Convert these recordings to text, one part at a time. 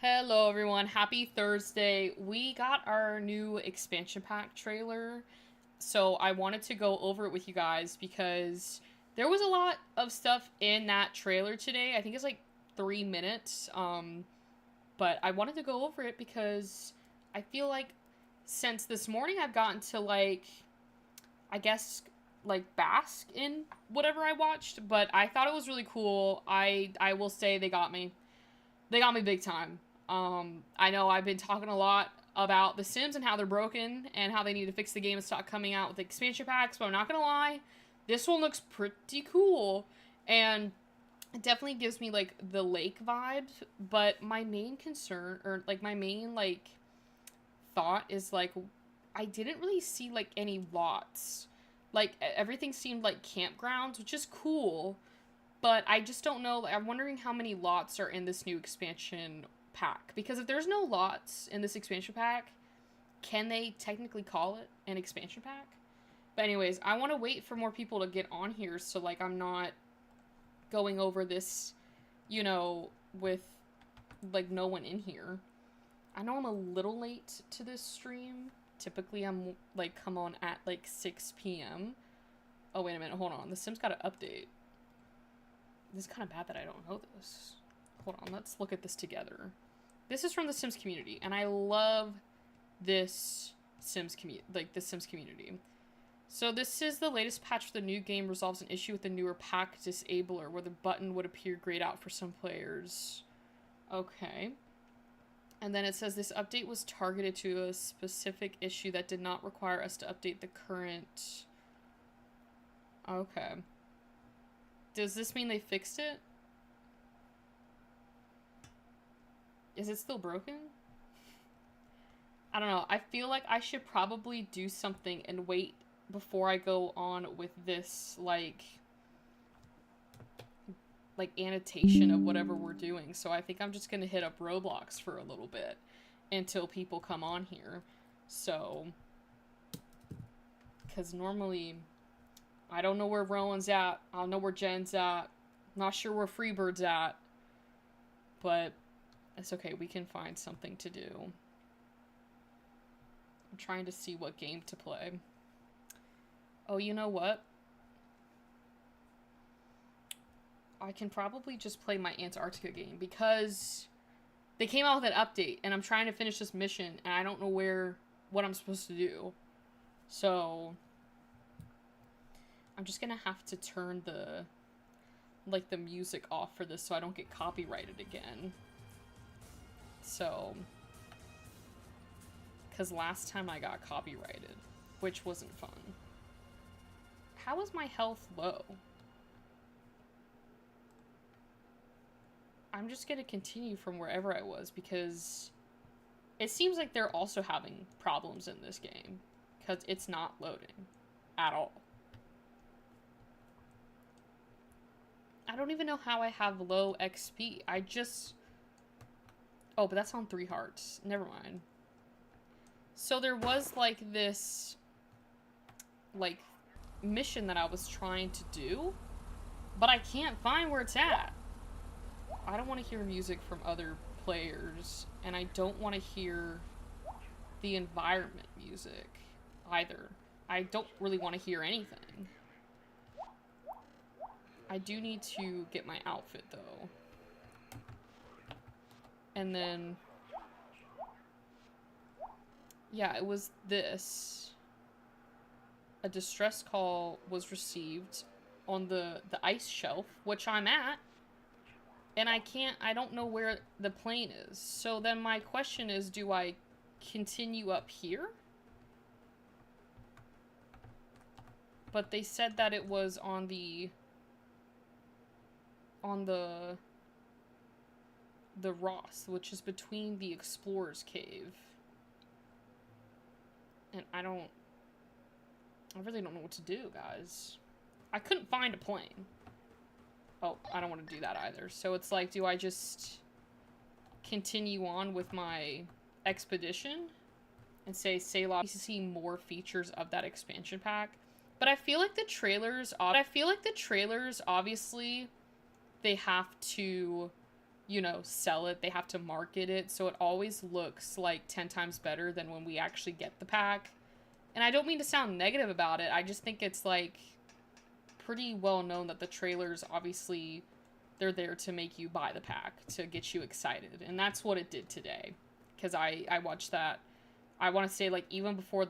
Hello everyone, happy Thursday. We got our new expansion pack trailer, so I wanted to go over it with you guys because there was a lot of stuff in that trailer today. I think it's like 3 minutes. But I wanted to go over it because I feel like since this morning I've gotten to I guess bask in whatever I watched, but I thought it was really cool. I will say they got me. They got me big time. I know I've been talking a lot about The Sims and how they're broken and how they need to fix the game and stop coming out with expansion packs, but I'm not gonna lie, this one looks pretty cool, and it definitely gives me like the lake vibes, but my main concern, or like my main thought is I didn't really see any lots. Like everything seemed like campgrounds, which is cool, but I just don't know. I'm wondering how many lots are in this new expansion pack. Because if there's no lots in this expansion pack, can they technically call it an expansion pack? But anyways, I want to wait for more people to get on here so I'm not going over this, with no one in here. I know I'm a little late to this stream. Typically I'm come on at 6 p.m. Oh, wait a minute, hold on. The Sims got an update. This is kind of bad that I don't know this. Hold on, let's look at this together. This is from the Sims community, and I love this Sims community. So this is the latest patch for the new game resolves an issue with the newer pack disabler, where the button would appear grayed out for some players. Okay. And then it says this update was targeted to a specific issue that did not require us to update the current... Okay. Does this mean they fixed it? Is it still broken? I don't know. I feel like I should probably do something and wait before I go on with this, annotation of whatever we're doing. So I think I'm just gonna hit up Roblox for a little bit until people come on here. So, because normally... I don't know where Rowan's at. I don't know where Jen's at. I'm not sure where Freebird's at. But it's okay. We can find something to do. I'm trying to see what game to play. Oh, you know what? I can probably just play my Antarctica game because they came out with an update and I'm trying to finish this mission and I don't know what I'm supposed to do. So... I'm just gonna have to turn the music off for this so I don't get copyrighted again. So, because last time I got copyrighted, which wasn't fun. How is my health low? I'm just gonna continue from wherever I was because it seems like they're also having problems in this game because it's not loading at all. I don't even know how I have low XP. I just... Oh, but that's on 3 hearts. Never mind. So there was, this... mission that I was trying to do. But I can't find where it's at. I don't want to hear music from other players. And I don't want to hear the environment music either. I don't really want to hear anything. I do need to get my outfit, though. And then... Yeah, it was this. A distress call was received on the ice shelf, which I'm at. And I don't know where the plane is. So then my question is, do I continue up here? But they said that it was on the Ross, which is between the Explorer's Cave. And I really don't know what to do, guys. I couldn't find a plane. Oh, I don't want to do that either. So it's like, do I just continue on with my expedition and say Selah to see more features of that expansion pack? But I feel like the trailers, obviously, they have to, you know, sell it. They have to market it. So it always looks like 10 times better than when we actually get the pack. And I don't mean to sound negative about it. I just think it's like pretty well known that the trailers, obviously, they're there to make you buy the pack, to get you excited. And that's what it did today. Because I watched that. I want to say, like, even before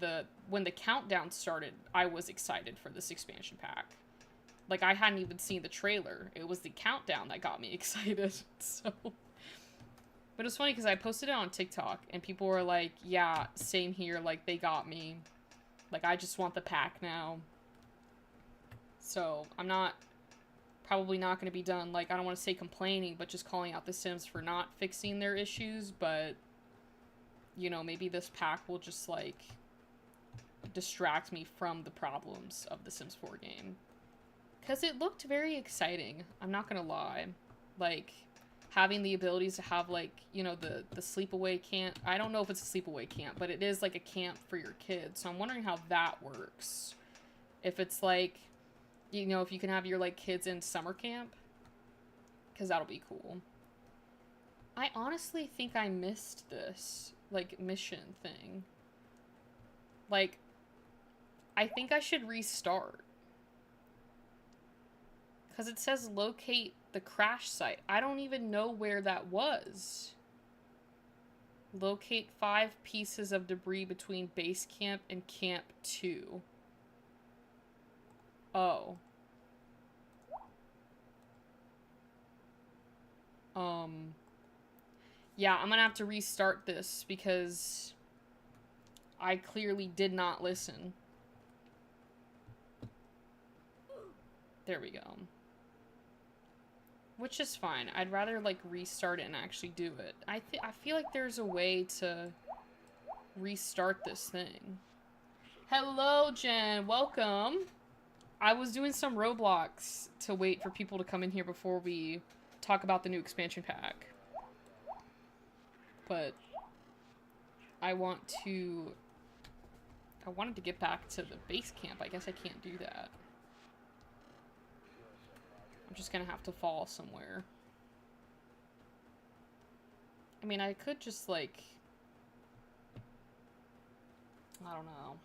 when the countdown started, I was excited for this expansion pack. Like, I hadn't even seen the trailer. It was the countdown that got me excited, so... But it's funny, because I posted it on TikTok, and people were like, yeah, same here, like, they got me. Like, I just want the pack now. So, I'm probably not going to be done, like, I don't want to say complaining, but just calling out the Sims for not fixing their issues, but... You know, maybe this pack will just, like, distract me from the problems of the Sims 4 game. Because it looked very exciting, I'm not gonna lie. Like, having the abilities to have, like, you know, the sleepaway camp. I don't know if it's a sleepaway camp, but it is, like, a camp for your kids. So I'm wondering how that works. If it's, like, you know, if you can have your, like, kids in summer camp. Because that'll be cool. I honestly think I missed this, like, mission thing. Like, I think I should restart. Because it says locate the crash site. I don't even know where that was. Locate 5 pieces of debris between base camp and camp 2. Oh. Yeah, I'm gonna have to restart this because I clearly did not listen. There we go. Which is fine. I'd rather, like, restart it and actually do it. I feel like there's a way to restart this thing. Hello, Jen. Welcome. I was doing some Roblox to wait for people to come in here before we talk about the new expansion pack. But I wanted to get back to the base camp. I guess I can't do that. I'm just gonna have to fall somewhere. I mean, I could just, like... I don't know.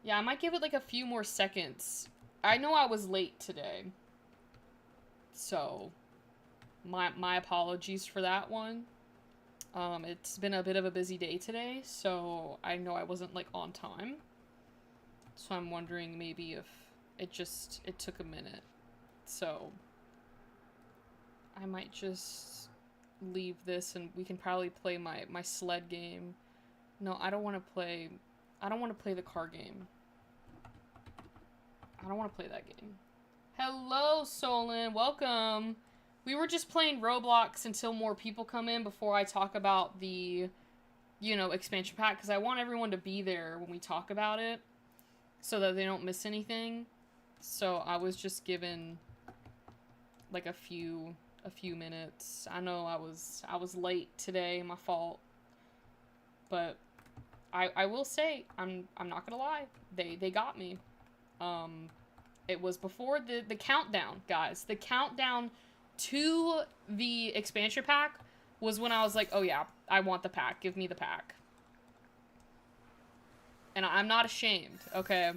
Yeah, I might give it, like, a few more seconds. I know I was late today. So... My apologies for that one. It's been a bit of a busy day today, so I know I wasn't, like, on time. So I'm wondering maybe if it took a minute. So I might just leave this and we can probably play my sled game. No, I don't want to play the car game. I don't want to play that game. Hello, Solon. Welcome. We were just playing Roblox until more people come in before I talk about the, you know, expansion pack. Because I want everyone to be there when we talk about it. So that they don't miss anything. So I was just given, like, a few minutes. I know I was late today, my fault. But I will say, I'm not gonna lie. They got me. It was before the countdown, guys. The countdown to the expansion pack was when I was like, oh yeah, I want the pack. Give me the pack. And I'm not ashamed, okay?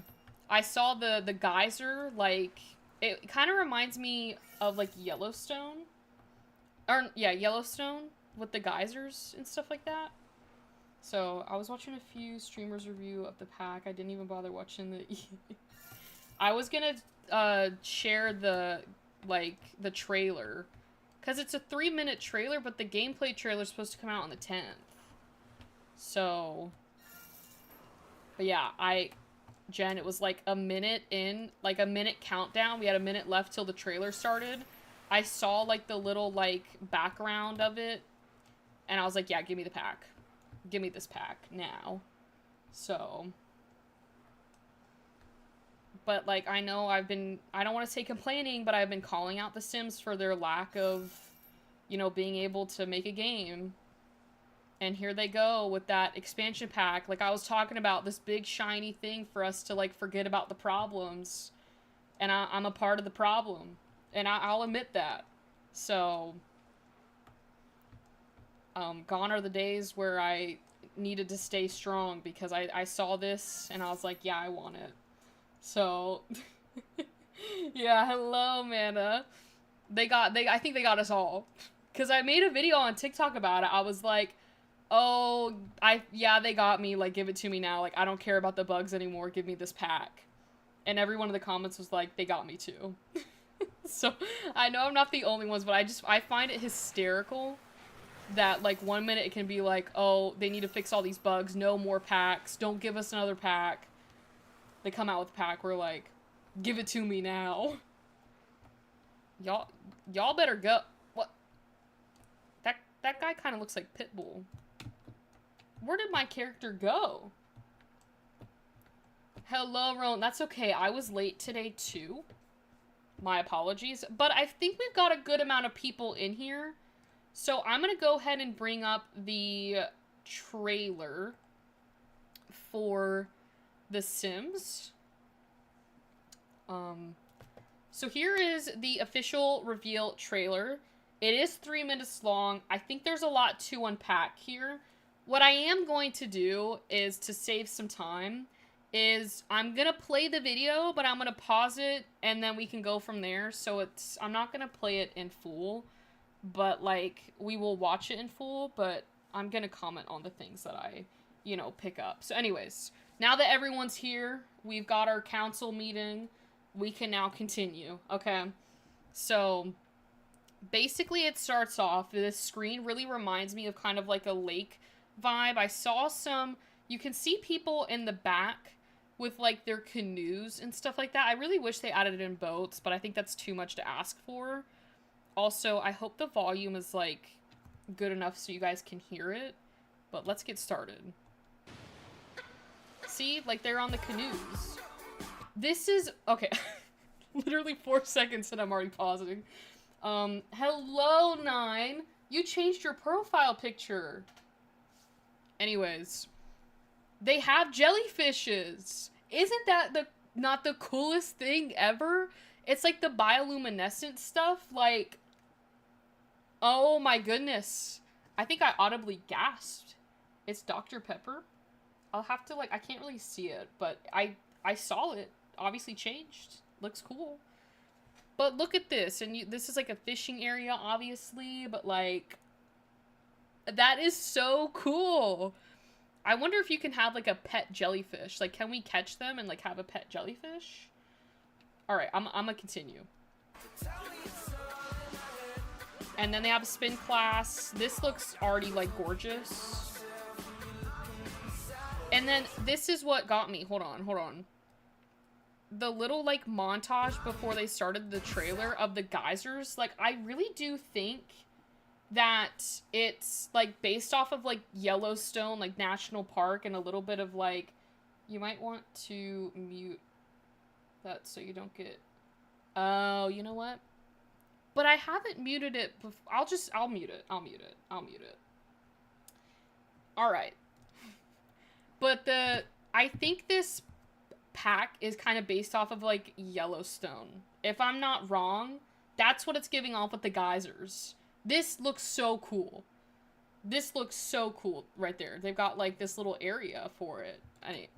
I saw the geyser, like, it kind of reminds me of, like, Yellowstone. Or, yeah, Yellowstone with the geysers and stuff like that. So, I was watching a few streamers' review of the pack. I didn't even bother watching the... I was gonna, share the trailer. Because it's a 3-minute trailer, but the gameplay trailer is supposed to come out on the 10th. So... But yeah, Jen, it was like a minute in, like a minute countdown. We had a minute left till the trailer started. I saw, like, the little, like, background of it. And I was like, yeah, give me the pack. Give me this pack now. So... But, like, I know I don't want to say complaining, but I've been calling out the Sims for their lack of, you know, being able to make a game. And here they go with that expansion pack. Like, I was talking about this big shiny thing for us to, like, forget about the problems. And I'm a part of the problem. And I'll admit that. So, gone are the days where I needed to stay strong because I saw this and I was like, yeah, I want it. So, yeah, hello, Amanda. I think they got us all. Because I made a video on TikTok about it. I was like, oh, yeah, they got me. Like, give it to me now. Like, I don't care about the bugs anymore. Give me this pack. And every one of the comments was like, they got me too. So, I know I'm not the only ones, but I find it hysterical that, like, 1 minute it can be like, oh, they need to fix all these bugs. No more packs. Don't give us another pack. They come out with a pack. We're like, give it to me now. Y'all better go. What? That guy kind of looks like Pitbull. Where did my character go? Hello, Rowan. That's okay. I was late today, too. My apologies. But I think we've got a good amount of people in here. So I'm going to go ahead and bring up the trailer for The Sims. So here is the official reveal trailer. It is 3 minutes long. I think there's a lot to unpack here. What I am going to do is, to save some time, is I'm going to play the video, but I'm going to pause it, and then we can go from there. So I'm not going to play it in full, but, like, we will watch it in full, but I'm going to comment on the things that I, you know, pick up. So anyways, now that everyone's here, we've got our council meeting, we can now continue, okay? So basically it starts off, this screen really reminds me of kind of like a lake vibe. I saw you can see people in the back with like their canoes and stuff like that. I really wish they added it in boats, but I think that's too much to ask for. Also, I hope the volume is like good enough so you guys can hear it, but let's get started. See, like they're on the canoes. This is, okay, literally 4 seconds and I'm already pausing. Hello, Nine. You changed your profile picture. Anyways, they have jellyfishes. Isn't that not the coolest thing ever? It's like the bioluminescent stuff, like, oh my goodness. I think I audibly gasped. It's Dr. Pepper. I'll have to, like, I can't really see it, but I saw it. Obviously changed. Looks cool. But look at this, and this is like a fishing area, obviously, but like, that is so cool. I wonder if you can have like a pet jellyfish. Like, can we catch them and like have a pet jellyfish? All right, I'm gonna continue. And then they have a spin class. This looks already like gorgeous. And then this is what got me. Hold on. The little, like, montage before they started the trailer of the geysers, like, I really do think that it's, like, based off of, like, Yellowstone, like, National Park, and a little bit of, like, you might want to mute that so you don't get, oh, you know what? But I haven't muted it before. I'll mute it. I'll mute it. Alright. But I think this pack is kind of based off of like Yellowstone. If I'm not wrong, that's what it's giving off with the geysers. This looks so cool. This looks so cool right there. They've got like this little area for it.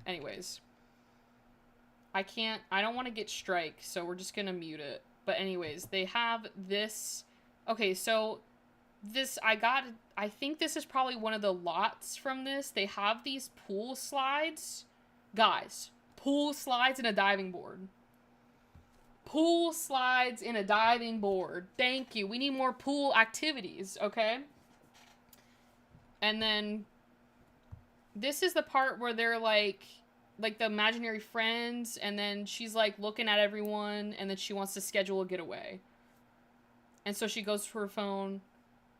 Anyways. I don't want to get strike, so we're just gonna mute it. But anyways, they have this. Okay, so this, I think this is probably one of the lots from this. They have these pool slides. Guys, pool slides and a diving board. Pool slides and a diving board. Thank you. We need more pool activities, okay? And then this is the part where they're like the imaginary friends, and then she's like looking at everyone, and then she wants to schedule a getaway. And so she goes to her phone,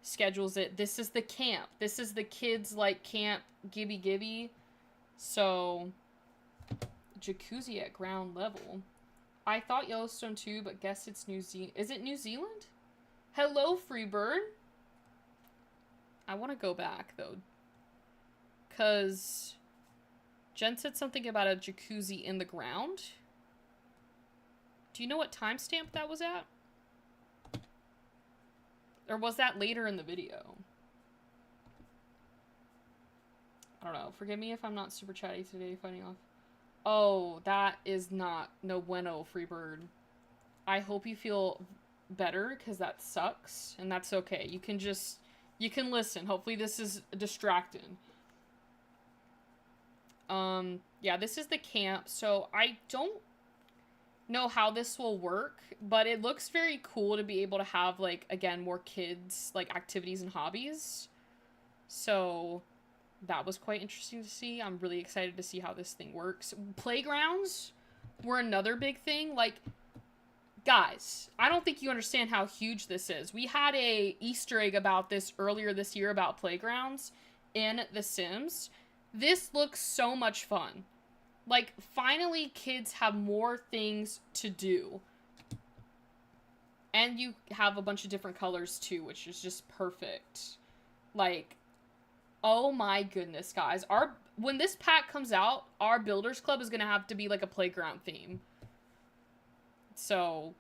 schedules it. This is the camp. This is the kids like camp Gibby. So jacuzzi at ground level. I thought Yellowstone too, but guess it's New Zealand. Is it New Zealand? Hello, Freebird. I want to go back though, cause Jen said something about a jacuzzi in the ground. Do you know what timestamp that was at? Or was that later in the video? I don't know. Forgive me if I'm not super chatty today, fighting off. Oh, that is not no bueno, Freebird. I hope you feel better, because that sucks, and that's okay. You can listen. Hopefully this is distracting. Yeah, this is the camp, so I don't know how this will work, but it looks very cool to be able to have, like, again, more kids, like, activities and hobbies. So that was quite interesting to see. I'm really excited to see how this thing works. Playgrounds were another big thing. Like, guys, I don't think you understand how huge this is. We had a Easter egg about this earlier this year about playgrounds in The Sims. This looks so much fun. Like, finally kids have more things to do. And you have a bunch of different colors too, which is just perfect. Like, oh my goodness, guys. When this pack comes out, our Builders Club is going to have to be like a playground theme. So,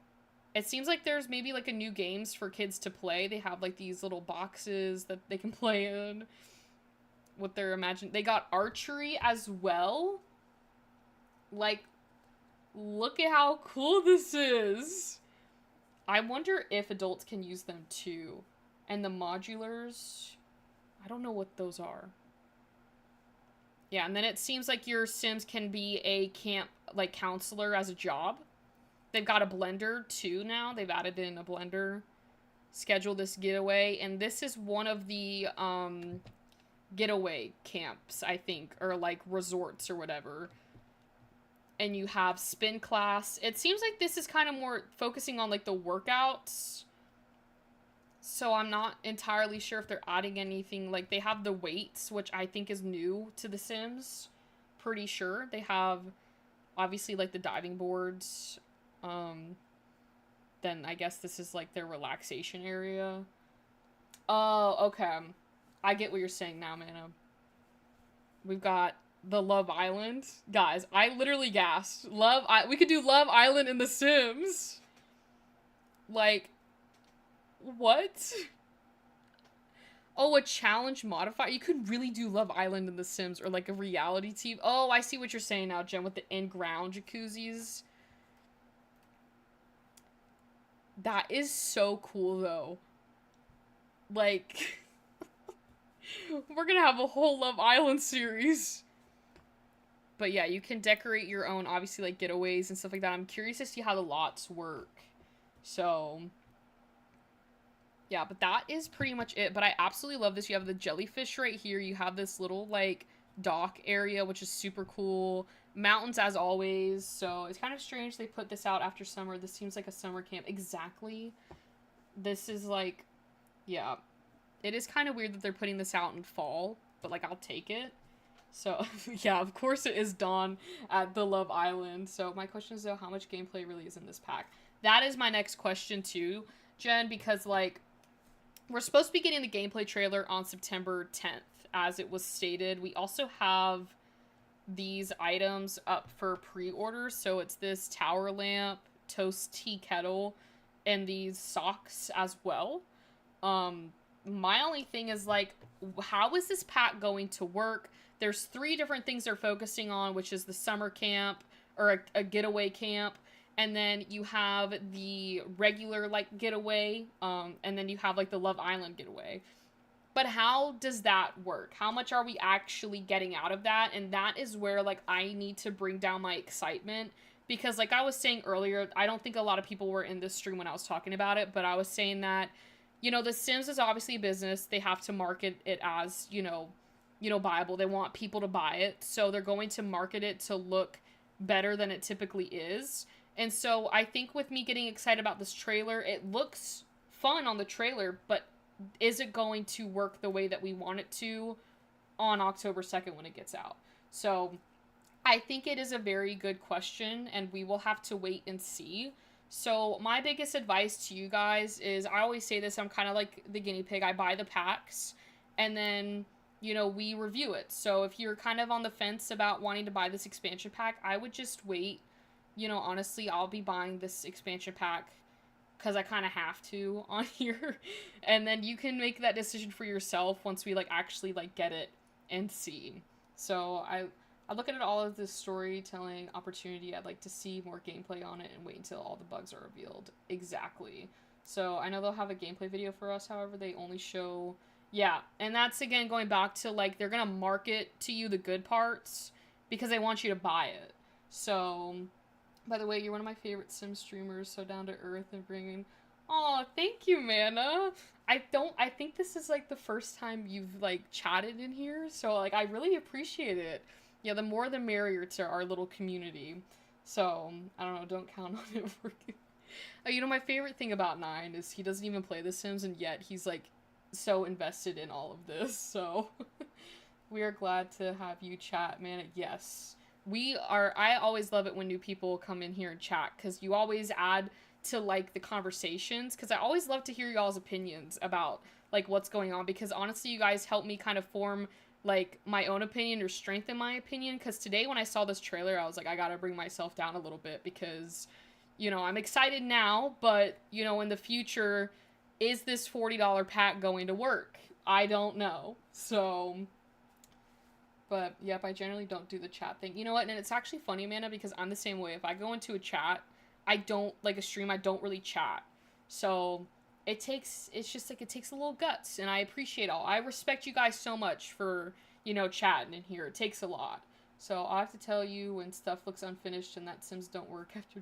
it seems like there's maybe like a new games for kids to play. They have like these little boxes that they can play in with their They got archery as well. Like, look at how cool this is. I wonder if adults can use them too. And the modulars, I don't know what those are. Yeah, and then it seems like your Sims can be a camp, like, counselor as a job. They've got a blender too now. They've added in a blender. Schedule this getaway. And this is one of the getaway camps, I think. Or, like, resorts or whatever. And you have spin class. It seems like this is kind of more focusing on, like, the workouts. So I'm not entirely sure if they're adding anything. Like, they have the weights, which I think is new to The Sims. Pretty sure. They have, obviously, like, the diving boards. Then I guess this is, like, their relaxation area. Oh, okay. I get what you're saying now, Mana. We've got the Love Island. Guys, I literally gasped. We could do Love Island in The Sims. Like, what? Oh, a challenge modifier? You could really do Love Island in The Sims, or like a reality TV. Oh, I see what you're saying now, Jen, with the in-ground jacuzzis. That is so cool, though. Like, we're gonna have a whole Love Island series. But yeah, you can decorate your own, obviously, like, getaways and stuff like that. I'm curious to see how the lots work. So, yeah, but that is pretty much it. But I absolutely love this. You have the jellyfish right here. You have this little, like, dock area, which is super cool. Mountains, as always. So, it's kind of strange they put this out after summer. This seems like a summer camp. Exactly. This is, like, yeah. It is kind of weird that they're putting this out in fall. But, like, I'll take it. So, yeah, of course it is dawn at the Love Island. So, my question is, though, how much gameplay really is in this pack? That is my next question, too, Jen, because, like, we're supposed to be getting the gameplay trailer on September 10th, as it was stated. We also have these items up for pre-order. So, it's this tower lamp, toast tea kettle, and these socks as well. My only thing is, like, how is this pack going to work? There's 3 different things they're focusing on, which is the summer camp, or a getaway camp, and then you have the regular, like, getaway, and then you have, like, the Love Island getaway. But how does that work? How much are we actually getting out of that? And that is where, like, I need to bring down my excitement, because, like I was saying earlier, I don't think a lot of people were in this stream when I was talking about it, but I was saying that, you know, The Sims is obviously a business. They have to market it as, you know, buyable. They want people to buy it. So they're going to market it to look better than it typically is. And so I think with me getting excited about this trailer, it looks fun on the trailer, but is it going to work the way that we want it to on October 2nd when it gets out? So I think it is a very good question, and we will have to wait and see. So my biggest advice to you guys is, I always say this, I'm kind of like the guinea pig. I buy the packs, and then, you know, we review it. So if you're kind of on the fence about wanting to buy this expansion pack, I would just wait. You know, honestly, I'll be buying this expansion pack because I kind of have to on here. And then you can make that decision for yourself once we, like, actually, like, get it and see. So I look at it all as this storytelling opportunity. I'd like to see more gameplay on it and wait until all the bugs are revealed. Exactly. So I know they'll have a gameplay video for us, however, they only show... Yeah, and that's, again, going back to, like, they're gonna market to you the good parts because they want you to buy it. So, by the way, you're one of my favorite Sim streamers, so down to earth and bringing... Aw, thank you, Mana! I think this is, like, the first time you've, like, chatted in here, so, like, I really appreciate it. Yeah, the more the merrier to our little community. So, I don't know, don't count on it working. You know, my favorite thing about Nine is he doesn't even play The Sims, and yet he's, like, so invested in all of this, so... We are glad to have you chat, man. Yes. I always love it when new people come in here and chat, because you always add to, like, the conversations, because I always love to hear y'all's opinions about, like, what's going on, because honestly, you guys help me kind of form, like, my own opinion or strengthen my opinion, because today when I saw this trailer, I was like, I gotta bring myself down a little bit, because, you know, I'm excited now, but, you know, in the future, is this $40 pack going to work? I don't know. So, but, yep, I generally don't do the chat thing. You know what, and it's actually funny, Amanda, because I'm the same way. If I go into a chat, I don't, like, a stream, I don't really chat. So... it's just, like, it takes a little guts, and I appreciate all. I respect you guys so much for, you know, chatting in here. It takes a lot. So, I'll have to tell you when stuff looks unfinished and that Sims don't work after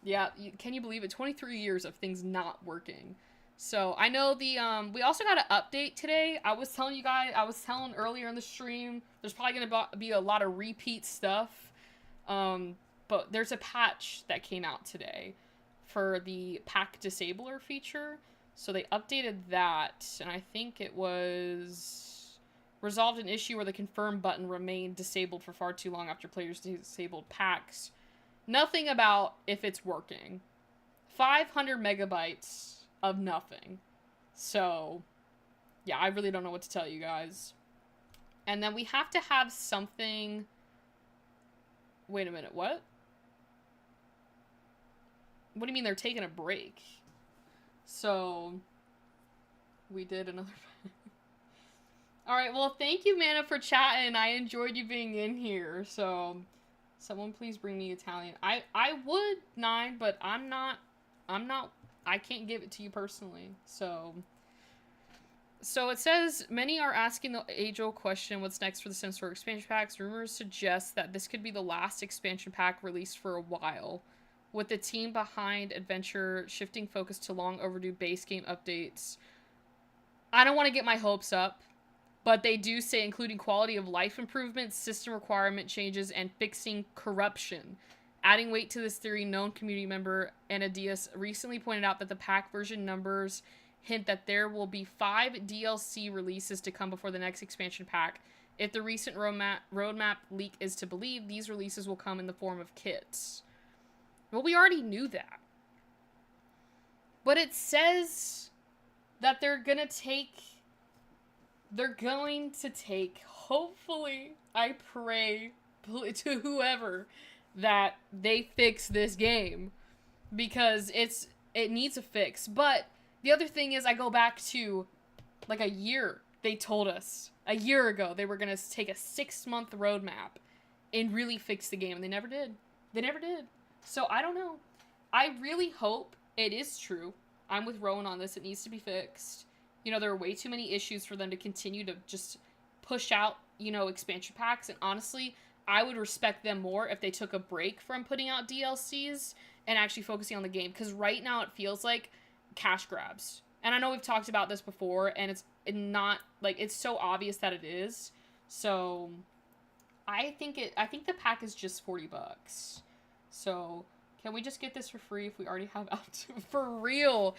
Yeah, can you believe it? 23 years of things not working. So, I know we also got an update today. I was telling earlier in the stream, there's probably gonna be a lot of repeat stuff. But there's a patch that came out today for the pack disabler feature. So they updated that, and I think it was resolved an issue where the confirm button remained disabled for far too long after players disabled packs. Nothing about if it's working. 500 megabytes of nothing. So, yeah, I really don't know what to tell you guys. And then we have to have something... Wait a minute, what? What do you mean they're taking a break? So, we did another... Alright, well, thank you, Mana, for chatting. I enjoyed you being in here. So, someone please bring me Italian. I would, Nine, but I'm not, I can't give it to you personally. So it says, many are asking the age-old question, what's next for the Sims 4 expansion packs? Rumors suggest that this could be the last expansion pack released for a while, with the team behind Adventure shifting focus to long overdue base game updates. I don't want to get my hopes up, but they do say including quality of life improvements, system requirement changes, and fixing corruption. Adding weight to this theory, known community member Anna Diaz recently pointed out that the pack version numbers hint that there will be 5 DLC releases to come before the next expansion pack. If the recent roadmap leak is to believe, these releases will come in the form of kits. Well, we already knew that. But it says that they're going to take, hopefully, I pray to whoever, that they fix this game. Because it needs a fix. But the other thing is, I go back to, like, a year. They told us, a year ago, they were going to take a 6-month roadmap and really fix the game. And they never did. They never did. So, I don't know. I really hope it is true. I'm with Rowan on this. It needs to be fixed. You know, there are way too many issues for them to continue to just push out, you know, expansion packs. And honestly, I would respect them more if they took a break from putting out DLCs and actually focusing on the game. Because right now it feels like cash grabs. And I know we've talked about this before, and it's not, like, it's so obvious that it is. So, I think the pack is just $40. So, can we just get this for free if we already have out? For real.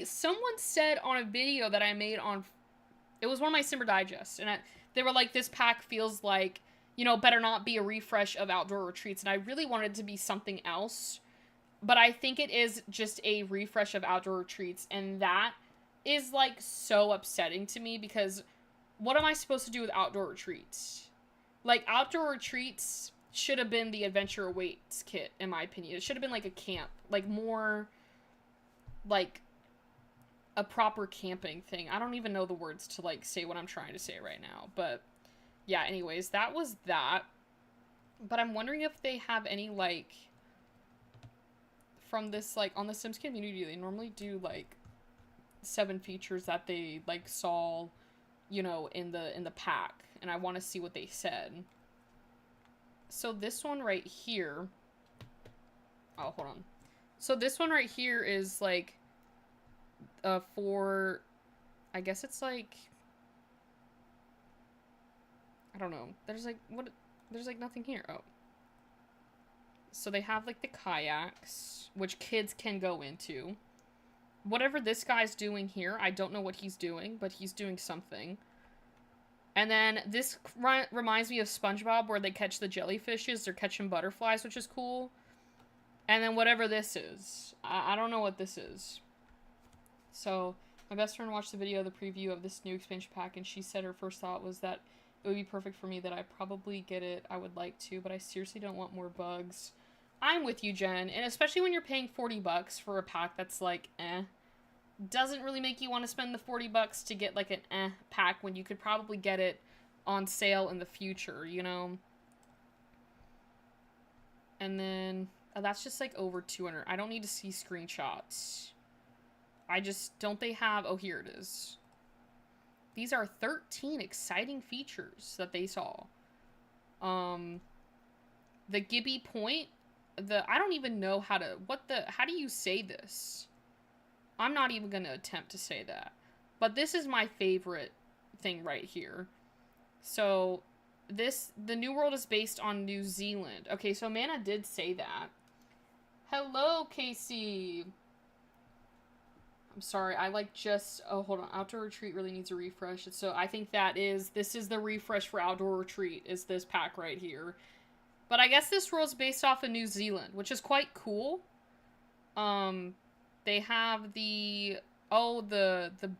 Someone said on a video that I made on, it was one of my Simmer Digests, and they were like, this pack feels like, you know, better not be a refresh of Outdoor Retreats, and I really wanted it to be something else, but I think it is just a refresh of Outdoor Retreats, and that is, like, so upsetting to me, because what am I supposed to do with Outdoor Retreats? Like, Outdoor Retreats should have been the Adventure Awaits kit, in my opinion. It should have been like a camp, like more like a proper camping thing. I don't even know the words to like say what I'm trying to say right now, but yeah, anyways, that was that. But I'm wondering if they have any like from this, like on the Sims community, they normally do like 7 features that they like saw, you know, in the pack, and I want to see what they said. So this one right here, oh, hold on. So this one right here is like for, I guess it's like, I don't know. There's like, what, there's like nothing here. Oh. So they have like the kayaks, which kids can go into. Whatever this guy's doing here, I don't know what he's doing, but he's doing something. And then this reminds me of SpongeBob, where they catch the jellyfishes. They're catching butterflies, which is cool. And then whatever this is. I don't know what this is. So, my best friend watched the video, the preview of this new expansion pack, and she said her first thought was that it would be perfect for me, that I probably get it. I would like to, but I seriously don't want more bugs. I'm with you, Jen. And especially when you're paying $40 for a pack that's like, doesn't really make you want to spend the $40 to get like an pack when you could probably get it on sale in the future, you know? And then, that's just like over 200. I don't need to see screenshots. I just, don't they have, oh, here it is. These are 13 exciting features that they saw. The Gibby Point, I don't even know how to, how do you say this? I'm not even going to attempt to say that. But this is my favorite thing right here. So, the New World is based on New Zealand. Okay, so Amanda did say that. Hello, Casey. I'm sorry, I like just, oh, hold on. Outdoor Retreat really needs a refresh. So I think this is the refresh for Outdoor Retreat, is this pack right here. But I guess this world's based off of New Zealand, which is quite cool. They have the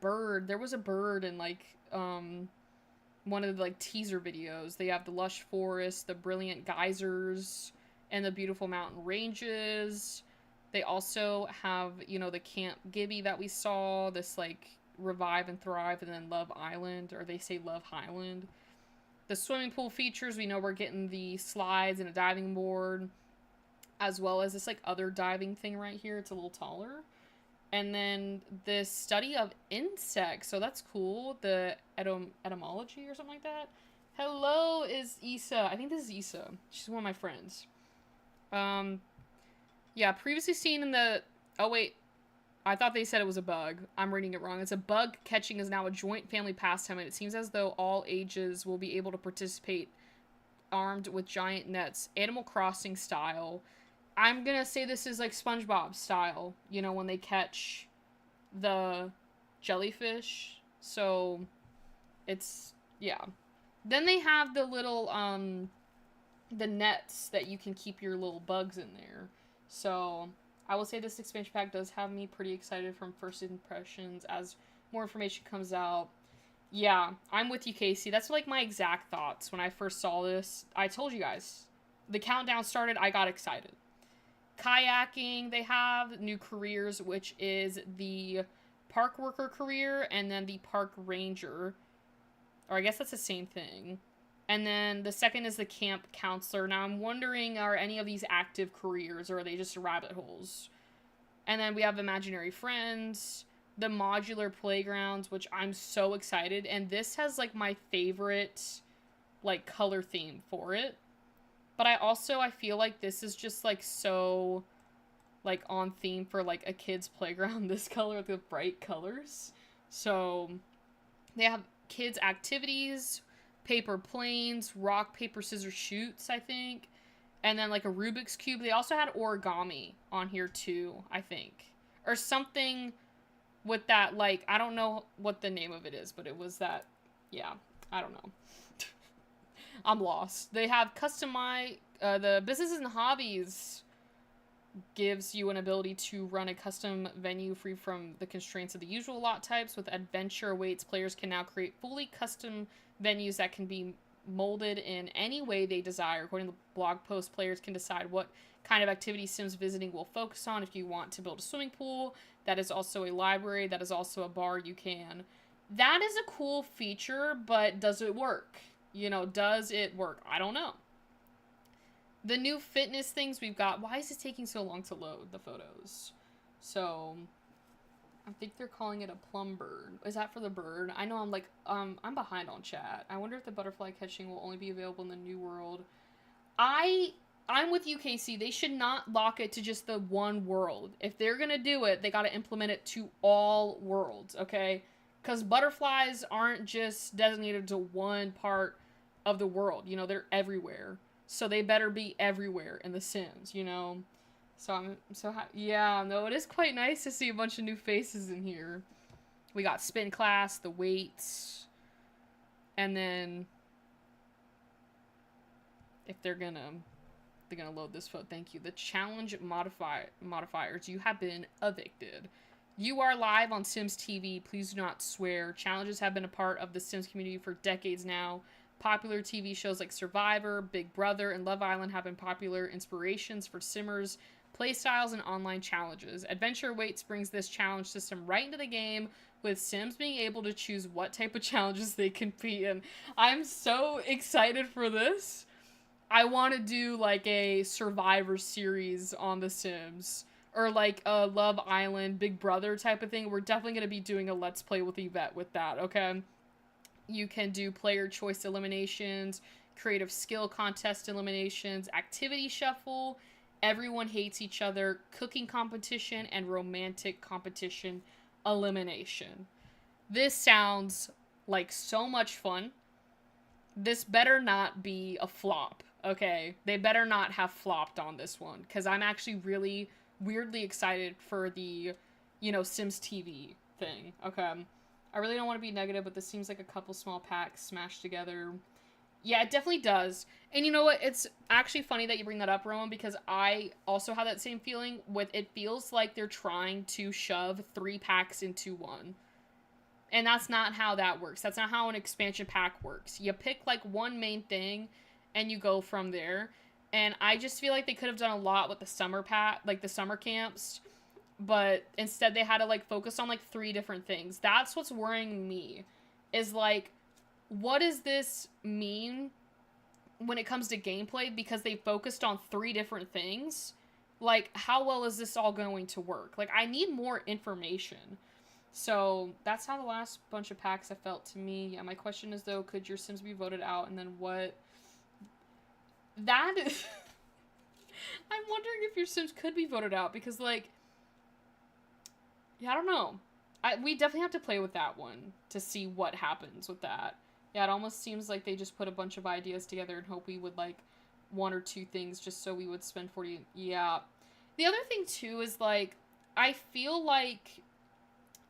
bird. There was a bird in, like, one of the, like, teaser videos. They have the lush forest, the brilliant geysers, and the beautiful mountain ranges. They also have, you know, the Camp Gibby that we saw, this, like, Revive and Thrive, and then Love Island, or they say Love Highland. The swimming pool features, we know we're getting the slides and a diving board, as well as this, like, other diving thing right here. It's a little taller. And then the study of insects, so that's cool. The etymology or something like that. Hello, is Issa. I think this is Issa. She's one of my friends. Yeah, previously seen in the... Oh, wait. I thought they said it was a bug. I'm reading it wrong. It's a bug catching is now a joint family pastime, and it seems as though all ages will be able to participate armed with giant nets. Animal Crossing style. I'm gonna say this is like SpongeBob style. You know, when they catch the jellyfish. So, it's... Yeah. Then they have the little, the nets that you can keep your little bugs in there. So, I will say this expansion pack does have me pretty excited from first impressions as more information comes out. Yeah, I'm with you, Casey. That's like my exact thoughts when I first saw this. I told you guys. The countdown started, I got excited. Kayaking, they have new careers, which is the park worker career and then the park ranger. Or I guess that's the same thing. And then the second is the camp counselor. Now I'm wondering, are any of these active careers or are they just rabbit holes? And then we have imaginary friends, the modular playgrounds, which I'm so excited. And this has like my favorite like color theme for it. But I feel like this is just like so like on theme for like a kid's playground, this color with the bright colors. So they have kids activities, paper planes, rock, paper, scissors, shoots, I think. And then like a Rubik's Cube. They also had origami on here too, I think. Or something with that, like, I don't know what the name of it is, but it was that, yeah, I don't know. I'm lost. They have the businesses and hobbies gives you an ability to run a custom venue free from the constraints of the usual lot types. With Adventure Awaits, players can now create fully custom venues that can be molded in any way they desire. According to the blog post, players can decide what kind of activity Sims visiting will focus on. If you want to build a swimming pool, that is also a library, that is also a bar, you can. That is a cool feature, but does it work? You know, does it work? I don't know. The new fitness things we've got. Why is it taking so long to load the photos? So, I think they're calling it a plum bird. Is that for the bird? I know I'm behind on chat. I wonder if the butterfly catching will only be available in the new world. I'm with you, Casey. They should not lock it to just the one world. If they're gonna do it, they gotta implement it to all worlds, okay? Because butterflies aren't just designated to one part of the world. You know, they're everywhere. So they better be everywhere in The Sims, you know? So I'm so yeah, no, it is quite nice to see a bunch of new faces in here. We got spin class, the weights, and then if they're gonna load this photo, thank you. The challenge modifiers, you have been evicted. You are live on Sims TV. Please do not swear. Challenges have been a part of the Sims community for decades now. Popular TV shows like Survivor, Big Brother, and Love Island have been popular inspirations for Simmers, playstyles, and online challenges. Adventure Awaits brings this challenge system right into the game, with Sims being able to choose what type of challenges they compete in. I'm so excited for this. I want to do like a Survivor series on The Sims, or like a Love Island, Big Brother type of thing. We're definitely going to be doing a Let's Play with Yvette with that, okay? You can do player choice eliminations, creative skill contest eliminations, activity shuffle, everyone hates each other, cooking competition, and romantic competition elimination. This sounds like so much fun. This better not be a flop, okay? They better not have flopped on this one, because I'm actually really weirdly excited for the, you know, Sims TV thing, okay? I really don't want to be negative, but this seems like a couple small packs smashed together. Yeah, it definitely does. And you know what? It's actually funny that you bring that up, Rowan, because I also have that same feeling with it feels like they're trying to shove 3 packs into one. And that's not how that works. That's not how an expansion pack works. You pick like one main thing and you go from there. And I just feel like they could have done a lot with the summer pack, like the summer camps, but instead they had to like focus on like 3 different things. That's what's worrying me, is like, what does this mean when it comes to gameplay? Because they focused on 3 different things. Like, how well is this all going to work? Like, I need more information. So that's how the last bunch of packs have felt to me. Yeah, my question is though, could your Sims be voted out? And then what? That is... I'm wondering if your Sims could be voted out, because like, yeah, I don't know. We definitely have to play with that one to see what happens with that. Yeah, it almost seems like they just put a bunch of ideas together and hope we would like 1 or 2 things just so we would spend 40. Yeah. The other thing too is like, I feel like,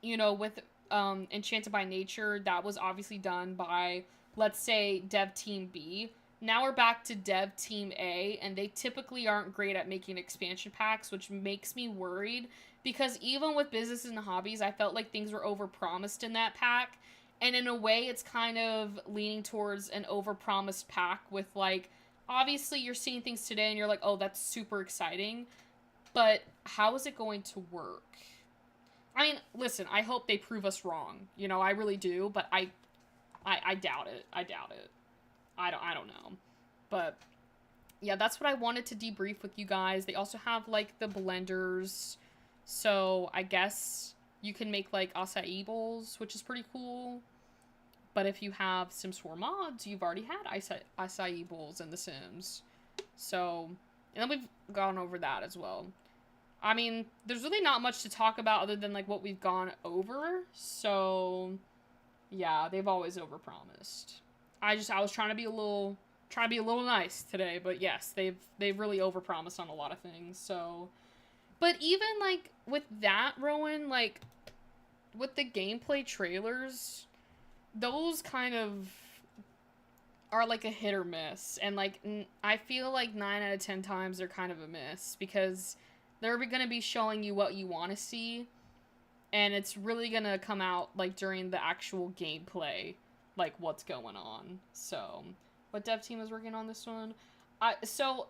you know, with Enchanted by Nature, that was obviously done by, let's say, Dev Team B. Now we're back to Dev Team A, and they typically aren't great at making expansion packs, which makes me worried, because even with Businesses and Hobbies, I felt like things were overpromised in that pack, and in a way, it's kind of leaning towards an overpromised pack with, like, obviously you're seeing things today and you're like, oh, that's super exciting, but how is it going to work? I mean, listen, I hope they prove us wrong. You know, I really do, but I doubt it. I doubt it. I don't know. But yeah, that's what I wanted to debrief with you guys. They also have like the blenders. So I guess you can make like acai bowls, which is pretty cool. But if you have Sims 4 mods, you've already had acai bowls in The Sims. So, and then we've gone over that as well. I mean, there's really not much to talk about other than like what we've gone over. So, yeah, they've always overpromised. I was trying to be a little nice today, but yes, they've really overpromised on a lot of things. So, but even like with that, Rowan, like with the gameplay trailers, those kind of are like a hit or miss, and like I feel like 9 out of 10 times they're kind of a miss, because they're going to be showing you what you want to see, and it's really going to come out like during the actual gameplay, like what's going on. So What dev team was working on this one? So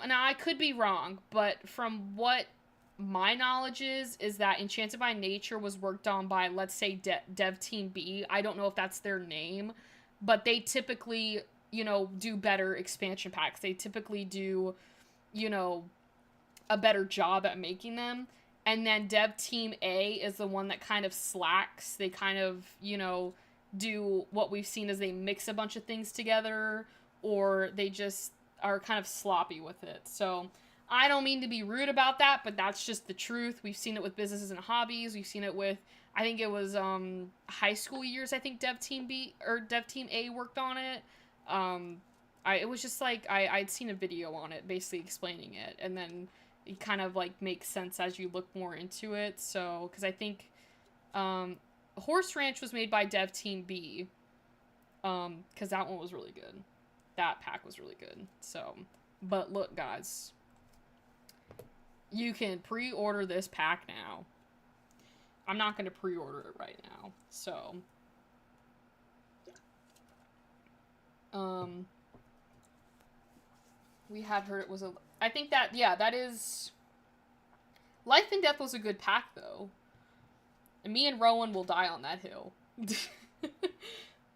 now I could be wrong, but from what my knowledge is that Enchanted by Nature was worked on by, let's say, Dev Team B. I don't know if that's their name, but they typically, do better expansion packs. They typically do, a better job at making them. And then Dev Team A is the one that kind of slacks. They kind of, do what we've seen as they mix a bunch of things together, or they just are kind of sloppy with it. So I don't mean to be rude about that, but that's just the truth. We've seen it with businesses and hobbies. We've seen it with, I think it was high school years. I think Dev Team B or Dev Team A worked on it. It was just like I'd seen a video on it, basically explaining it, and then it kind of like makes sense as you look more into it. So, because I think Horse Ranch was made by Dev Team B, because that one was really good. That pack was really good. So, but look, guys, you can pre-order this pack now. I'm not going to pre-order it right now. So, we had heard it was a... I think that, yeah, that is... Life and Death was a good pack, though. And me and Rowan will die on that hill.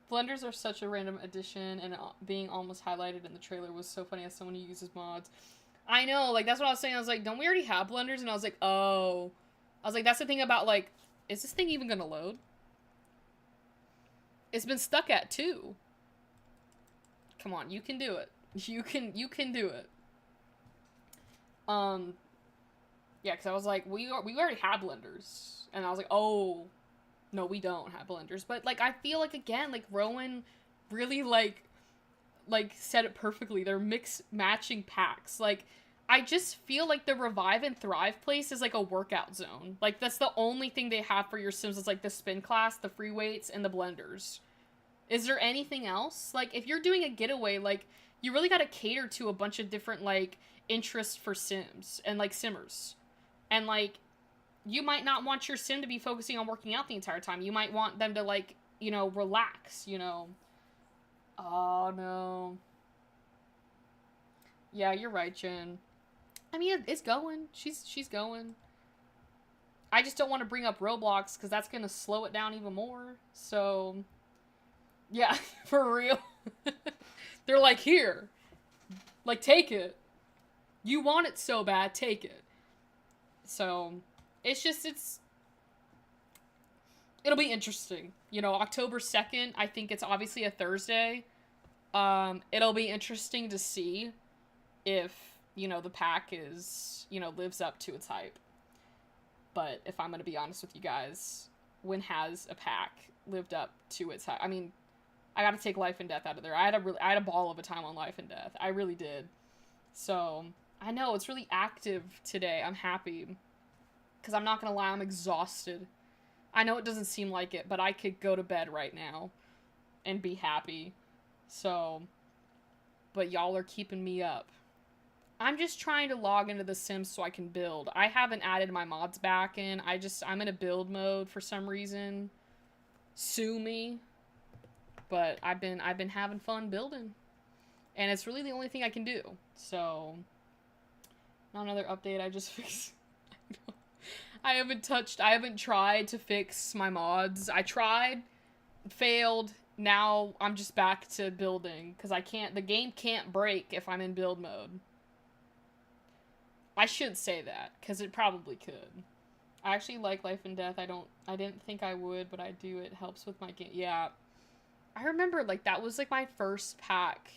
Blenders are such a random addition, and being almost highlighted in the trailer was so funny as someone who uses mods. I know, like, that's what I was saying. I was like, don't we already have blenders? And I was like, oh. I was like, that's the thing about, like, is this thing even gonna load? It's been stuck at 2. Come on, you can do it. You can do it. Yeah, because I was like, we already have blenders. And I was like, oh, no, we don't have blenders. But, like, I feel like, again, like, Rowan really, like said it perfectly. They're matching packs. Like, I just feel like the Revive and Thrive place is like a workout zone. Like, that's the only thing they have for your Sims is like the spin class, the free weights, and the blenders. Is there anything else? Like, if you're doing a getaway, like, you really gotta cater to a bunch of different, like, interests for Sims and, like, Simmers. And, like, you might not want your Sim to be focusing on working out the entire time. You might want them to, like, relax, Oh, no. Yeah, you're right, Jen. I mean, it's going. She's going. I just don't want to bring up Roblox, because that's going to slow it down even more. So, yeah, for real. They're like, here. Like, take it. You want it so bad, take it. So, it'll be interesting. October 2nd, I think it's obviously a Thursday. It'll be interesting to see if, the pack is, lives up to its hype. But if I'm going to be honest with you guys, when has a pack lived up to its hype? I mean, I got to take Life and Death out of there. I had a ball of a time on Life and Death. I really did. So, I know, it's really active today. I'm happy. Because I'm not going to lie, I'm exhausted. I know it doesn't seem like it, but I could go to bed right now and be happy. So, but y'all are keeping me up. I'm just trying to log into The Sims so I can build. I haven't added my mods back in. I'm in a build mode for some reason. Sue me. But I've been having fun building. And it's really the only thing I can do. So, not another update, I just fixed... I haven't tried to fix my mods. I tried, failed, now I'm just back to building, because the game can't break if I'm in build mode. I should say that, because it probably could. I actually like Life and Death. I didn't think I would, but I do. It helps with my game. Yeah. I remember, like, that was, like, my first pack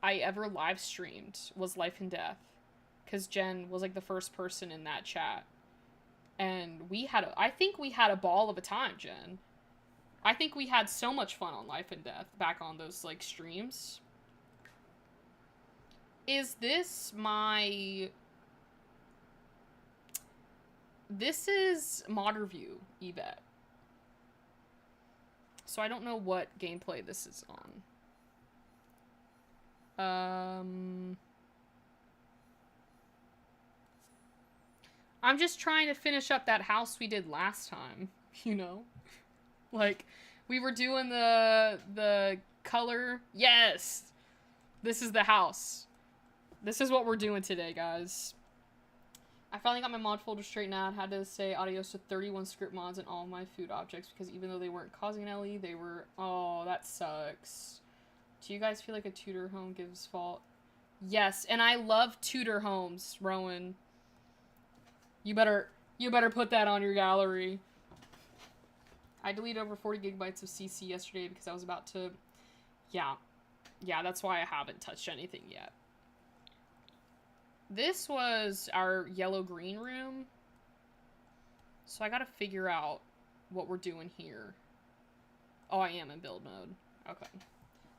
I ever live streamed was Life and Death, because Jen was, like, the first person in that chat. And I think we had a ball of a time, Jen. I think we had so much fun on Life and Death back on those, like, streams. Is this my... This is Modderview, Yvette. So I don't know what gameplay this is on. I'm just trying to finish up that house we did last time, Like, we were doing the color. Yes! This is the house. This is what we're doing today, guys. I finally got my mod folder straightened out. Had to say adios to 31 script mods and all my food objects because even though they weren't causing an LE, they were... Oh, that sucks. Do you guys feel like a Tudor home gives fault? Yes, and I love Tudor homes, Rowan. You better put that on your gallery. I deleted over 40 gigabytes of CC yesterday because I was about to... Yeah. Yeah, that's why I haven't touched anything yet. This was our yellow-green room. So I gotta figure out what we're doing here. Oh, I am in build mode. Okay.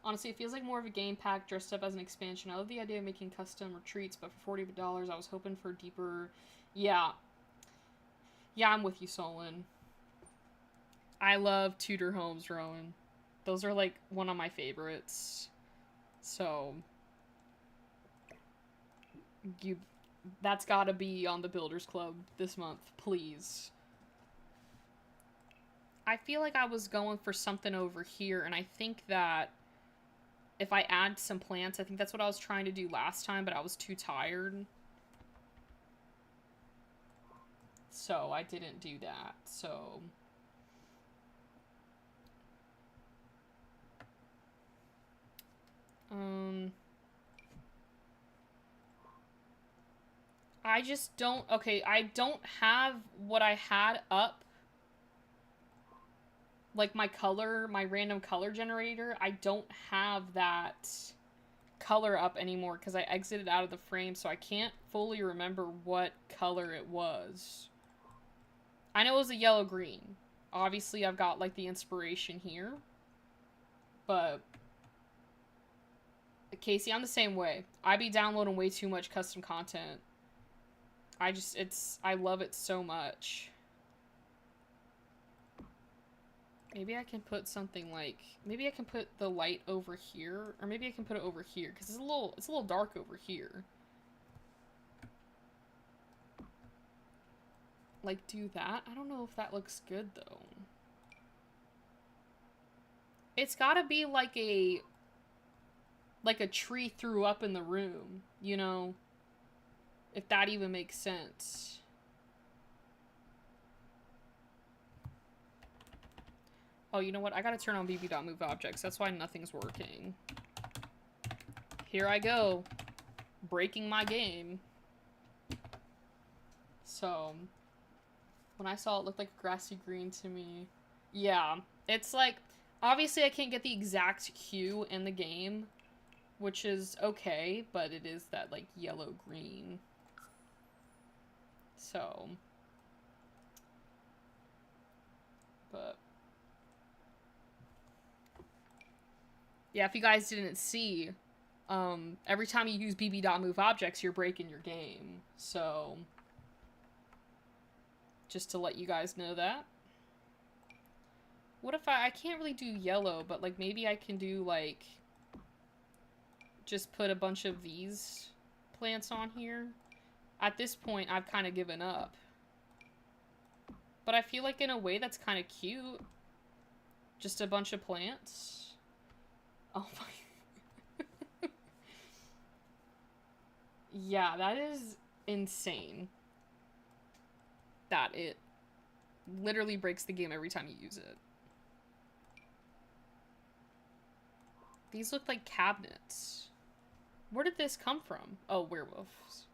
Honestly, it feels like more of a game pack dressed up as an expansion. I love the idea of making custom retreats, but for $40, I was hoping for deeper... Yeah. Yeah, I'm with you, Solon. I love Tudor homes, Rowan. Those are, like, one of my favorites. So... That's gotta be on the Builders Club this month, please. I feel like I was going for something over here, and I think that if I add some plants, I think that's what I was trying to do last time, but I was too tired. So I didn't do that, so... I just don't... Okay, I don't have what I had up. Like my color, my random color generator. I don't have that color up anymore because I exited out of the frame, so I can't fully remember what color it was. I know it was a yellow-green. Obviously, I've got, like, the inspiration here. But... Casey, I'm the same way. I be downloading way too much custom content. I love it so much. Maybe I can put something like, maybe I can put the light over here, or maybe I can put it over here, because it's a little dark over here. Like, do that? I don't know if that looks good, though. It's gotta be like a tree threw up in the room, you know? If that even makes sense. Oh, you know what? I gotta turn on bb.move objects. That's why nothing's working. Here I go. Breaking my game. So, when I saw it looked like grassy green to me. Yeah. It's like, obviously I can't get the exact hue in the game, which is okay, but it is that, like, yellow-green. So. But. Yeah, if you guys didn't see, every time you use bb.move objects, you're breaking your game. So. Just to let you guys know that. What if I can't really do yellow, but, like, maybe I can do, like, just put a bunch of these plants on here. At this point, I've kind of given up. But I feel like in a way that's kind of cute. Just a bunch of plants. Oh my... Yeah, that is insane. That it literally breaks the game every time you use it. These look like cabinets. Where did this come from? Oh, werewolves.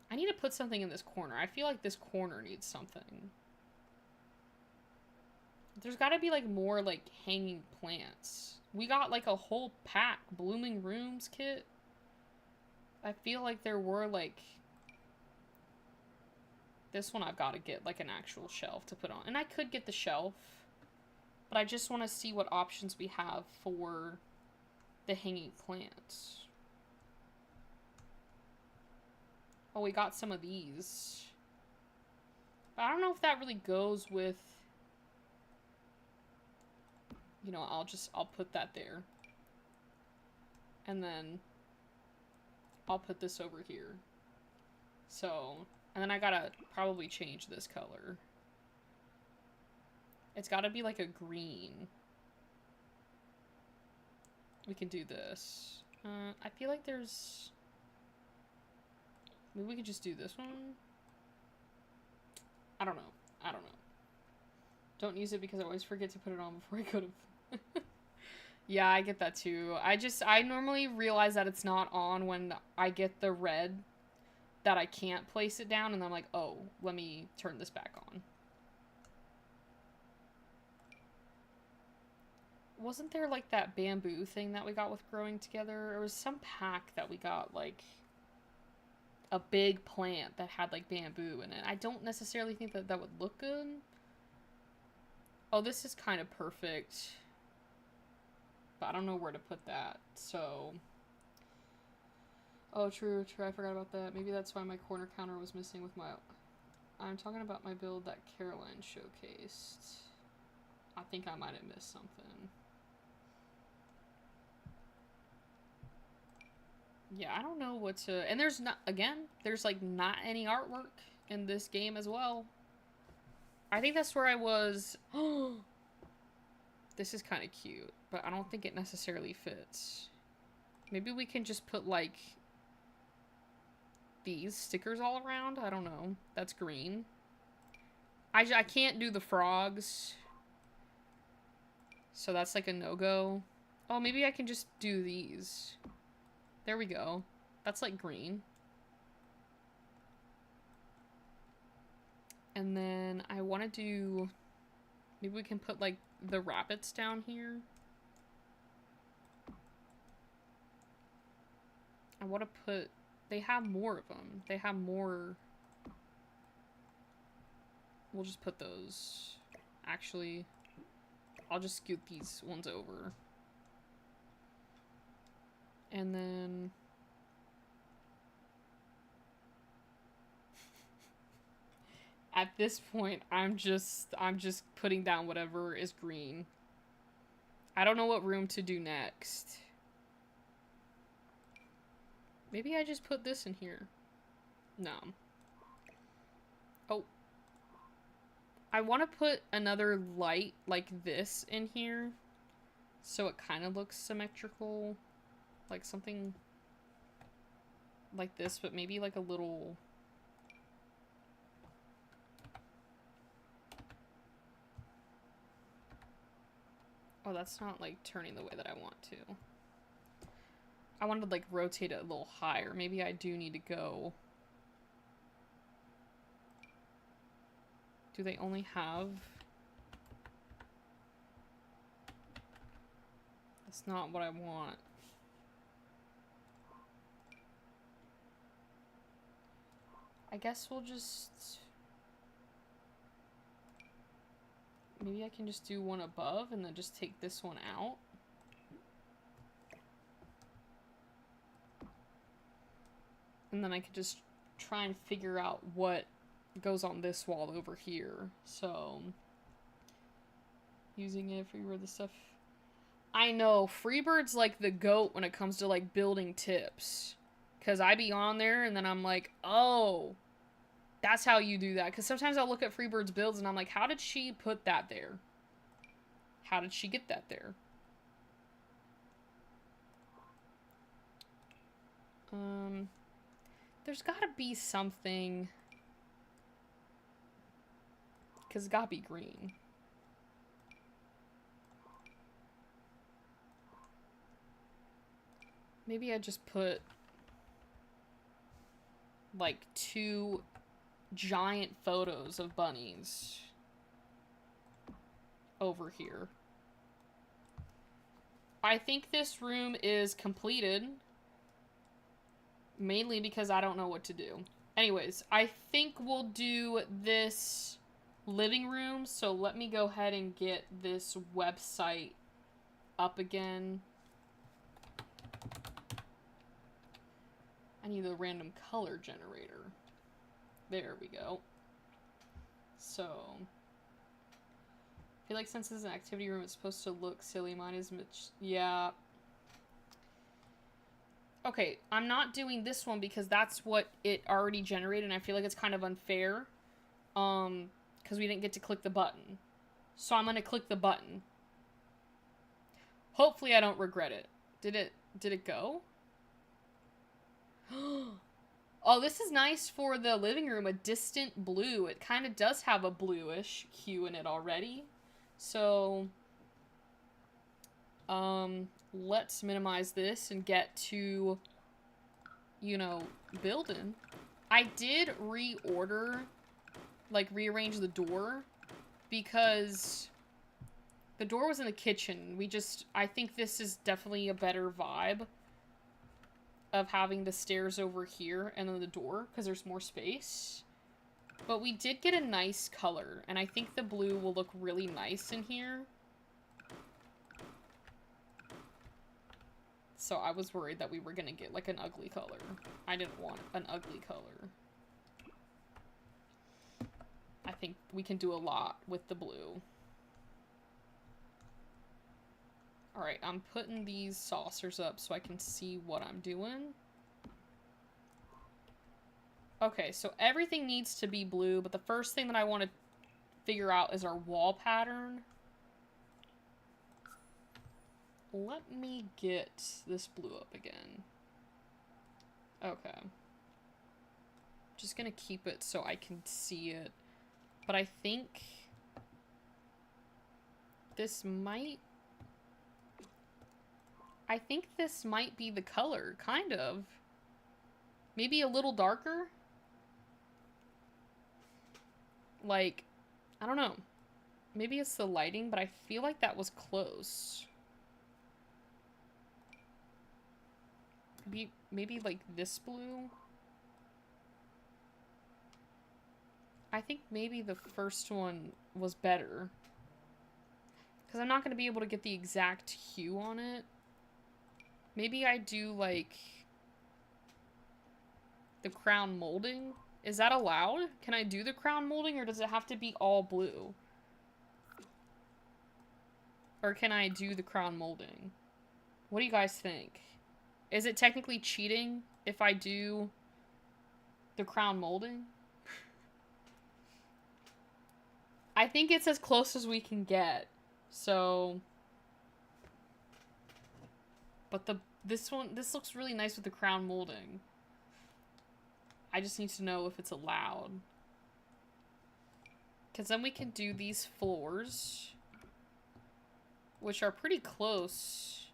I need to put something in this corner. I feel like this corner needs something. There's got to be, like, more, like, hanging plants. We got, like, a whole pack. Blooming Rooms kit. I feel like there were, like... This one I've got to get, like, an actual shelf to put on. And I could get the shelf. But I just want to see what options we have for the hanging plants. Oh, we got some of these. But I don't know if that really goes with... You know, I'll put that there. And then I'll put this over here. So, and then I gotta probably change this color. It's gotta be like a green. We can do this. I feel like there's... Maybe we could just do this one? I don't know. I don't know. Don't use it because I always forget to put it on before I go to... Yeah, I get that too. I normally realize that it's not on when I get the red that I can't place it down, and I'm like, oh, let me turn this back on. Wasn't there, like, that bamboo thing that we got with Growing Together? There was some pack that we got, like, a big plant that had, like, bamboo in it. I don't necessarily think that that would look good. Oh, this is kind of perfect. But I don't know where to put that, so... Oh, true, I forgot about that. Maybe that's why my corner counter was missing with my... I'm talking about my build that Caroline showcased. I think I might have missed something. Yeah, I don't know what to... And there's not... Again, there's, like, not any artwork in this game as well. I think that's where I was... This is kind of cute, but I don't think it necessarily fits. Maybe we can just put, like... these stickers all around? I don't know. That's green. I can't do the frogs. So that's like a no-go. Oh, maybe I can just do these. There we go. That's like green. And then I want to do... Maybe we can put like the rabbits down here. I want to put... They have more of them. They have more... We'll just put those. Actually, I'll just scoot these ones over. And then... At this point, I'm just putting down whatever is green. I don't know what room to do next. Maybe I just put this in here. No. Oh. I want to put another light like this in here. So it kind of looks symmetrical. Like something like this, but maybe like a little... Oh, that's not like turning the way that I want to. I wanted to like rotate it a little higher. Maybe I do need to go. Do they only have... That's not what I want. I guess we'll just... Maybe I can just do one above and then just take this one out. And then I could just try and figure out what goes on this wall over here. So, using it for the stuff. I know, Freebird's like the GOAT when it comes to like building tips. Because I be on there and then I'm like, oh, that's how you do that. Because sometimes I'll look at Freebird's builds and I'm like, how did she put that there? How did she get that there? There's gotta be something. Because it's gotta be green. Maybe I just put like 2 giant photos of bunnies over here. I think this room is completed. Mainly because I don't know what to do. Anyways, I think we'll do this living room. So let me go ahead and get this website up again. I need a random color generator. There we go. So, I feel like since this is an activity room, it's supposed to look silly. Mine is much... Yeah. Okay, I'm not doing this one because that's what it already generated, and I feel like it's kind of unfair. Because we didn't get to click the button. So I'm going to click the button. Hopefully I don't regret it. Did it go? Oh, this is nice for the living room. A distant blue. It kind of does have a bluish hue in it already. So, let's minimize this and get to, you know, building. I did reorder, like, rearrange the door because the door was in the kitchen. I think this is definitely a better vibe of having the stairs over here and then the door because there's more space. But we did get a nice color, and I think the blue will look really nice in here. So I was worried that we were gonna get like an ugly color. I didn't want an ugly color. I think we can do a lot with the blue. Alright, I'm putting these saucers up so I can see what I'm doing. Okay, so everything needs to be blue, but the first thing that I want to figure out is our wall pattern. Let me get this blue up again. Okay. Just gonna keep it so I can see it. But I think this might... I think this might be the color, kind of. Maybe a little darker? Like, I don't know. Maybe it's the lighting, but I feel like that was close. Maybe like this blue? I think maybe the first one was better. Because I'm not going to be able to get the exact hue on it. Maybe I do like the crown molding. Is that allowed? Can I do the crown molding, or does it have to be all blue? Or can I do the crown molding? What do you guys think? Is it technically cheating if I do the crown molding? I think it's as close as we can get. So, but this looks really nice with the crown molding. I just need to know if it's allowed. Because then we can do these floors, which are pretty close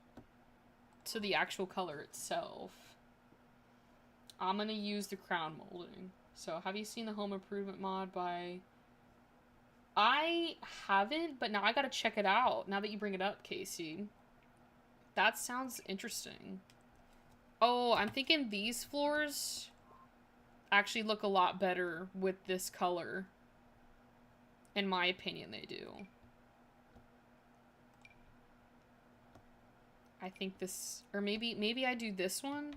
to the actual color itself. I'm going to use the crown molding. So, have you seen the Home Improvement mod by... I haven't, but now I gotta check it out, now that you bring it up, Casey. That sounds interesting. Oh, I'm thinking these floors actually look a lot better with this color. In my opinion, they do. I think this, or maybe I do this one.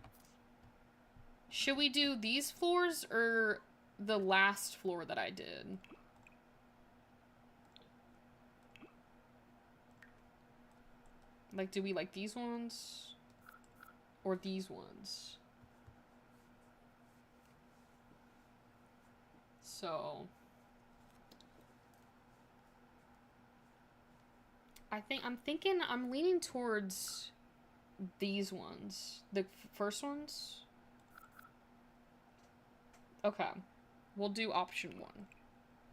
Should we do these floors or the last floor that I did? Like, do we like these ones? Or these ones? So... I'm leaning towards these ones. The first ones? Okay. We'll do option 1.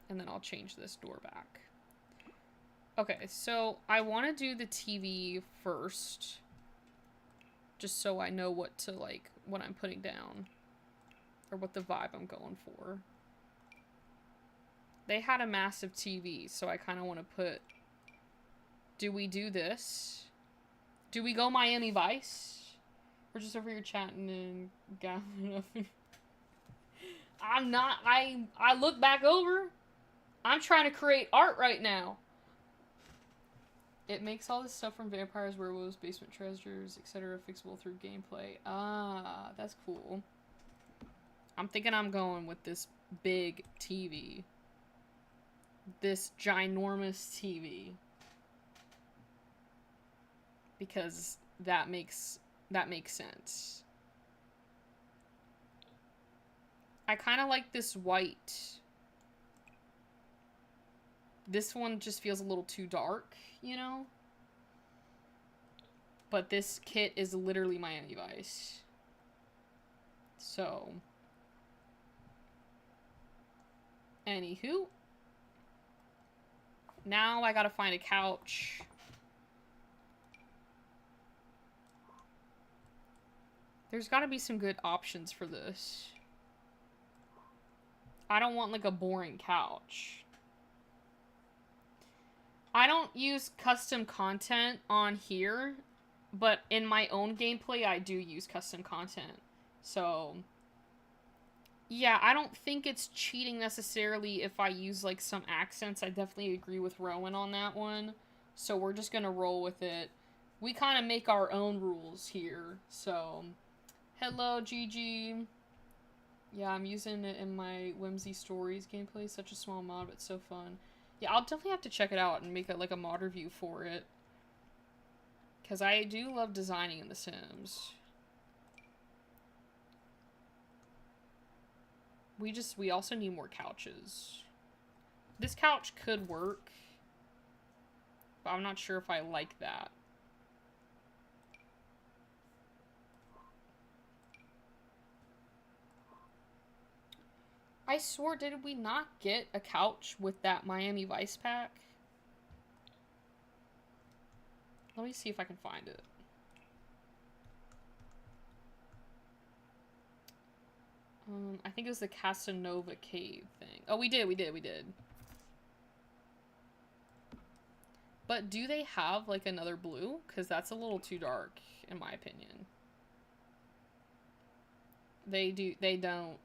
And then I'll change this door back. Okay, so I want to do the TV first. Just so I know what to, like, what I'm putting down. Or what the vibe I'm going for. They had a massive TV, so I kind of want to put... Do we do this? Do we go Miami Vice? We're just over here chatting and gathering up. I'm not... I look back over. I'm trying to create art right now. It makes all this stuff from vampires, werewolves, basement treasures, etc. fixable through gameplay. Ah, that's cool. I'm thinking I'm going with this big TV. This ginormous TV. Because that makes sense. I kind of like this white. This one just feels a little too dark, you know? But this kit is literally Miami Vice. So. Anywho. Now I gotta find a couch. There's gotta be some good options for this. I don't want like a boring couch. I don't use custom content on here, but in my own gameplay I do use custom content. So, yeah, I don't think it's cheating necessarily if I use like some accents. I definitely agree with Rowan on that one. So we're just gonna roll with it. We kind of make our own rules here. So, hello Gigi. Yeah, I'm using it in my Whimsy Stories gameplay. Such a small mod, but so fun. Yeah, I'll definitely have to check it out and make like a mod review for it. Because I do love designing in The Sims. We also need more couches. This couch could work, but I'm not sure if I like that. I swore, did we not get a couch with that Miami Vice pack? Let me see if I can find it. I think it was the Casanova Cave thing. Oh, we did. But do they have, like, another blue? Because that's a little too dark, in my opinion. They don't.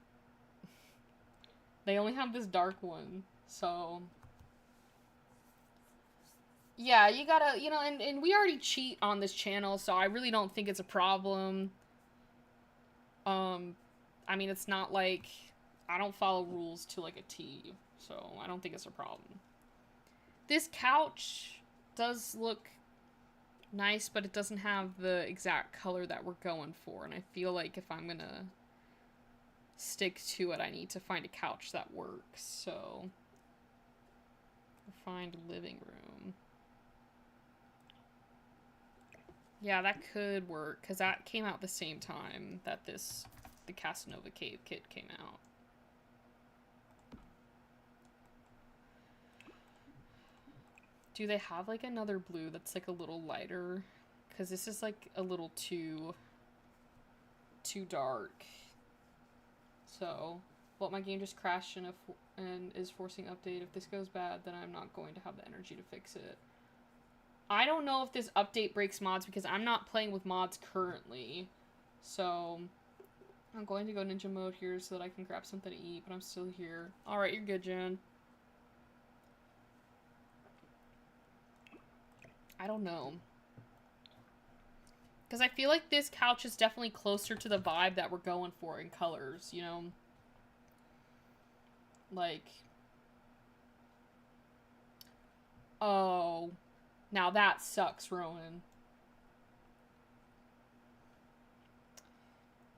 They only have this dark one, so... Yeah, you gotta, you know, and we already cheat on this channel, so I really don't think it's a problem. I mean, it's not like... I don't follow rules to, like, a T, so I don't think it's a problem. This couch does look nice, but it doesn't have the exact color that we're going for, and I feel like if I'm gonna stick to it, I need to find a couch that works, so... Find living room. Yeah, that could work, because that came out the same time that the Casanova Cave kit came out. Do they have, like, another blue that's, like, a little lighter? Because this is, like, a little too dark. So, well, my game just crashed and is forcing update. If this goes bad, then I'm not going to have the energy to fix it. I don't know if this update breaks mods because I'm not playing with mods currently. So, I'm going to go ninja mode here so that I can grab something to eat, but I'm still here. Alright, you're good, Jen. I don't know. Because I feel like this couch is definitely closer to the vibe that we're going for in colors, you know? Like... Oh... Now that sucks, Rowan.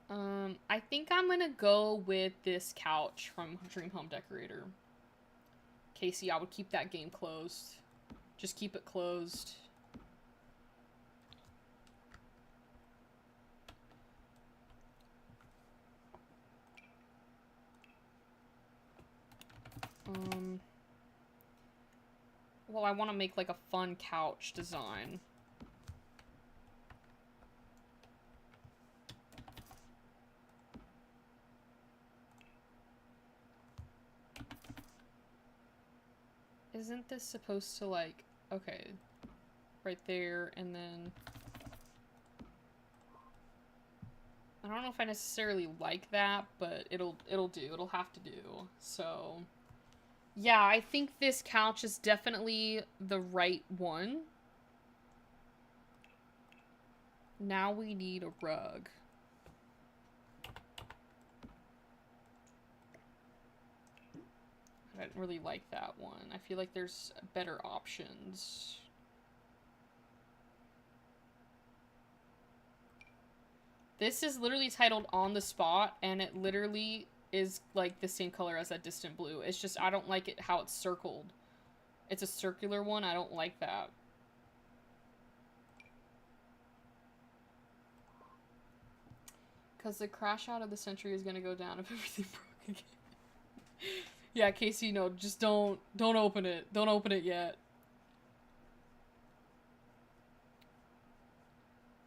I think I'm gonna go with this couch from Dream Home Decorator. Casey, I would keep that game closed. Just keep it closed. Well, I want to make, like, a fun couch design. Isn't this supposed to, like... Okay. Right there, and then... I don't know if I necessarily like that, but it'll do. It'll have to do. So... Yeah, I think this couch is definitely the right one. Now we need a rug. I didn't really like that one. I feel like there's better options. This is literally titled On the Spot, and it literally is like the same color as that distant blue. It's just, I don't like it how it's circled. It's a circular one. I don't like that. Because the crash out of the century is gonna go down if everything broke again. Yeah, Casey, no, just don't open it. Don't open it yet.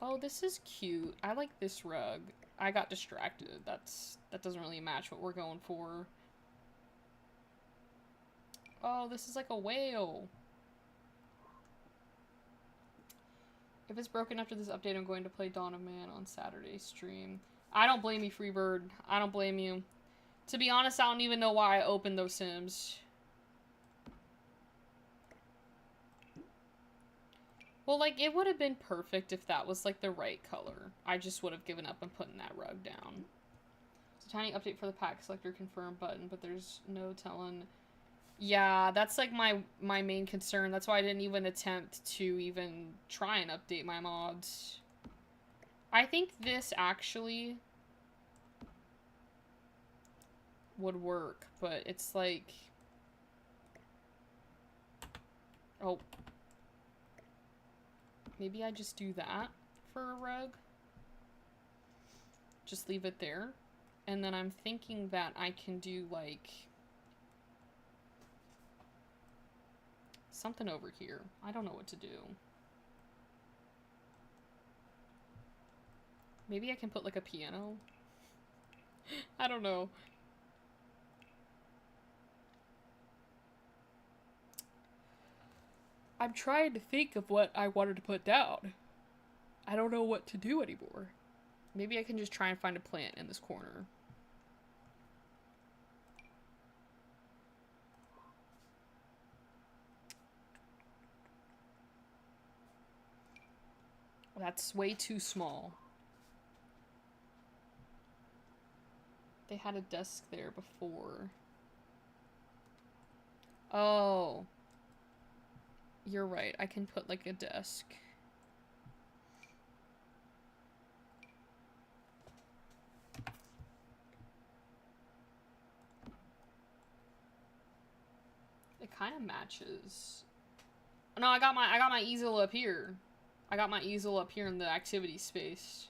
Oh, this is cute. I like this rug. I got distracted. That doesn't really match what we're going for. Oh, this is like a whale. If it's broken after this update, I'm going to play Dawn of Man on Saturday stream. I don't blame you, Freebird. I don't blame you. To be honest, I don't even know why I opened those Sims. Well, like, it would have been perfect if that was, like, the right color. I just would have given up on putting that rug down. It's a tiny update for the pack selector confirm button, but there's no telling. Yeah, that's, like, my main concern. That's why I didn't even attempt to even try and update my mods. I think this actually would work, but it's, like... Oh. Maybe I just do that for a rug. Just leave it there. And then I'm thinking that I can do, like, something over here. I don't know what to do. Maybe I can put, like, a piano? I don't know. I'm trying to think of what I wanted to put down. I don't know what to do anymore. Maybe I can just try and find a plant in this corner. That's way too small. They had a desk there before. Oh. You're right. I can put, like, a desk. It kind of matches. No, I got my easel up here. I got my easel up here in the activity space.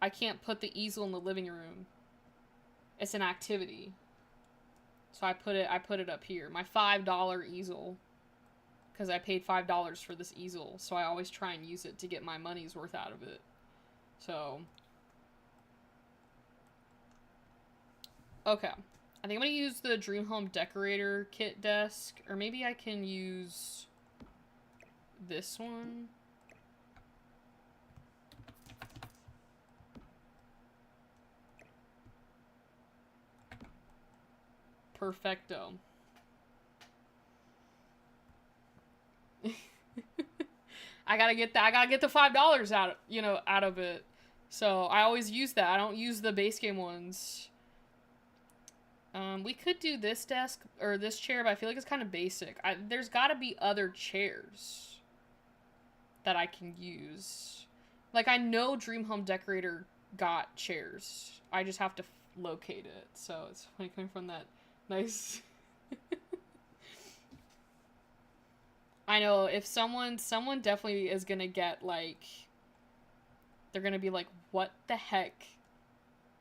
I can't put the easel in the living room. It's an activity. So I put it up here. My $5 easel. Because I paid $5 for this easel, so I always try and use it to get my money's worth out of it. So. Okay. I think I'm going to use the Dream Home Decorator kit desk. Or maybe I can use this one. Perfecto. I gotta get the $5 out of it. So I always use that. I don't use the base game ones. We could do this desk or this chair, but I feel like it's kind of basic. There's gotta be other chairs that I can use. Like, I know Dream Home Decorator got chairs. I just have to locate it. So it's funny coming from that nice... I know, if someone definitely is gonna get, like, they're gonna be like, what the heck?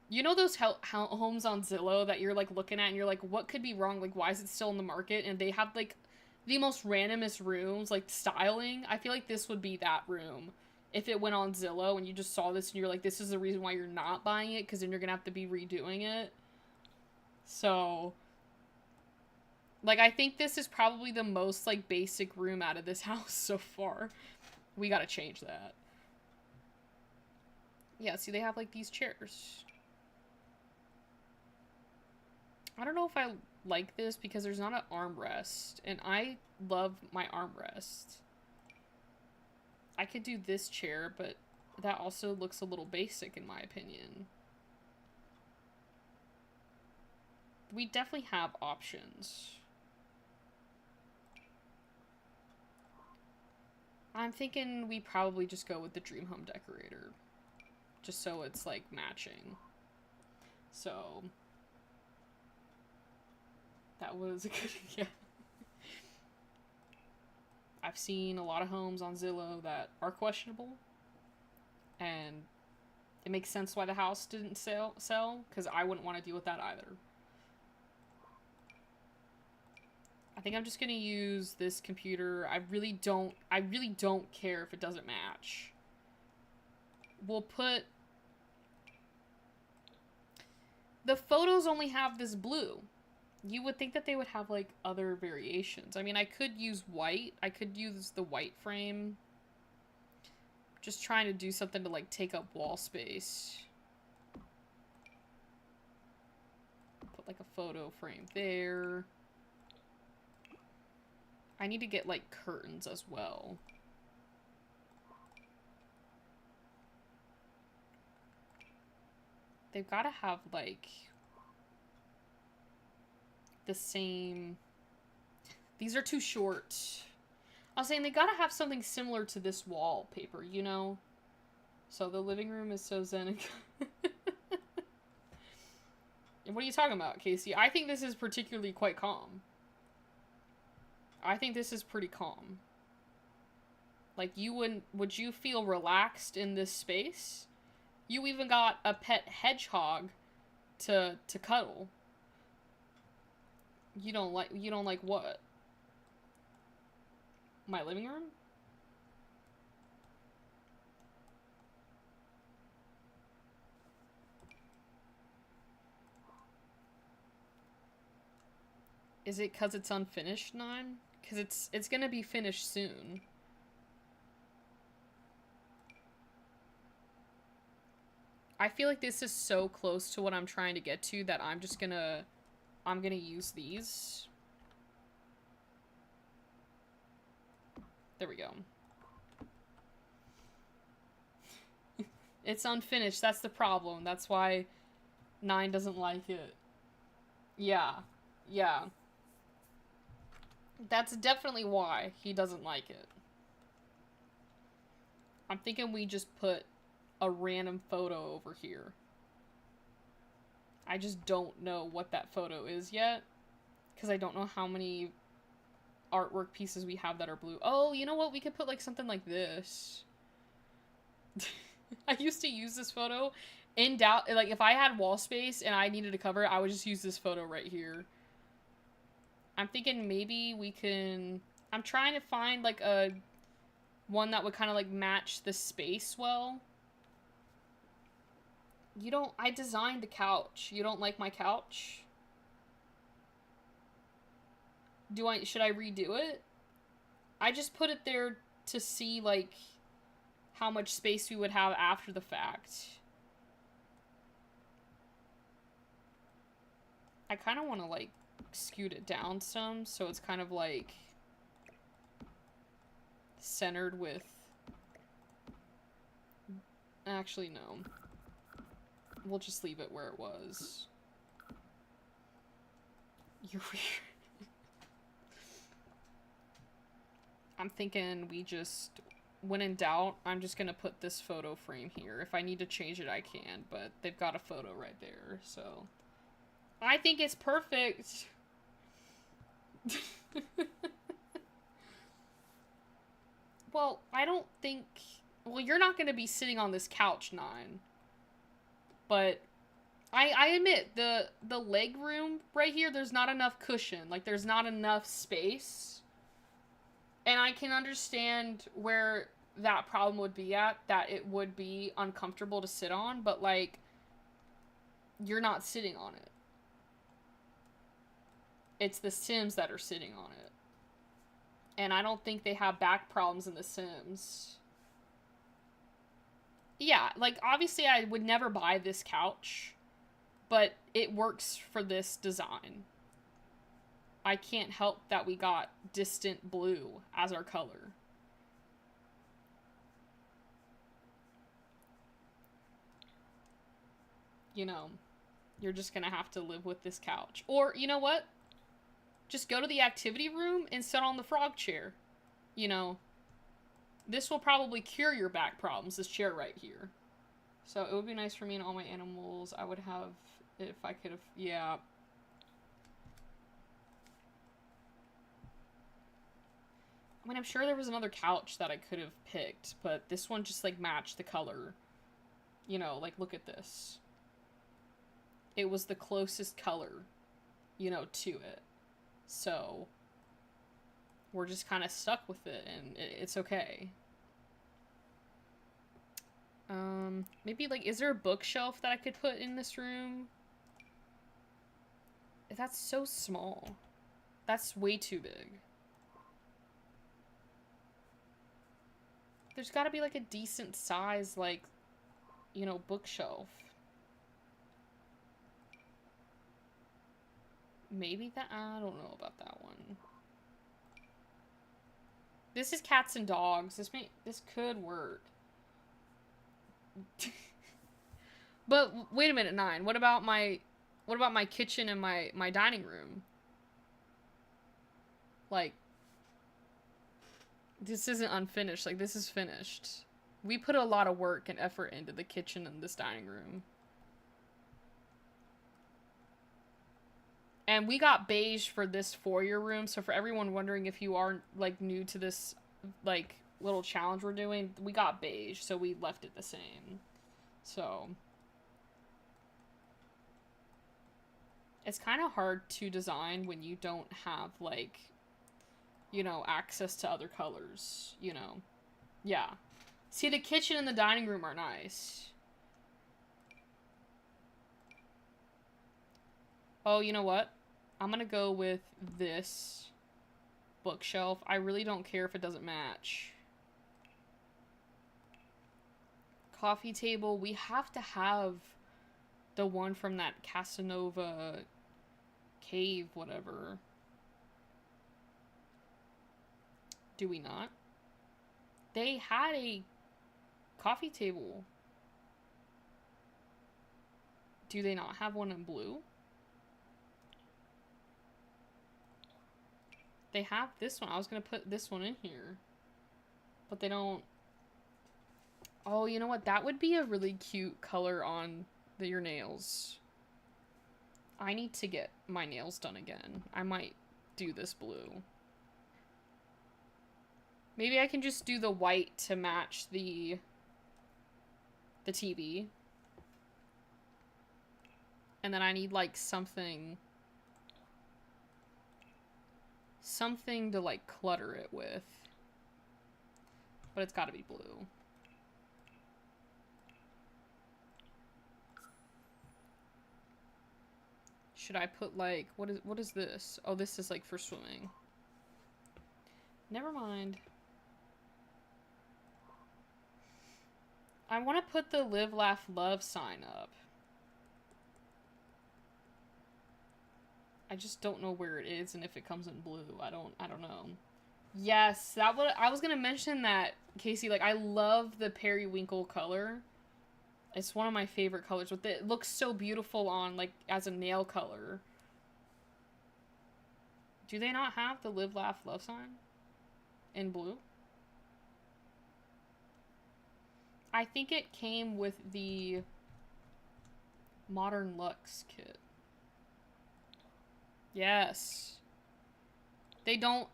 You know those homes on Zillow that you're, like, looking at and you're like, what could be wrong? Like, why is it still in the market? And they have, like, the most randomest rooms, like, styling. I feel like this would be that room. If it went on Zillow and you just saw this and you're like, this is the reason why you're not buying it, because then you're gonna have to be redoing it. So... like, I think this is probably the most, like, basic room out of this house so far. We gotta change that. Yeah, see, they have, like, these chairs. I don't know if I like this because there's not an armrest. And I love my armrest. I could do this chair, but that also looks a little basic in my opinion. We definitely have options. I'm thinking we probably just go with the Dream Home Decorator. Just so it's, like, matching. So. That was a good, yeah. I've seen a lot of homes on Zillow that are questionable. And It makes sense why the house didn't sell, because I wouldn't want to deal with that either. I think I'm just gonna use this computer. I really don't care if it doesn't match. We'll put... The photos only have this blue. You would think that they would have, like, other variations. I mean, I could use white. I could use the white frame. Just trying to do something to, like, take up wall space. Put, like, a photo frame there. I need to get, like, curtains as well. They've got to have, like, the same... These are too short. I was saying they gotta have something similar to this wallpaper, you know? So the living room is so zen. What are you talking about, Casey? I think this is particularly quite calm. I think this is pretty calm. Like, you wouldn't... Would you feel relaxed in this space? You even got a pet hedgehog to cuddle. You don't like what? My living room? Is it because it's unfinished, 9? Because it's gonna be finished soon. I feel like this is so close to what I'm trying to get to that I'm gonna use these. There we go. It's unfinished, that's the problem. That's why 9 doesn't like it. Yeah. Yeah. That's definitely why he doesn't like it. I'm thinking we just put a random photo over here. I just don't know what that photo is yet, because I don't know how many artwork pieces we have that are blue. Oh, you know what? We could put, like, something like this. I used to use this photo. In doubt, like, if I had wall space and I needed to cover it, I would just use this photo right here. I'm thinking maybe we can... I'm trying to find, like, a... one that would kind of, like, match the space well. You don't... I designed the couch. You don't like my couch? Should I redo it? I just put it there to see, like, how much space we would have after the fact. I kind of want to, like, scoot it down some, so it's kind of, like, centered with... Actually, no. We'll just leave it where it was. You're weird. I'm thinking we just... When in doubt, I'm just gonna put this photo frame here. If I need to change it, I can, but they've got a photo right there, so... I think it's perfect! Well, I don't think... Well, you're not gonna be sitting on this couch, 9. But... I admit, the leg room right here, there's not enough cushion. Like, there's not enough space. And I can understand where that problem would be at, that it would be uncomfortable to sit on, but, like, you're not sitting on it. It's the Sims that are sitting on it. And I don't think they have back problems in the Sims. Yeah, like, obviously I would never buy this couch, but it works for this design. I can't help that we got distant blue as our color. You know, you're just gonna have to live with this couch. Or, you know what? Just go to the activity room and sit on the frog chair. You know, this will probably cure your back problems, this chair right here. So it would be nice for me and all my animals. I would have, if I could have, yeah. I mean, I'm sure there was another couch that I could have picked, but this one just, like, matched the color. You know, like, look at this. It was the closest color, you know, to it. So, we're just kind of stuck with it, and it's okay. Maybe, like, is there a bookshelf that I could put in this room? That's so small. That's way too big. There's gotta be, like, a decent size, like, you know, bookshelf. Maybe that, I don't know about that one. This is cats and dogs. This could work. But wait a minute, 9. What about my kitchen and my dining room? Like, this isn't unfinished. Like, this is finished. We put a lot of work and effort into the kitchen and this dining room. And we got beige for this foyer room, so for everyone wondering if you are, like, new to this, like, little challenge we're doing, we got beige, so we left it the same. So, it's kind of hard to design when you don't have, like, you know, access to other colors, you know. Yeah. See, the kitchen and the dining room are nice. Oh, you know what? I'm gonna go with this bookshelf. I really don't care if it doesn't match. Coffee table. We have to have the one from that Casanova cave, whatever. Do we not? They had a coffee table. Do they not have one in blue? They have this one. I was gonna put this one in here. But they don't. Oh, you know what? That would be a really cute color on your nails. I need to get my nails done again. I might do this blue. Maybe I can just do the white to match the TV. And then I need, like, something to, like, clutter it with. But it's gotta be blue. Should I put, like, what is this? Oh, this is, like, for swimming. Never mind. I want to put the live, laugh, love sign up. I just don't know where it is and if it comes in blue. I don't know. Yes, I was gonna mention that, Casey. Like, I love the periwinkle color. It's one of my favorite colors. With it looks so beautiful on, like, as a nail color. Do they not have the live, laugh, love sign in blue? I think it came with the Modern Luxe kit. Yes. They don't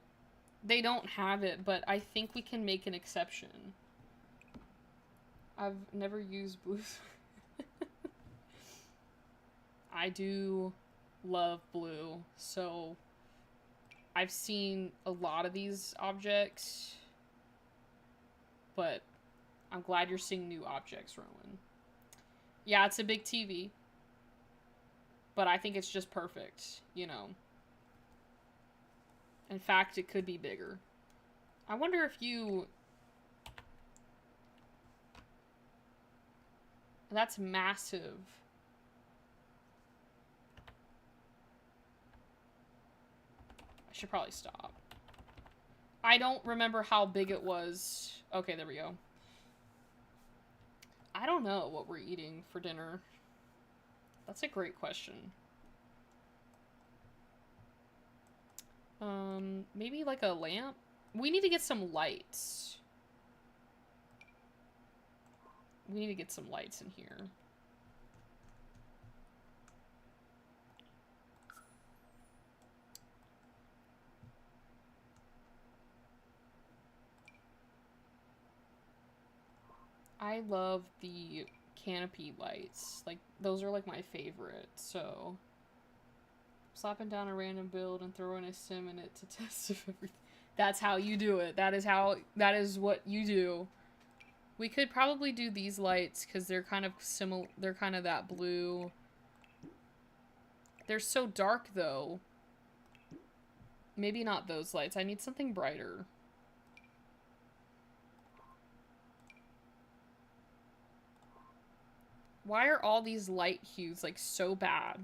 have it, but I think we can make an exception. I've never used blue. I do love blue, so I've seen a lot of these objects, but I'm glad you're seeing new objects, Rowan. Yeah, it's a big TV, but I think it's just perfect, you know. In fact, it could be bigger. I wonder if you... That's massive. I should probably stop. I don't remember how big it was. Okay, there we go. I don't know what we're eating for dinner. That's a great question. Maybe like a lamp? We need to get some lights. We need to get some lights in here. I love the canopy lights. Like, those are like my favorite, so slapping down a random build and throwing a sim in it to test if everything. That's how you do it. That is what you do. We could probably do these lights because they're kind of similar. They're kind of that blue. They're so dark though. Maybe not those lights. I need something brighter. Why are all these light hues like so bad?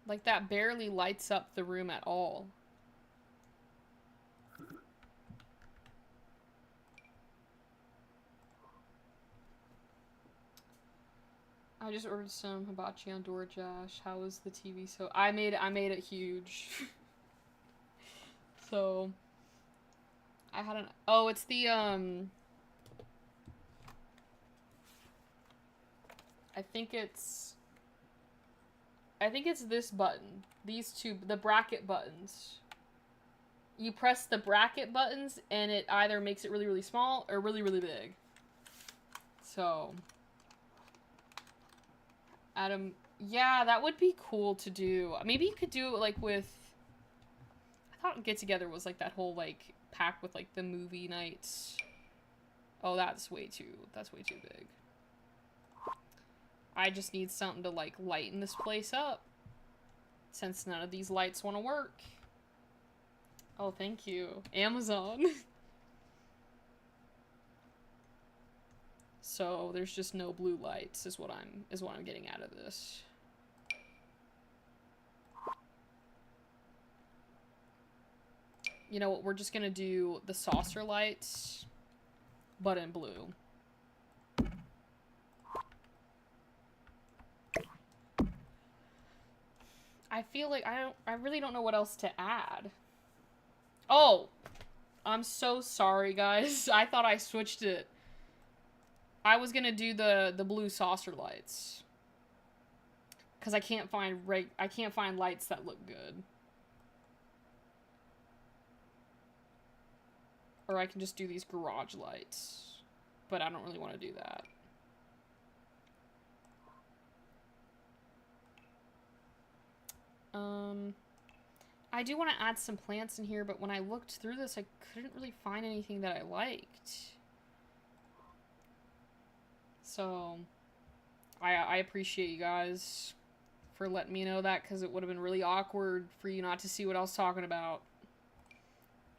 Like, that barely lights up the room at all. I just ordered some hibachi on DoorDash. How is the TV? So I made it huge. So I had an it's the I think it's this button. These two, the bracket buttons. You press the bracket buttons and it either makes it really, really small or really, really big. So, Adam, yeah, that would be cool to do. Maybe you could do it like with, I thought Get Together was like that whole like pack with like the movie nights. Oh, that's way too big. I just need something to like lighten this place up, since none of these lights want to work. Oh, thank you, Amazon. So there's just no blue lights is what I'm getting out of this. You know what, we're just gonna do the saucer lights, but in blue. I feel like I really don't know what else to add. Oh, I'm so sorry, guys. I thought I switched it. I was gonna do the blue saucer lights, cause I can't find lights that look good. Or I can just do these garage lights, but I don't really want to do that. I do want to add some plants in here, but when I looked through this, I couldn't really find anything that I liked. So, I appreciate you guys for letting me know that, because it would have been really awkward for you not to see what I was talking about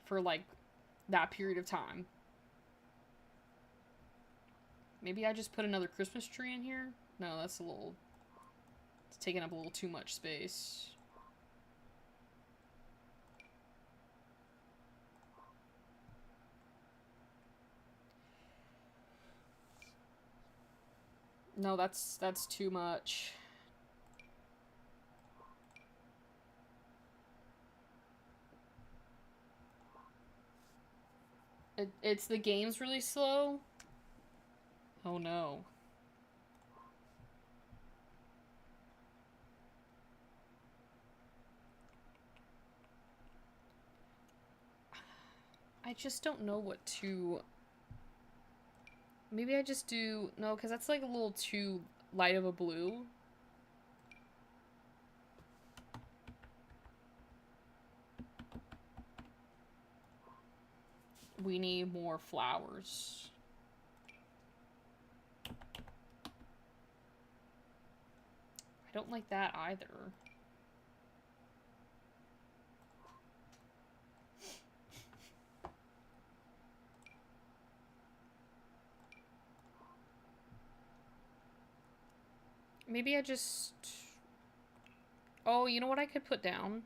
for, like, that period of time. Maybe I just put another Christmas tree in here? No, that's it's taking up a little too much space. No, that's too much. It's the game's really slow? Oh no. I just don't know what to... Maybe I just do... No, because that's like a little too light of a blue. We need more flowers. I don't like that either. Maybe I just... Oh, you know what I could put down?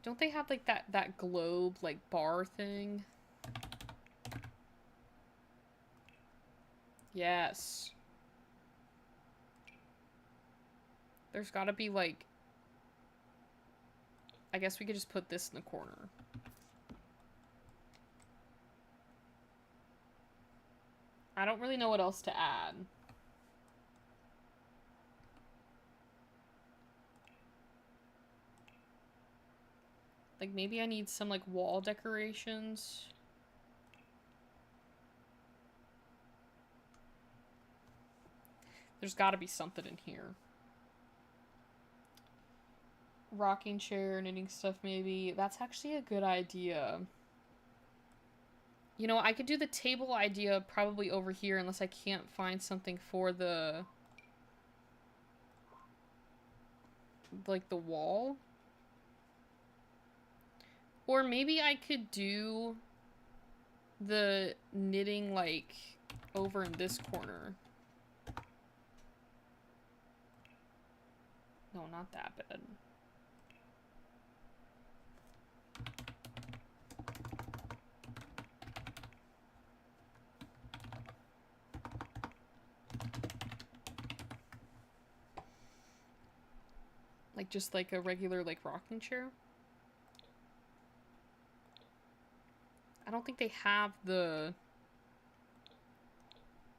Don't they have like that globe like bar thing? Yes. There's gotta be like... I guess we could just put this in the corner. I don't really know what else to add. Like, maybe I need some, like, wall decorations. There's gotta be something in here. Rocking chair, knitting stuff, maybe. That's actually a good idea. You know, I could do the table idea probably over here unless I can't find something for the... like, the wall. Or maybe I could do the knitting, like, over in this corner. No, not that bad. Like, just like a regular, like, rocking chair. I don't think they have the...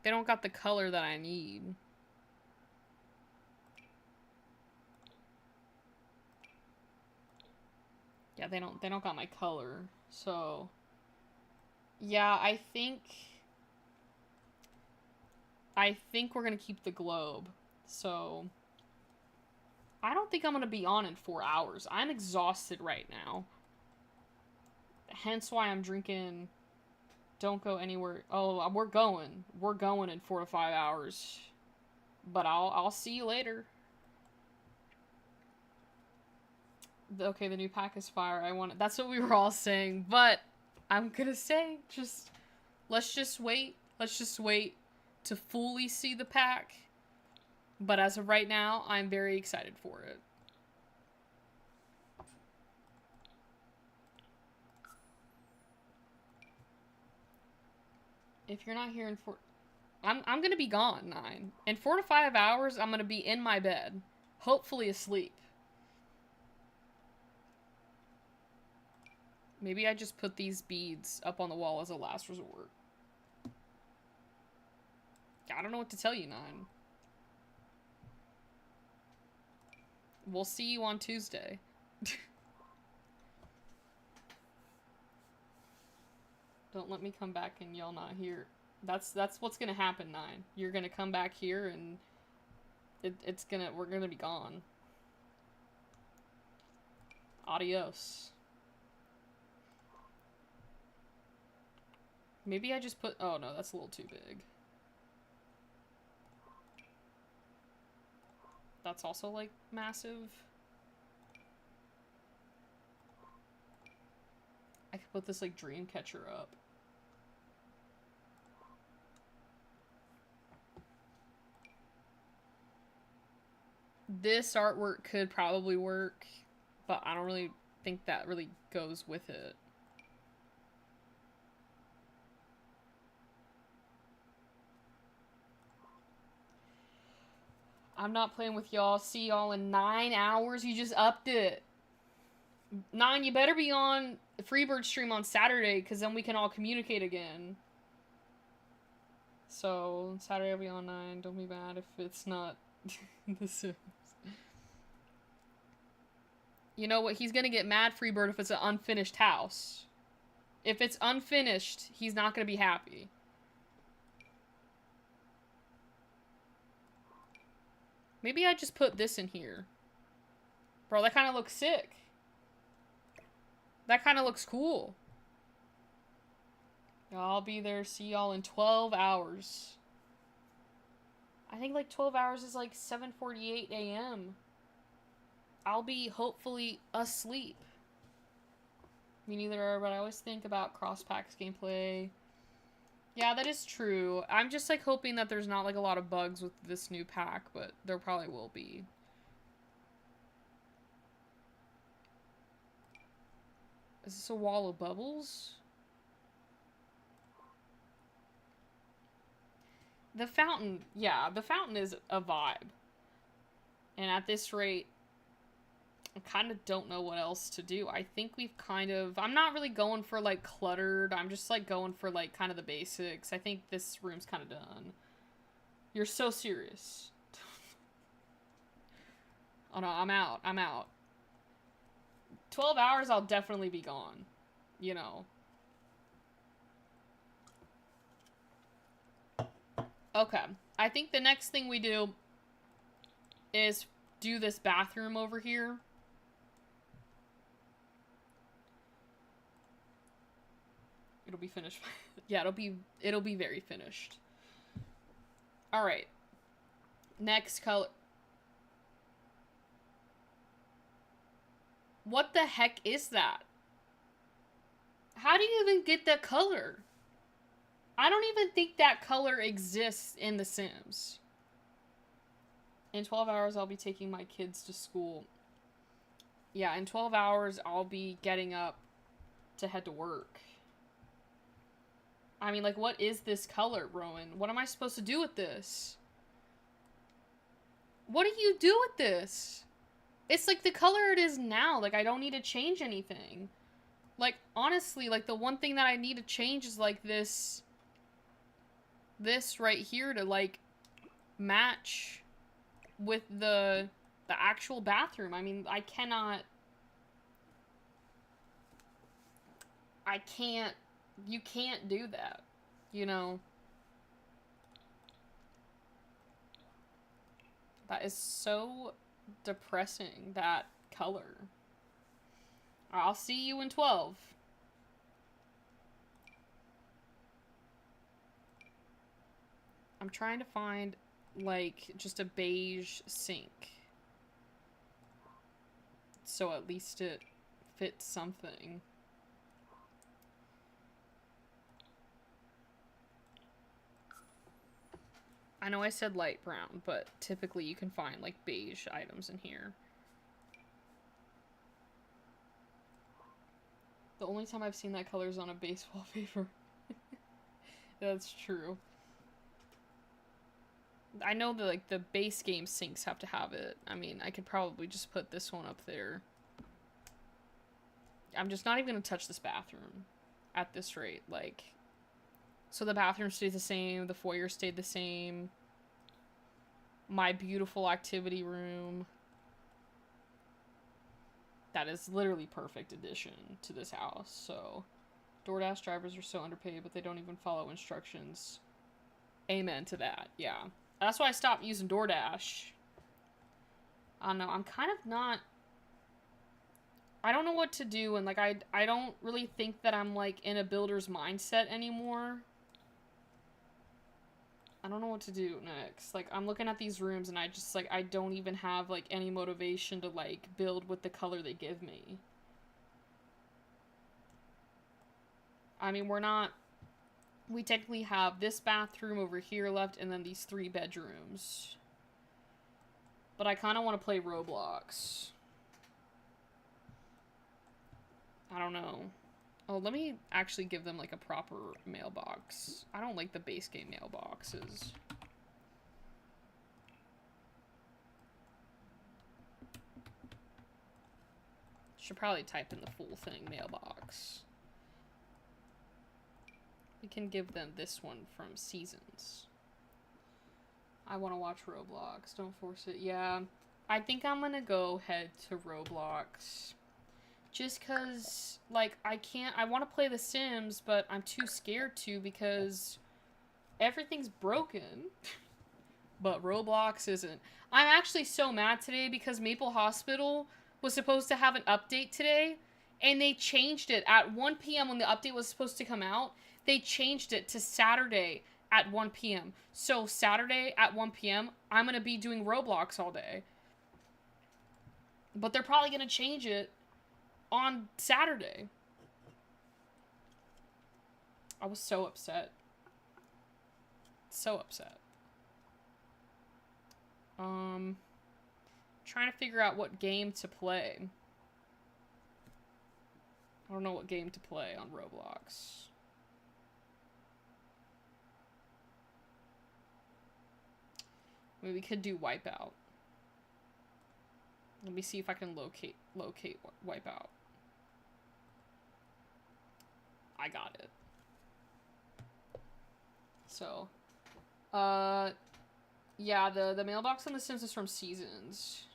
They don't got the color that I need. Yeah, they don't got my color. So yeah, I think we're gonna keep the globe. So I don't think I'm gonna be on in 4 hours. I'm exhausted right now. Hence why I'm drinking Don't Go Anywhere. Oh, we're going. We're going in 4 to 5 hours. But I'll see you later. Okay, the new pack is fire. I want it. That's what we were all saying. But I'm gonna say, let's just wait. Let's just wait to fully see the pack. But as of right now, I'm very excited for it. If you're not here in I'm gonna be gone 9. In 4 to 5 hours, I'm gonna be in my bed. Hopefully asleep. Maybe I just put these beads up on the wall as a last resort. I don't know what to tell you, 9. We'll see you on Tuesday. Don't let me come back and y'all not here. That's what's gonna happen, 9. You're gonna come back here and we're gonna be gone. Adios. Maybe I just put... Oh, no, that's a little too big. That's also, like, massive. I could put this, like, dream catcher up. This artwork could probably work, but I don't really think that really goes with it. I'm not playing with y'all. See y'all in 9 hours. You just upped it. 9, you better be on the Freebird stream on Saturday, because then we can all communicate again. So, Saturday I'll be on 9. Don't be mad if it's not The Sims. You know what? He's gonna get mad, Freebird, if it's an unfinished house. If it's unfinished, he's not gonna be happy. Maybe I just put this in here. Bro, that kind of looks sick. That kind of looks cool. I'll be there. See y'all in 12 hours. I think like 12 hours is like 7:48 a.m. I'll be hopefully asleep. Me neither, but I always think about cross packs gameplay. Yeah, that is true. I'm just like hoping that there's not like a lot of bugs with this new pack, but there probably will be. Is this a wall of bubbles? The fountain, yeah, the fountain is a vibe. And at this rate, I kind of don't know what else to do. I think we've kind of... I'm not really going for, like, cluttered. I'm just, like, going for, like, kind of the basics. I think this room's kind of done. You're so serious. Oh, no, I'm out. I'm out. 12 hours, I'll definitely be gone. You know. Okay. I think the next thing we do is do this bathroom over here. It'll be finished. Yeah, it'll be very finished. All right. Next color. What the heck is that? How do you even get that color? I don't even think that color exists in The Sims. In 12 hours, I'll be taking my kids to school. Yeah, in 12 hours, I'll be getting up to head to work. I mean, like, what is this color, Rowan? What am I supposed to do with this? What do you do with this? It's like the color it is now. Like, I don't need to change anything. Like, honestly, like, the one thing that I need to change is, like, this right here to, like, match with the actual bathroom. I mean, I can't, you can't do that, you know? That is so depressing, that color. I'll see you in 12. I'm trying to find, like, just a beige sink. So at least it fits something. I know I said light brown, but typically you can find, like, beige items in here. The only time I've seen that color is on a base wallpaper. That's true. I know that, like, the base game sinks have to have it. I mean, I could probably just put this one up there. I'm just not even gonna touch this bathroom at this rate. Like, so the bathroom stays the same, the foyer stayed the same. My beautiful activity room. That is literally perfect addition to this house, so. DoorDash drivers are so underpaid, but they don't even follow instructions. Amen to that, yeah. That's why I stopped using DoorDash. I don't know, I'm kind of not... I don't know what to do, and, like, I don't really think that I'm, like, in a builder's mindset anymore. I don't know what to do next. Like, I'm looking at these rooms, and I just, like, I don't even have, like, any motivation to, like, build with the color they give me. I mean, we technically have this bathroom over here left, and then these 3 bedrooms. But I kind of want to play Roblox. I don't know. Oh, let me actually give them, like, a proper mailbox. I don't like the base game mailboxes. Should probably type in the full thing, mailbox. We can give them this one from Seasons. I want to watch Roblox. Don't force it. Yeah, I think I'm gonna go head to Roblox. Just because, like, I want to play The Sims, but I'm too scared to because everything's broken. But Roblox isn't. I'm actually so mad today because Maple Hospital was supposed to have an update today, and they changed it at 1 p.m. when the update was supposed to come out. They changed it to Saturday at 1 p.m. So Saturday at 1 p.m., I'm going to be doing Roblox all day. But they're probably going to change it on Saturday. I was so upset. So upset. Trying to figure out what game to play. I don't know what game to play on Roblox. Maybe we could do Wipeout. Let me see if I can locate Wipeout. I got it. So, yeah, the mailbox on The Sims is from Seasons.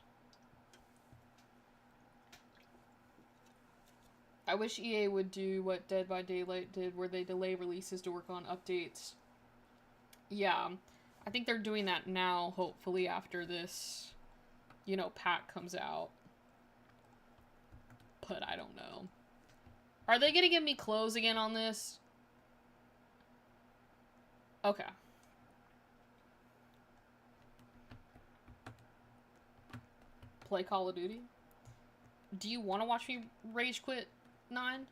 I wish EA would do what Dead by Daylight did, where they delay releases to work on updates. Yeah, I think they're doing that now, hopefully, after this, you know, pack comes out. But I don't know. Are they gonna give me clothes again on this? Okay. Play Call of Duty? Do you want to watch me rage quit 9?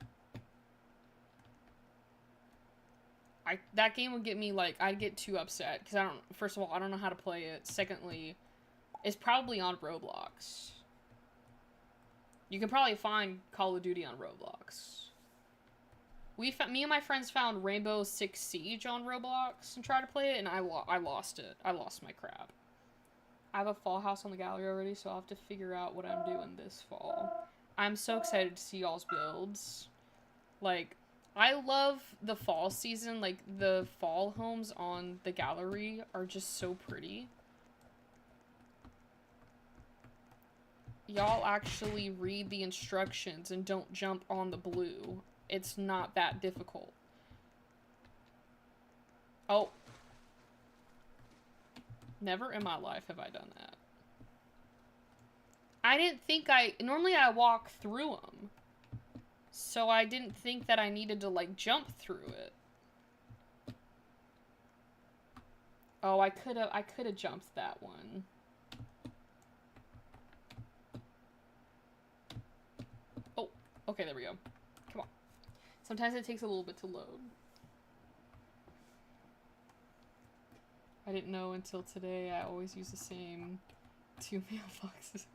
That game would get me, like, I'd get too upset, because first of all, I don't know how to play it. Secondly, it's probably on Roblox. You can probably find Call of Duty on Roblox. Me and my friends found Rainbow Six Siege on Roblox and tried to play it, and I lost it. I lost my crap. I have a fall house on the gallery already, so I'll have to figure out what I'm doing this fall. I'm so excited to see y'all's builds. Like, I love the fall season. Like, the fall homes on the gallery are just so pretty. Y'all actually read the instructions and don't jump on the blue. It's not that difficult. Oh. Never in my life have I done that. I didn't think normally I walk through them. So I didn't think that I needed to, like, jump through it. Oh, I could have jumped that one. Oh, okay, there we go. Come on. Sometimes it takes a little bit to load. I didn't know until today. I always use the same 2 mailboxes.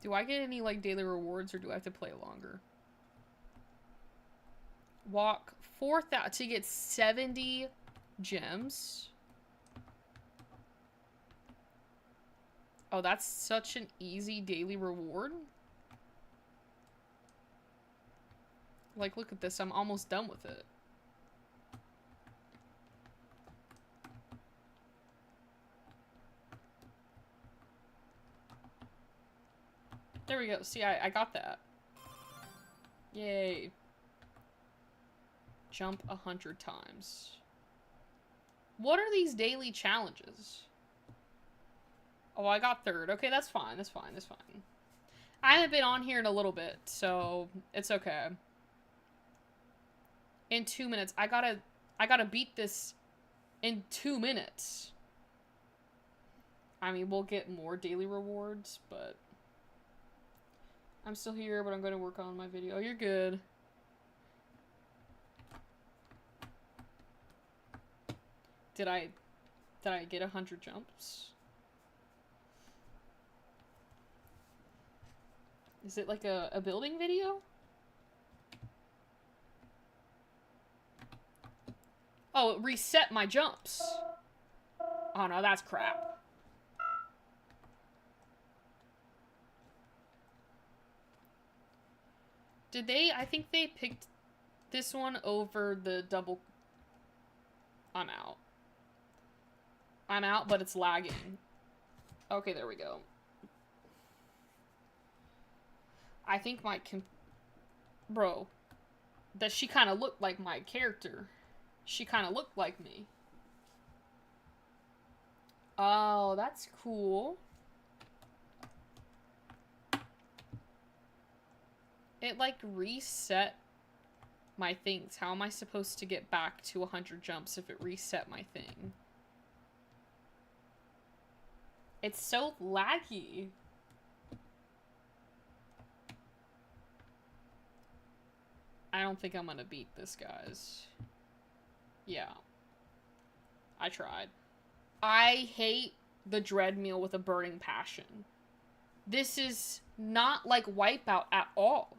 Do I get any, like, daily rewards, or do I have to play longer? Walk 4,000 to get 70 gems. Oh, that's such an easy daily reward. Like, look at this. I'm almost done with it. There we go. See, I got that. Yay. Jump 100 times. What are these daily challenges? Oh, I got 3rd. Okay, that's fine. That's fine. That's fine. I haven't been on here in a little bit, so it's okay. In 2 minutes. I gotta beat this in 2 minutes. I mean, we'll get more daily rewards, but... I'm still here, but I'm going to work on my video. Oh, you're good. Did I get 100 jumps? Is it like a building video? Oh, it reset my jumps. Oh no, that's crap. Did they? I think they picked this one over the double. I'm out. I'm out, but it's lagging. Okay, there we go. I think my bro, that she kind of looked like my character. She kind of looked like me. Oh, that's cool. It, like, reset my things. How am I supposed to get back to 100 jumps if it reset my thing? It's so laggy. I don't think I'm gonna beat this, guys. Yeah. I tried. I hate the dread meal with a burning passion. This is not like Wipeout at all.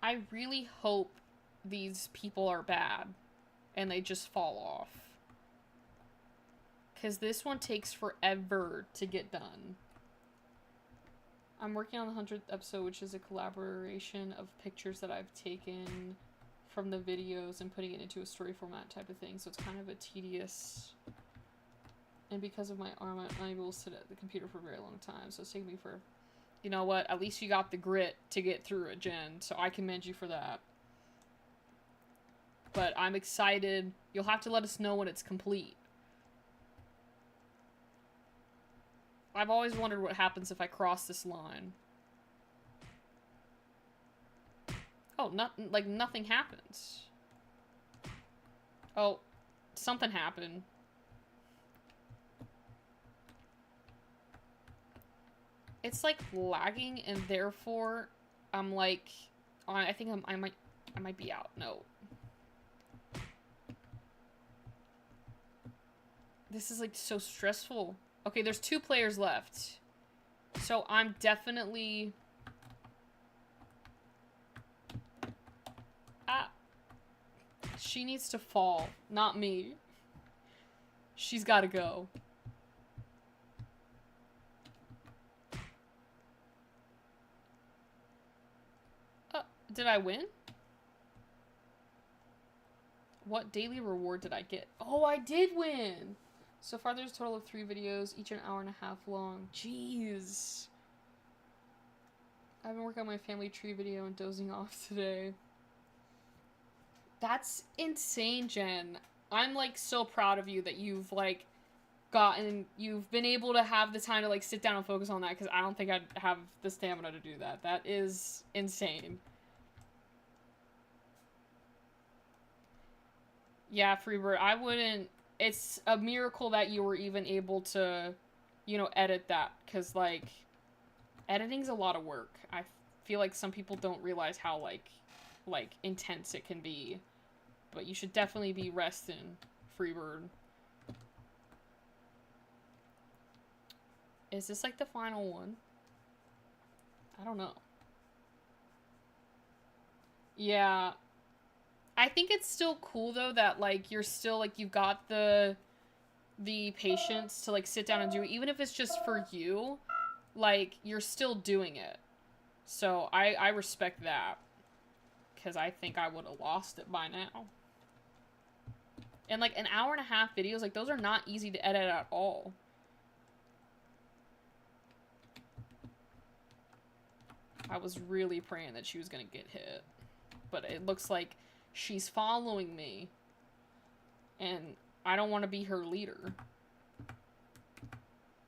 I really hope these people are bad and they just fall off. Because this one takes forever to get done. I'm working on the 100th episode, which is a collaboration of pictures that I've taken from the videos and putting it into a story format type of thing, so it's kind of a tedious... And because of my arm, I'm unable to sit at the computer for a very long time, so it's taking me for... You know what? At least you got the grit to get through it, Jen, so I commend you for that. But I'm excited. You'll have to let us know when it's complete. I've always wondered what happens if I cross this line. Oh, nothing happens. Oh, something happened. It's like lagging, and therefore I'm like, I think I might be out. No. This is like so stressful. Okay, there's 2 players left. So I'm definitely... She needs to fall, not me. She's gotta go. Did I win? What daily reward did I get? Oh, I did win! So far there's a total of 3 videos, each an hour and a half long. Jeez. I've been working on my family tree video and dozing off today. That's insane, Jen. I'm, like, so proud of you that you've, like, you've been able to have the time to, like, sit down and focus on that, because I don't think I'd have the stamina to do that. That is insane. Yeah, Freebird, I wouldn't... It's a miracle that you were even able to, you know, edit that, because, like, editing's a lot of work. I feel like some people don't realize how, like, intense it can be. But you should definitely be resting, Freebird. Is this, like, the final one? I don't know. Yeah. I think it's still cool, though, that, like, you're still, like, you've got the patience to, like, sit down and do it. Even if it's just for you, like, you're still doing it. So, I respect that. Because I think I would have lost it by now. And, like, an hour and a half videos, like, those are not easy to edit at all. I was really praying that she was gonna get hit. But it looks like she's following me. And I don't want to be her leader.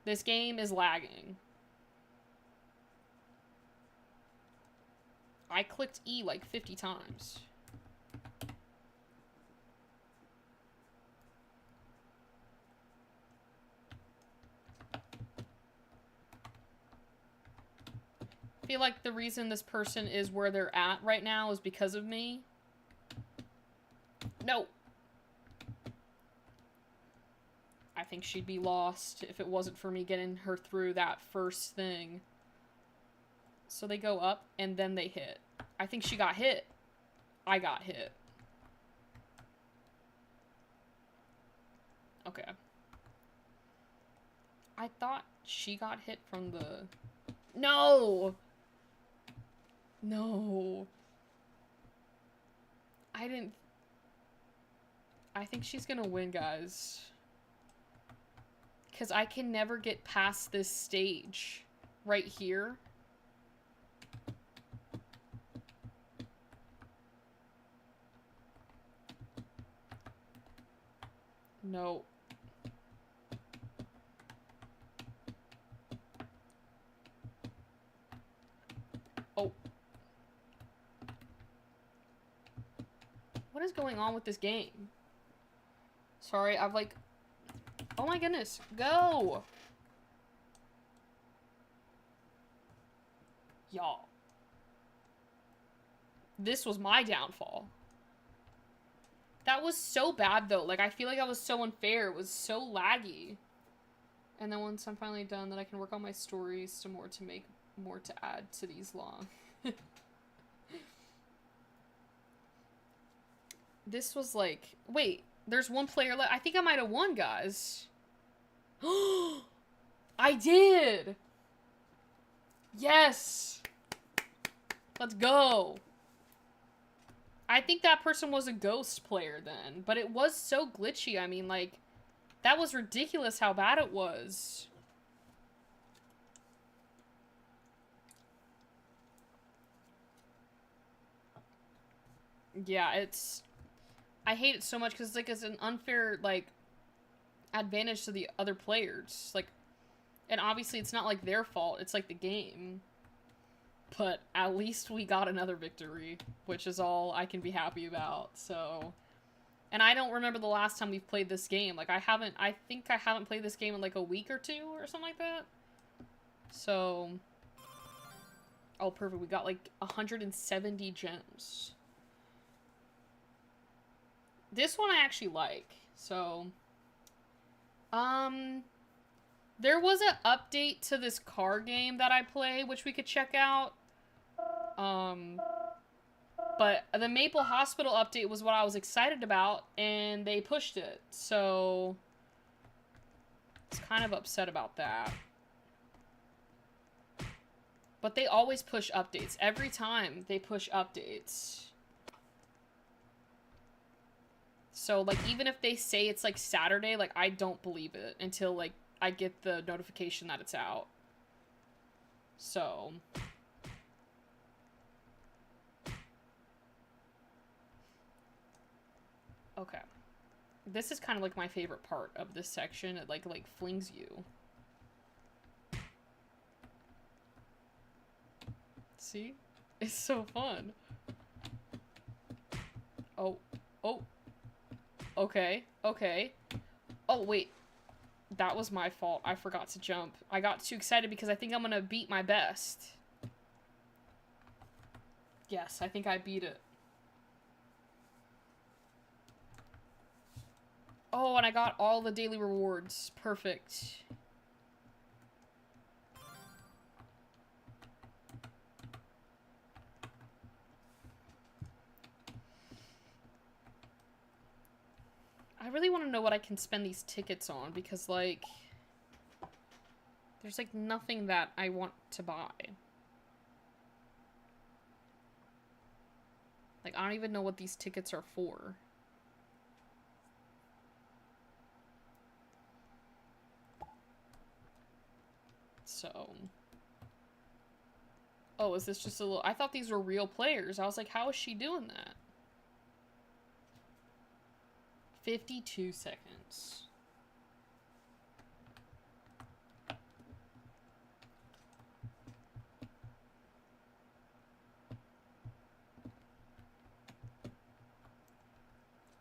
This game is lagging. I clicked E like 50 times. I feel like the reason this person is where they're at right now is because of me. No. I think she'd be lost if it wasn't for me getting her through that first thing. So they go up, and then they hit. I think she got hit. I got hit. Okay. I thought she got hit from the... No! No. I didn't... I think she's gonna win, guys. Because I can never get past this stage. Right here. No. Oh. What is going on with this game? Sorry, I've like... Oh my goodness, go! Y'all. This was my downfall. That was so bad, though. Like, I feel like that was so unfair. It was so laggy. And then once I'm finally done, then I can work on my stories some more to make more to add to these long. This was like... Wait, there's one player left. I think I might have won, guys. I did! Yes! Let's go! I think that person was a ghost player then, but it was so glitchy. I mean, like, that was ridiculous how bad it was. Yeah, it's... I hate it so much because, like, it's an unfair, like, advantage to the other players. Like, and obviously it's not, like, their fault. It's, like, the game. But at least we got another victory, which is all I can be happy about, so... And I don't remember the last time we've played this game. Like, I think I haven't played this game in, like, a week or two or something like that. So... Oh, perfect. We got, like, 170 gems. This one I actually like, so... There was an update to this car game that I play, which we could check out. But the Maple Hospital update was what I was excited about, and they pushed it, so... I was kind of upset about that. But they always push updates. Every time they push updates. So, like, even if they say it's, like, Saturday, like, I don't believe it until, like, I get the notification that it's out. So... Okay. This is kind of, like, my favorite part of this section. It, like, flings you. See? It's so fun. Oh. Oh. Okay. Okay. Oh, wait. That was my fault. I forgot to jump. I got too excited because I think I'm gonna beat my best. Yes, I think I beat it. Oh, and I got all the daily rewards. Perfect. I really want to know what I can spend these tickets on, because, like, there's, like, nothing that I want to buy. Like, I don't even know what these tickets are for. So... Oh, is this just a little... I thought these were real players. I was like, how is she doing that? 52 seconds.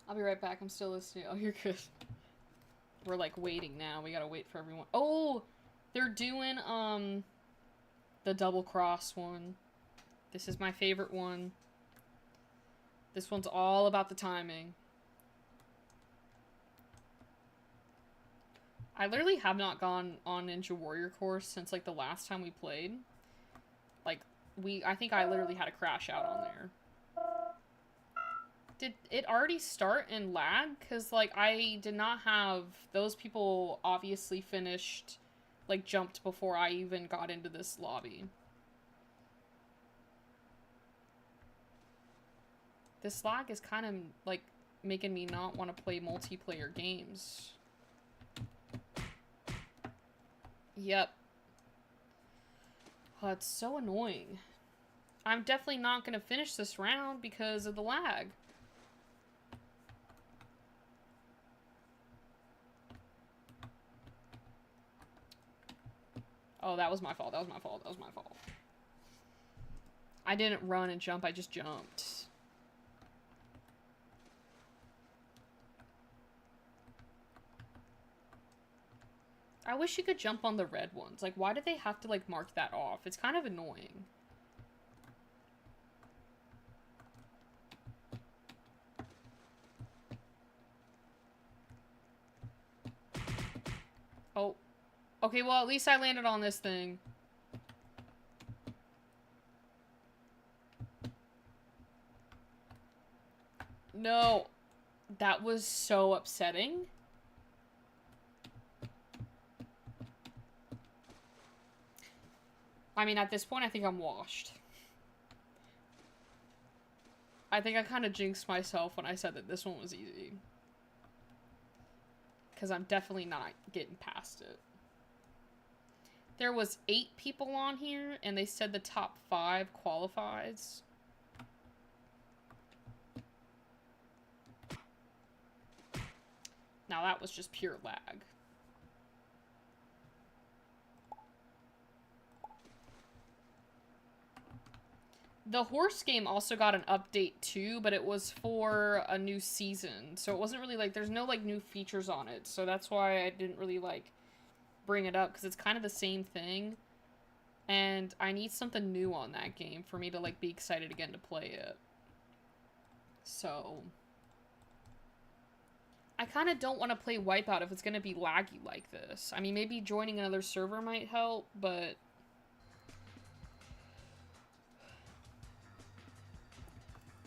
I'll be right back. I'm still listening. Oh, you're good. We're, like, waiting now. We gotta wait for everyone. Oh! They're doing, the double cross one. This is my favorite one. This one's all about the timing. I literally have not gone on Ninja Warrior course since, like, the last time we played. Like, I think I literally had a crash out on there. Did it already start and lag? Because, like, I did not have... Those people obviously finished, like, jumped before I even got into this lobby. This lag is kind of, like, making me not want to play multiplayer games. Yep. Oh, it's so annoying. I'm definitely not going to finish this round because of the lag. Oh, that was my fault. That was my fault. That was my fault. I didn't run and jump. I just jumped. I wish you could jump on the red ones. Like, why do they have to, like, mark that off? It's kind of annoying. Oh. Okay, well, at least I landed on this thing. No. That was so upsetting. I mean, at this point, I think I'm washed. I think I kind of jinxed myself when I said that this one was easy. Because I'm definitely not getting past it. There was 8 people on here, and they said the top 5 qualifies. Now that was just pure lag. The horse game also got an update too, but it was for a new season. So it wasn't really like, there's no like new features on it. So that's why I didn't really like bring it up, because it's kind of the same thing. And I need something new on that game for me to like be excited again to play it. So I kind of don't want to play Wipeout if it's going to be laggy like this. I mean, maybe joining another server might help, but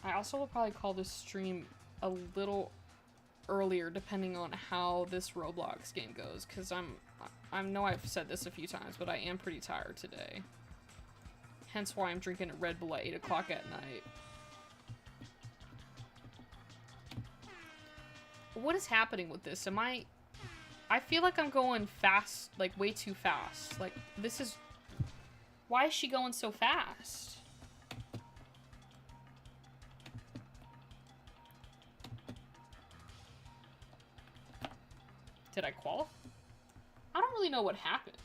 I also will probably call this stream a little earlier depending on how this Roblox game goes, because I know I've said this a few times, but I am pretty tired today. Hence why I'm drinking a Red Bull at 8 o'clock at night. What is happening with this? I feel like I'm going fast, like way too fast. Like, this is... Why is she going so fast? Did I qualify? I don't really know what happened.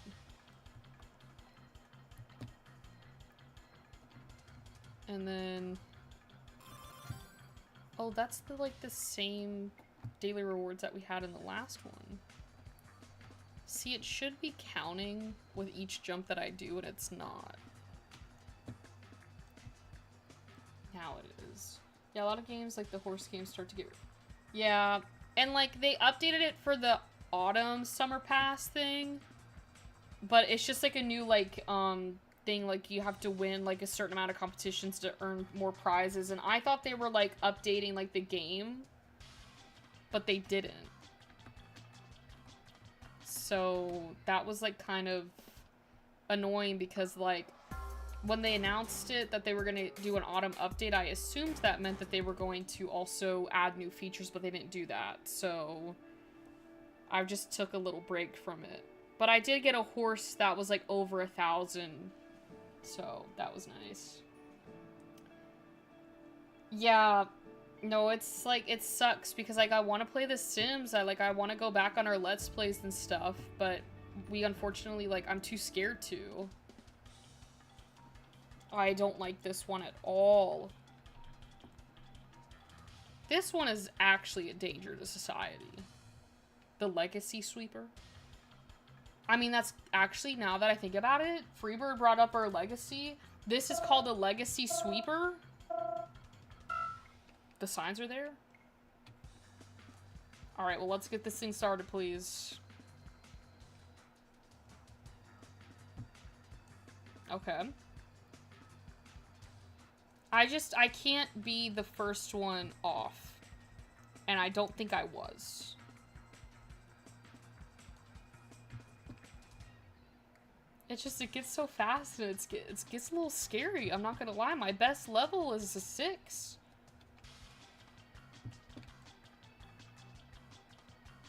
And then... Oh, that's the same daily rewards that we had in the last one. See, it should be counting with each jump that I do, and it's not. Now it is. Yeah, a lot of games, like the horse games, start to get... Yeah, and like, they updated it for the autumn summer pass thing, but it's just like a new like thing, like you have to win like a certain amount of competitions to earn more prizes, and I thought they were like updating like the game, but they didn't. So that was like kind of annoying, because like when they announced it that they were going to do an autumn update, I assumed that meant that they were going to also add new features, but they didn't do that. So I just took a little break from it. But I did get a horse that was like over 1,000. So that was nice. Yeah. No, it's like, it sucks because like I want to play The Sims. I want to go back on our Let's Plays and stuff, but we unfortunately, like, I'm too scared to. I don't like this one at all. This one is actually a danger to society. The Legacy Sweeper. I mean, that's actually, now that I think about it, Freebird brought up our Legacy. This is called a Legacy Sweeper. The signs are there? Alright, well, let's get this thing started, please. Okay. I can't be the first one off. And I don't think I was. It gets so fast, and it gets a little scary. I'm not gonna lie, my best level is a 6.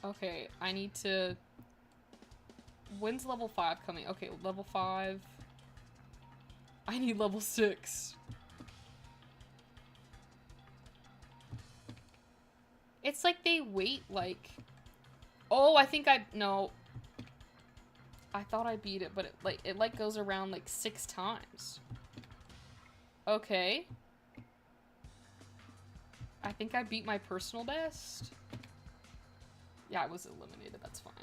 Okay, I need to... When's level 5 coming? Okay, level 5. I need level 6. It's like they wait, like... Oh, I think no. I thought I beat it, but it goes around, like, 6 times. Okay. I think I beat my personal best. Yeah, I was eliminated, that's fine.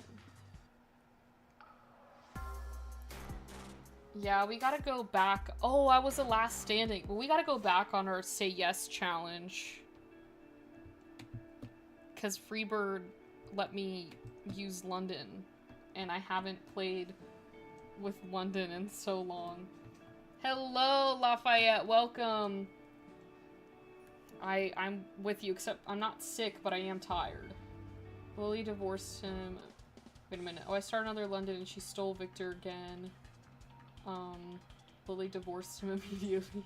Yeah, we gotta go back. Oh, I was the last standing. But we gotta go back on our Say Yes challenge. Because Freebird let me use London. And I haven't played with London in so long. Hello, Lafayette. Welcome. I'm with you, except I'm not sick, but I am tired. Lily divorced him. Wait a minute. Oh, I started another London and she stole Victor again. Lily divorced him immediately.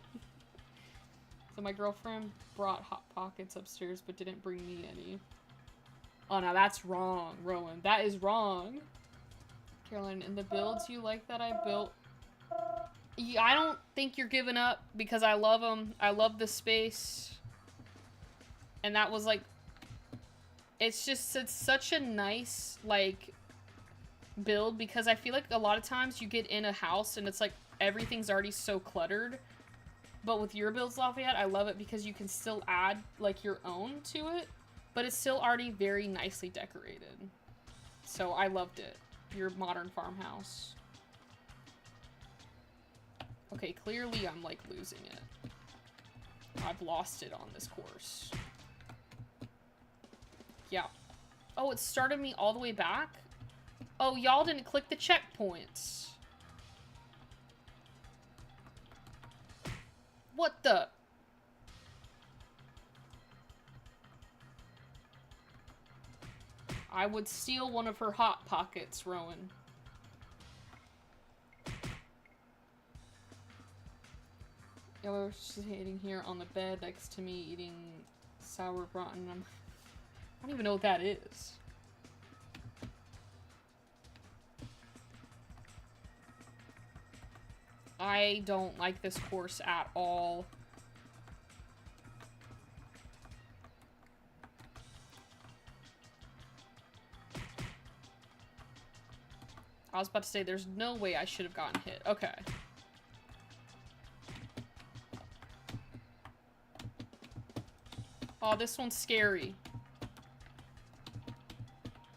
Then my girlfriend brought Hot Pockets upstairs but didn't bring me any. Oh, now that's wrong, Rowan. That is wrong. Caroline, in the builds you like that I built... Yeah, I don't think you're giving up because I love them. I love the space. And that was like... It's just, it's such a nice, like, build because I feel like a lot of times you get in a house and it's like everything's already so cluttered. But with your builds, Lafayette, I love it because you can still add, like, your own to it. But it's still already very nicely decorated. So I loved it. Your modern farmhouse. Okay, clearly I'm, like, losing it. I've lost it on this course. Yeah. Oh, it started me all the way back? Oh, y'all didn't click the checkpoints. What the? I would steal one of her Hot Pockets, Rowan. Yellow, she's sitting here on the bed next to me eating sour rotten. I don't even know what that is. I don't like this course at all. I was about to say, there's no way I should have gotten hit. Okay. Oh, this one's scary.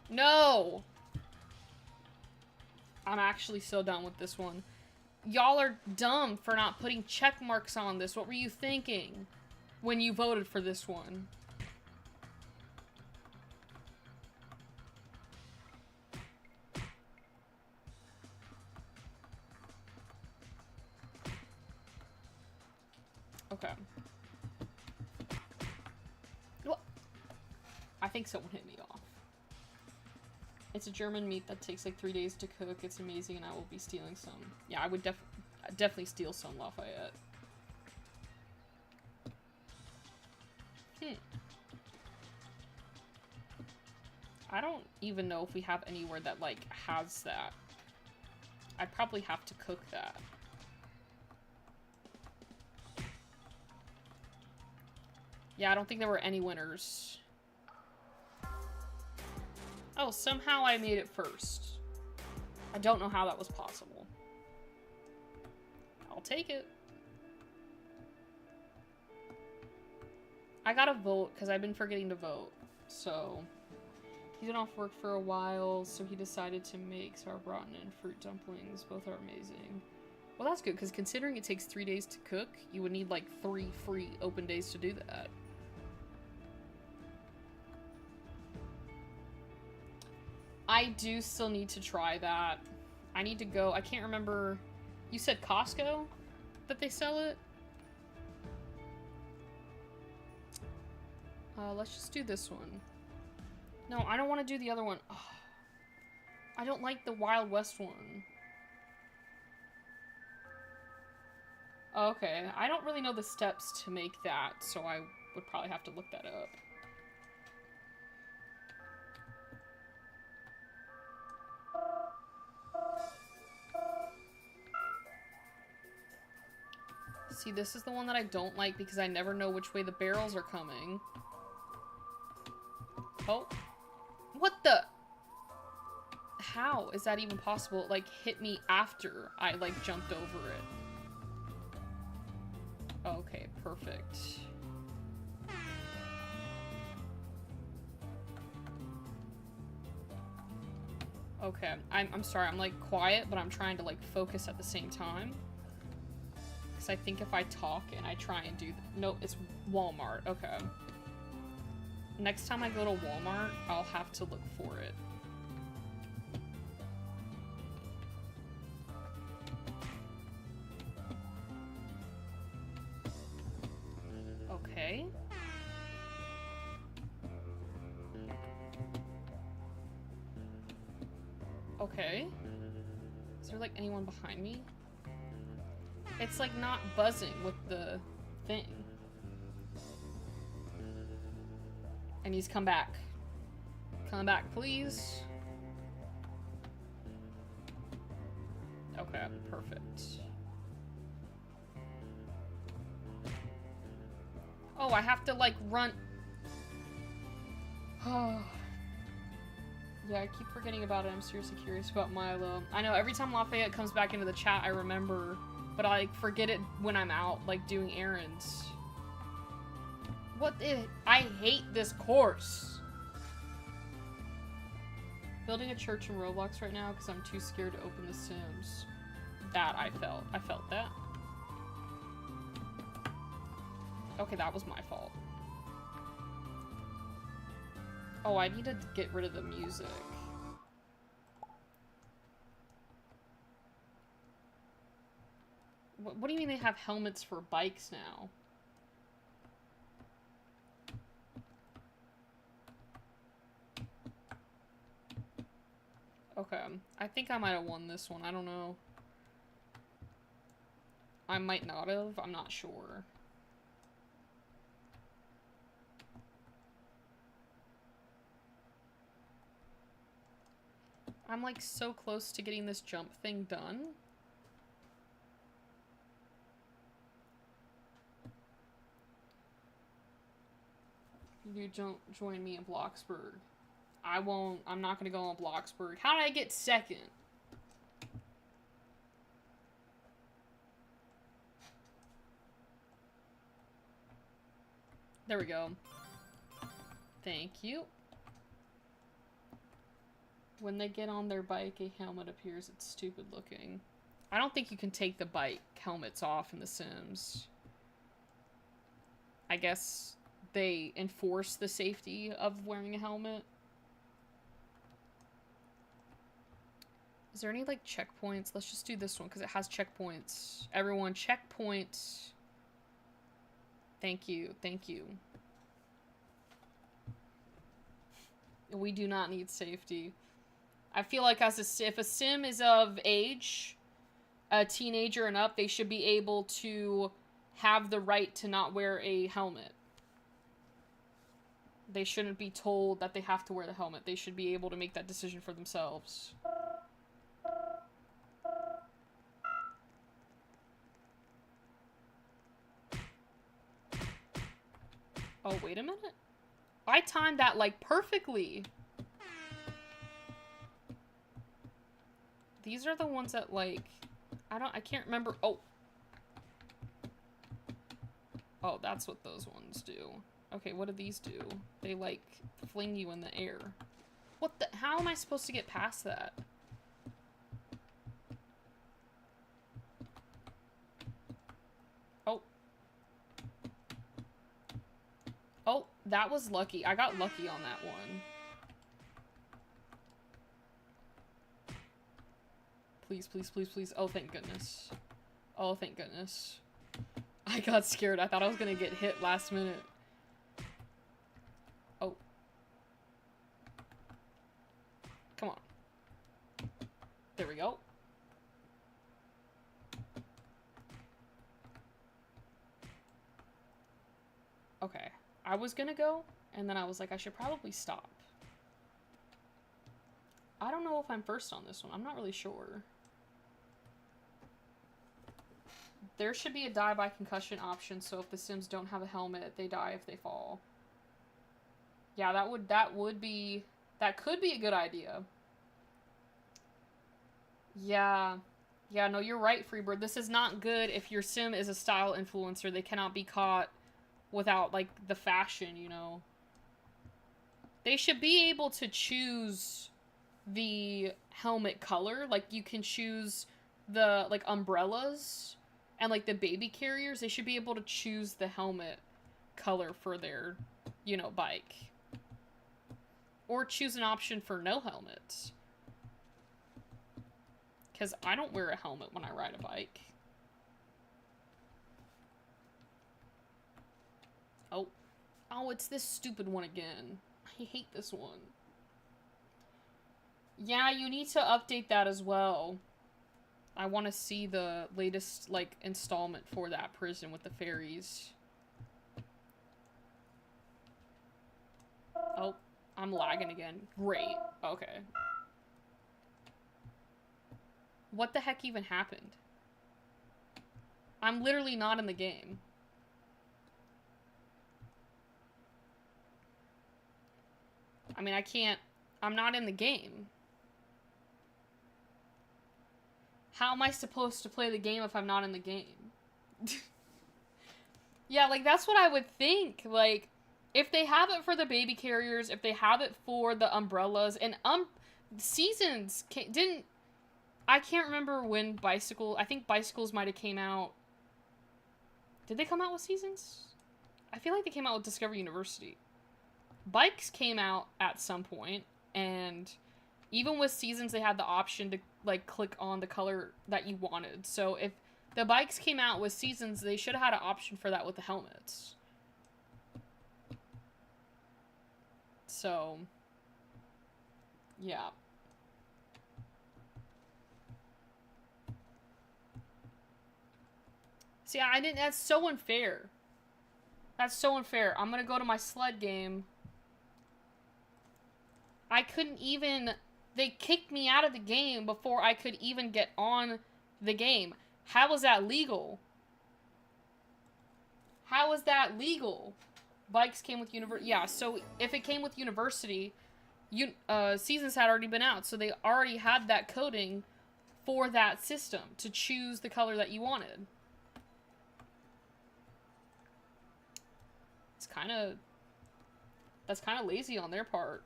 No! I'm actually so done with this one. Y'all are dumb for not putting check marks on this. What were you thinking when you voted for this one? Okay. What? I think someone hit me off. It's a German meat that takes like 3 days to cook. It's amazing and I will be stealing some. Yeah, I would definitely steal some, Lafayette. I don't even know if we have anywhere that like has that. I'd probably have to cook that. Yeah, I don't think there were any winners. Oh, somehow I made it first. I don't know how that was possible. I'll take it. I gotta vote because I've been forgetting to vote. So, he's been off work for a while, so he decided to make sauerbraten and fruit dumplings. Both are amazing. Well, that's good because considering it takes 3 days to cook, you would need like 3 free open days to do that. I do still need to try that. I need to go. I can't remember. You said Costco that they sell it? Let's just do this one. No, I don't want to do the other one. Oh, I don't like the Wild West one. Okay, I don't really know the steps to make that, so I would probably have to look that up. See, this is the one that I don't like because I never know which way the barrels are coming. Oh. What the? How is that even possible? It, like, hit me after I, like, jumped over it. Okay, perfect. Okay, I'm sorry, I'm, like, quiet, but I'm trying to, like, focus at the same time. Because I think if I talk and I try and do... No, it's Walmart. Okay. Next time I go to Walmart, I'll have to look for it. Okay. Okay. Is there, like, anyone behind me? It's, like, not buzzing with the thing. And he's come back. Come back, please. Okay, perfect. Oh, I have to, like, run... Oh. Yeah, I keep forgetting about it. I'm seriously curious about Milo. I know, every time Lafayette comes back into the chat, I remember, but I, like, forget it when I'm out, like, doing errands. What the... I hate this course! Building a church in Roblox right now because I'm too scared to open The Sims. That I felt. I felt that. Okay, that was my fault. Oh, I need to get rid of the music. What do you mean they have helmets for bikes now? Okay, I think I might have won this one. I don't know. I might not have. I'm not sure. I'm like so close to getting this jump thing done. You don't join me in Bloxburg. I won't. I'm not gonna go on Bloxburg. How did I get second? There we go. Thank you. When they get on their bike, a helmet appears. It's stupid looking. I don't think you can take the bike helmets off in The Sims. I guess they enforce the safety of wearing a helmet. Is there any, like, checkpoints? Let's just do this one, because it has checkpoints. Everyone, checkpoints. Thank you. Thank you. We do not need safety. I feel like if a sim is of age, a teenager and up, they should be able to have the right to not wear a helmet. They shouldn't be told that they have to wear the helmet. They should be able to make that decision for themselves. Oh, wait a minute. I timed that, like, perfectly. These are the ones that, like, I can't remember. Oh. Oh, that's what those ones do. Okay, what do these do? They, like, fling you in the air. What the? How am I supposed to get past that? Oh. Oh, that was lucky. I got lucky on that one. Please, please, please, please. Oh, thank goodness. Oh, thank goodness. I got scared. I thought I was gonna get hit last minute. Oh. Come on. There we go. Okay. I was gonna go, and then I was like, I should probably stop. I don't know if I'm first on this one. I'm not really sure. There should be a die by concussion option, so if the Sims don't have a helmet, they die if they fall. Yeah, that could be a good idea. Yeah. Yeah, no, you're right, Freebird. This is not good if your Sim is a style influencer. They cannot be caught without, like, the fashion, you know. They should be able to choose the helmet color. Like, you can choose the, like, umbrellas and, like, the baby carriers. They should be able to choose the helmet color for their, you know, bike. Or choose an option for no helmets. Because I don't wear a helmet when I ride a bike. Oh. Oh, it's this stupid one again. I hate this one. Yeah, you need to update that as well. I want to see the latest, like, installment for that prison with the fairies. I'm lagging again. Great. Okay. What the heck even happened? I'm literally not in the game. I mean, I can't... I'm not in the game. How am I supposed to play the game if I'm not in the game? Yeah, like, that's what I would think. Like, if they have it for the baby carriers, if they have it for the umbrellas, and Seasons didn't... I can't remember when Bicycle... I think Bicycles might have came out... Did they come out with Seasons? I feel like they came out with Discovery University. Bikes came out at some point, and even with Seasons, they had the option to, like, click on the color that you wanted. So if the bikes came out with Seasons, they should have had an option for that with the helmets. So, yeah. See, I didn't... That's so unfair. That's so unfair. I'm gonna go to my sled game. I couldn't even... They kicked me out of the game before I could even get on the game. How is that legal? How is that legal? Bikes came with University. Yeah, so if it came with University, Seasons had already been out. So they already had that coding for that system to choose the color that you wanted. It's kind of... That's kind of lazy on their part.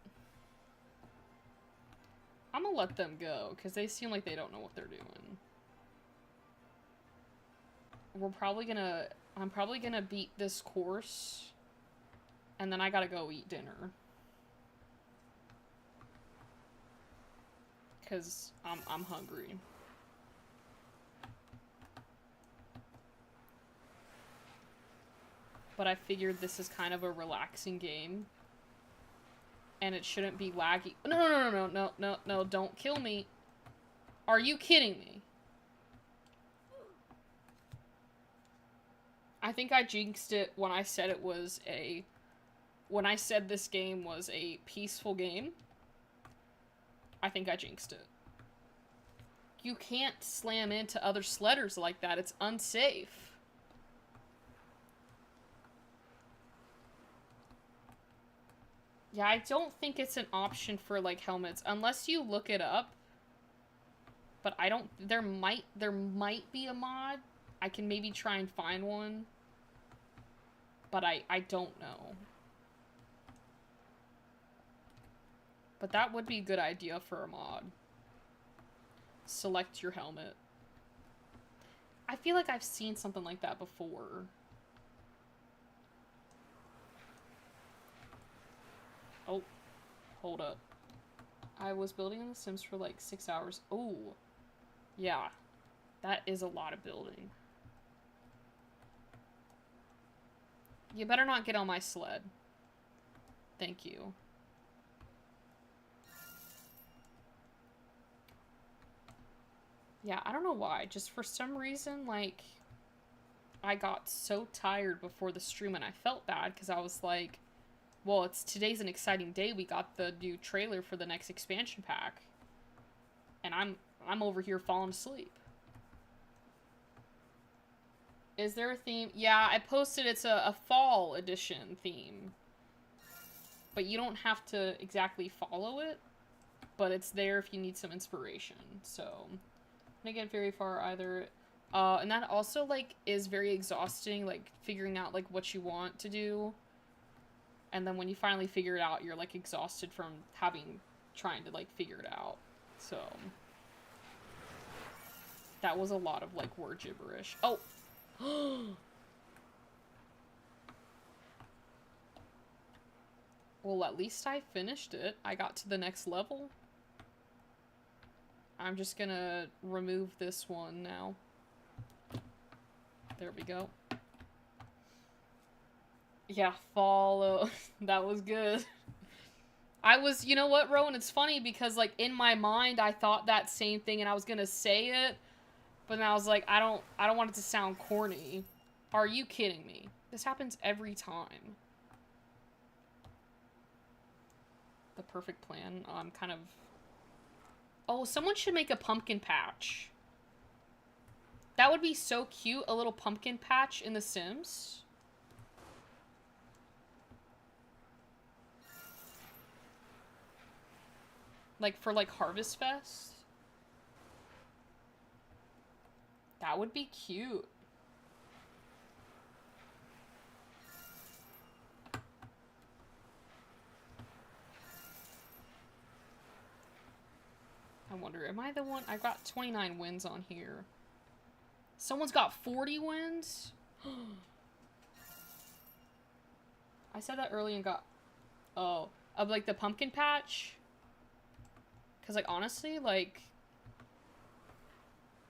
I'm gonna let them go, because they seem like they don't know what they're doing. I'm probably gonna beat this course, and then I gotta go eat dinner. Because I'm hungry. But I figured this is kind of a relaxing game. And it shouldn't be laggy. No, don't kill me. Are you kidding me? I think I jinxed it when I said it was a... When I said this game was a peaceful game. I think I jinxed it. You can't slam into other sledders like that. It's unsafe. Yeah, I don't think it's an option for, like, helmets, unless you look it up. But I don't... There might be a mod. I can maybe try and find one. But I don't know. But that would be a good idea for a mod. Select your helmet. I feel like I've seen something like that before. Oh, hold up. I was building in The Sims for like 6 hours. Oh, yeah. That is a lot of building. You better not get on my sled. Thank you. Yeah, I don't know why. Just for some reason, like, I got so tired before the stream and I felt bad because I was like, well, today's an exciting day. We got the new trailer for the next expansion pack. And I'm over here falling asleep. Is there a theme? Yeah, I posted it's a fall edition theme. But you don't have to exactly follow it. But it's there if you need some inspiration. So, I get very far either. And that also, like, is very exhausting. Like, figuring out, like, what you want to do. And then when you finally figure it out, you're, like, exhausted from trying to, like, figure it out. So, that was a lot of, like, word gibberish. Oh! Well, at least I finished it. I got to the next level. I'm just gonna remove this one now. There we go. Yeah, follow. That was good. You know what, Rowan? It's funny because, like, in my mind, I thought that same thing and I was gonna say it. But then I was like, I don't want it to sound corny. Are you kidding me? This happens every time. the perfect plan. I'm kind of... Oh, someone should make a pumpkin patch. That would be so cute, a little pumpkin patch in The Sims. Like, for, like, Harvest Fest. That would be cute. I wonder, am I the one? I got 29 wins on here. Someone's got 40 wins? I said that early and got... Oh. Of, like, the pumpkin patch? Because, like, honestly, like...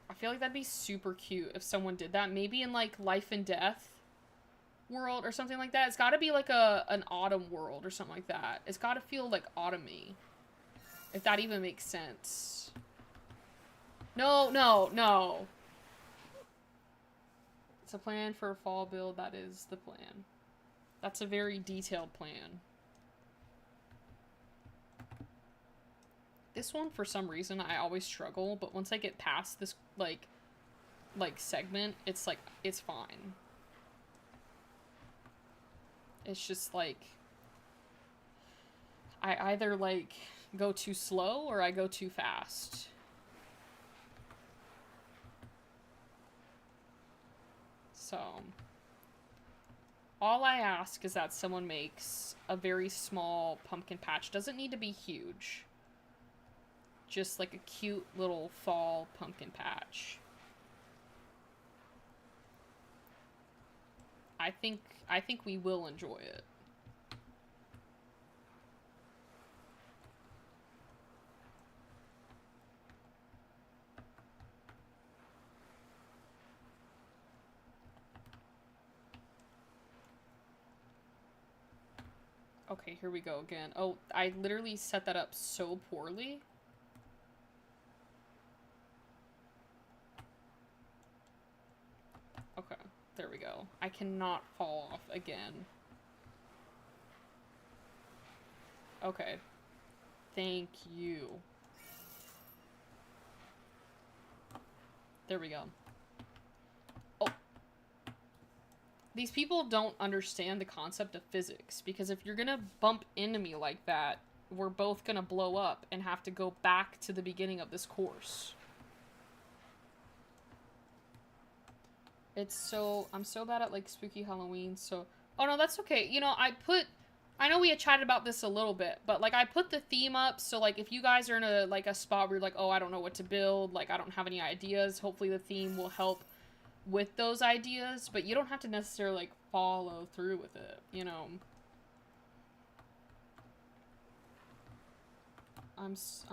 I feel like that'd be super cute if someone did that. Maybe in, like, Life and Death world or something like that. It's gotta be, like, an autumn world or something like that. It's gotta feel, like, autumny. If that even makes sense. No, no, no. It's a plan for a fall build. That is the plan. That's a very detailed plan. This one, for some reason, I always struggle, but once I get past this, like segment, it's, like, it's fine. It's just, like, I either, like, go too slow or I go too fast. So, all I ask is that someone makes a very small pumpkin patch. Doesn't need to be huge. Just like a cute little fall pumpkin patch. I think we will enjoy it. Okay, here we go again. Oh, I literally set that up so poorly. Okay, there we go. I cannot fall off again. Okay. Thank you. There we go. Oh. These people don't understand the concept of physics, because if you're gonna bump into me like that, we're both gonna blow up and have to go back to the beginning of this course. It's so... I'm so bad at, like, spooky Halloween, so... Oh, no, that's okay. You know, I know we had chatted about this a little bit, but, like, I put the theme up, so, like, if you guys are in a, like, a spot where you're like, oh, I don't know what to build, like, I don't have any ideas, hopefully the theme will help with those ideas, but you don't have to necessarily, like, follow through with it, you know? I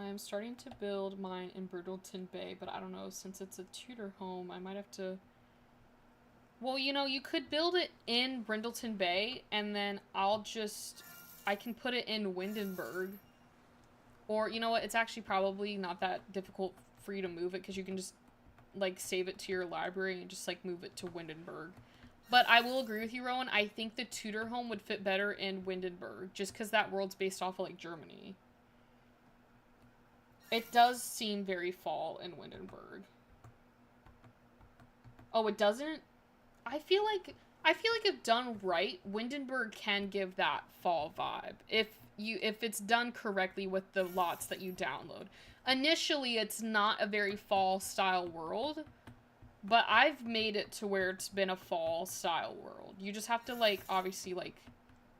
am starting to build mine in Brindleton Bay, but I don't know, since it's a Tudor home, I might have to... Well, you know, you could build it in Brindleton Bay, and then I can put it in Windenburg. Or, you know what, it's actually probably not that difficult for you to move it, because you can just, like, save it to your library and just, like, move it to Windenburg. But I will agree with you, Rowan, I think the Tudor home would fit better in Windenburg, just because that world's based off of, like, Germany. It does seem very fall in Windenburg. Oh, it doesn't? I feel like if done right, Windenburg can give that fall vibe. If it's done correctly with the lots that you download. Initially, it's not a very fall style world, but I've made it to where it's been a fall style world. You just have to, like, obviously, like,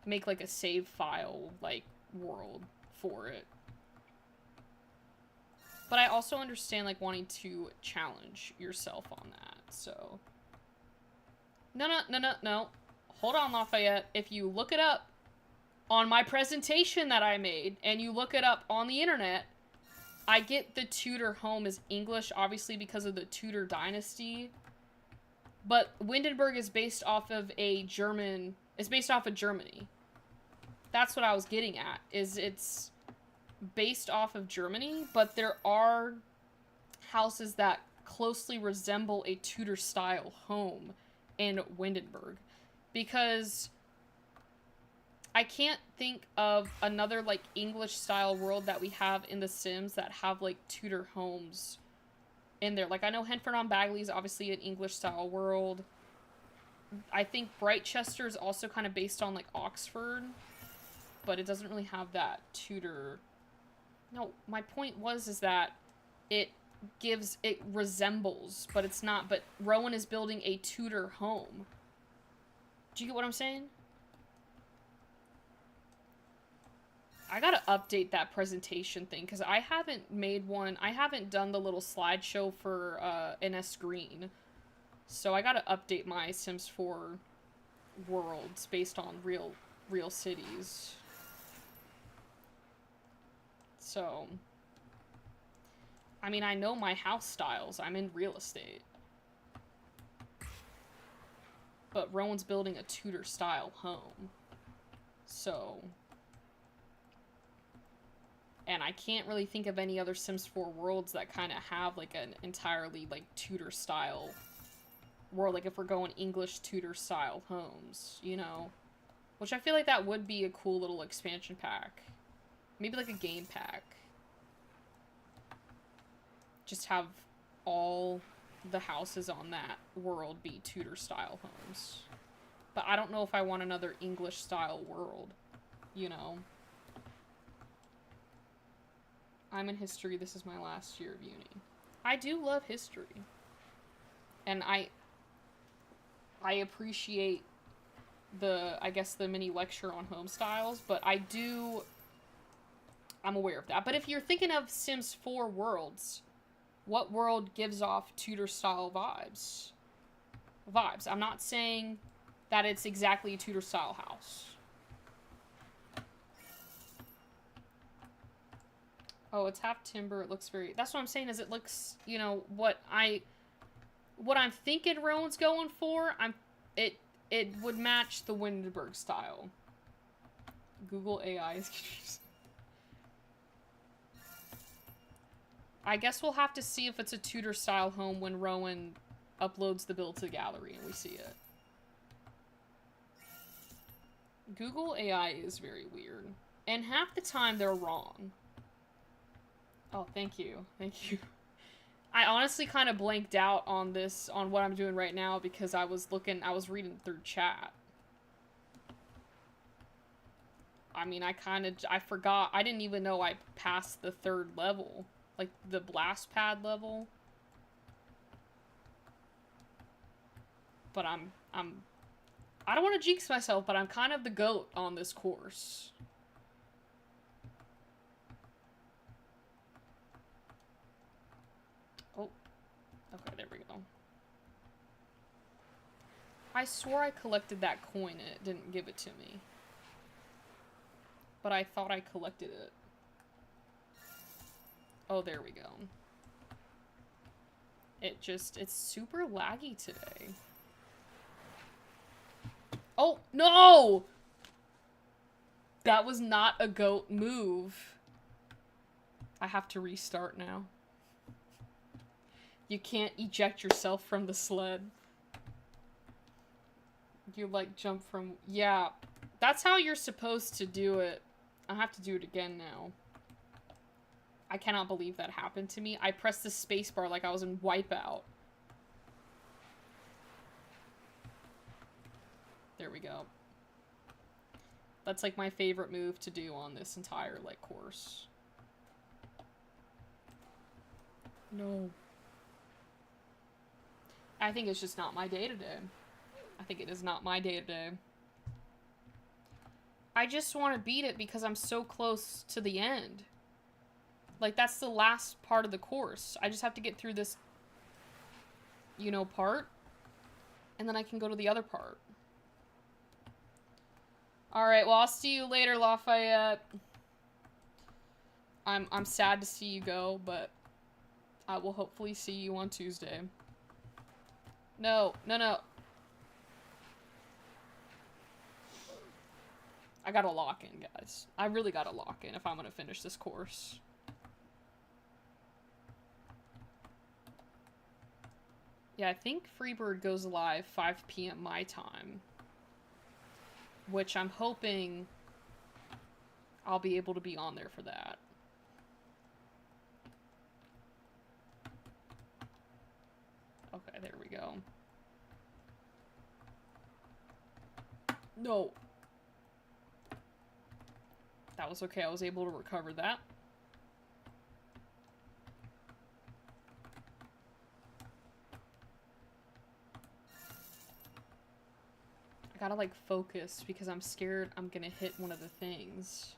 make, like, a save file, like, world for it. But I also understand, like, wanting to challenge yourself on that, so... No. Hold on, Lafayette. If you look it up on my presentation that I made, and you look it up on the internet, I get the Tudor home is English, obviously because of the Tudor dynasty. But Windenburg is based off of Germany. That's what I was getting at, is it's based off of Germany, but there are houses that closely resemble a Tudor-style home in Windenburg, because I can't think of another, like, English-style world that we have in The Sims that have, like, Tudor homes in there. Like, I know Henford on Bagley is obviously an English-style world. I think Brightchester is also kind of based on, like, Oxford, but it doesn't really have that Tudor. No, my point is that it resembles, but it's not. But Rowan is building a Tudor home. Do you get what I'm saying? I gotta update that presentation thing, because I haven't made one. I haven't done the little slideshow for NS Green. So I gotta update my Sims 4 worlds based on real cities. So, I mean, I know my house styles. I'm in real estate. But Rowan's building a Tudor-style home. So, and I can't really think of any other Sims 4 worlds that kind of have, like, an entirely, like, Tudor-style world. Like, if we're going English Tudor-style homes, you know? Which I feel like that would be a cool little expansion pack. Maybe, like, a game pack. Just have all the houses on that world be Tudor-style homes. But I don't know if I want another English-style world, you know? I'm in history. This is my last year of uni. I do love history. And I appreciate I guess, the mini lecture on home styles, but I'm aware of that. But if you're thinking of Sims 4 worlds, what world gives off Tudor-style vibes? I'm not saying that it's exactly a Tudor-style house. Oh, it's half timber. It looks very... That's what I'm saying, is it looks, you know, what I'm thinking Rowan's going for, it would match the Windenburg style. Google AI is confused. I guess we'll have to see if it's a Tudor-style home when Rowan uploads the build to the gallery and we see it. Google AI is very weird. And half the time they're wrong. Oh, thank you. Thank you. I honestly kind of blanked out on what I'm doing right now because I was reading through chat. I mean, I forgot. I didn't even know I passed the 3rd level. Like, the blast pad level. But I don't want to jinx myself, but I'm kind of the GOAT on this course. Oh. Okay, there we go. I swore I collected that coin and it didn't give it to me. But I thought I collected it. Oh, there we go. It's super laggy today. Oh, no! That was not a GOAT move. I have to restart now. You can't eject yourself from the sled. You, like, jump from... Yeah, that's how you're supposed to do it. I have to do it again now. I cannot believe that happened to me. I pressed the spacebar like I was in Wipeout. There we go. That's, like, my favorite move to do on this entire, like, course. No. I think it's just not my day today. I think it is not my day today. I just want to beat it because I'm so close to the end. Like, that's the last part of the course. I just have to get through this, you know, part. And then I can go to the other part. Alright, well, I'll see you later, Lafayette. I'm sad to see you go, but I will hopefully see you on Tuesday. No, no, no. I gotta lock in, guys. I really gotta lock in if I'm gonna finish this course. Yeah, I think Freebird goes live 5 p.m. my time. Which I'm hoping I'll be able to be on there for that. Okay, there we go. No. That was okay. I was able to recover that. I gotta, like, focus because I'm scared I'm gonna hit one of the things.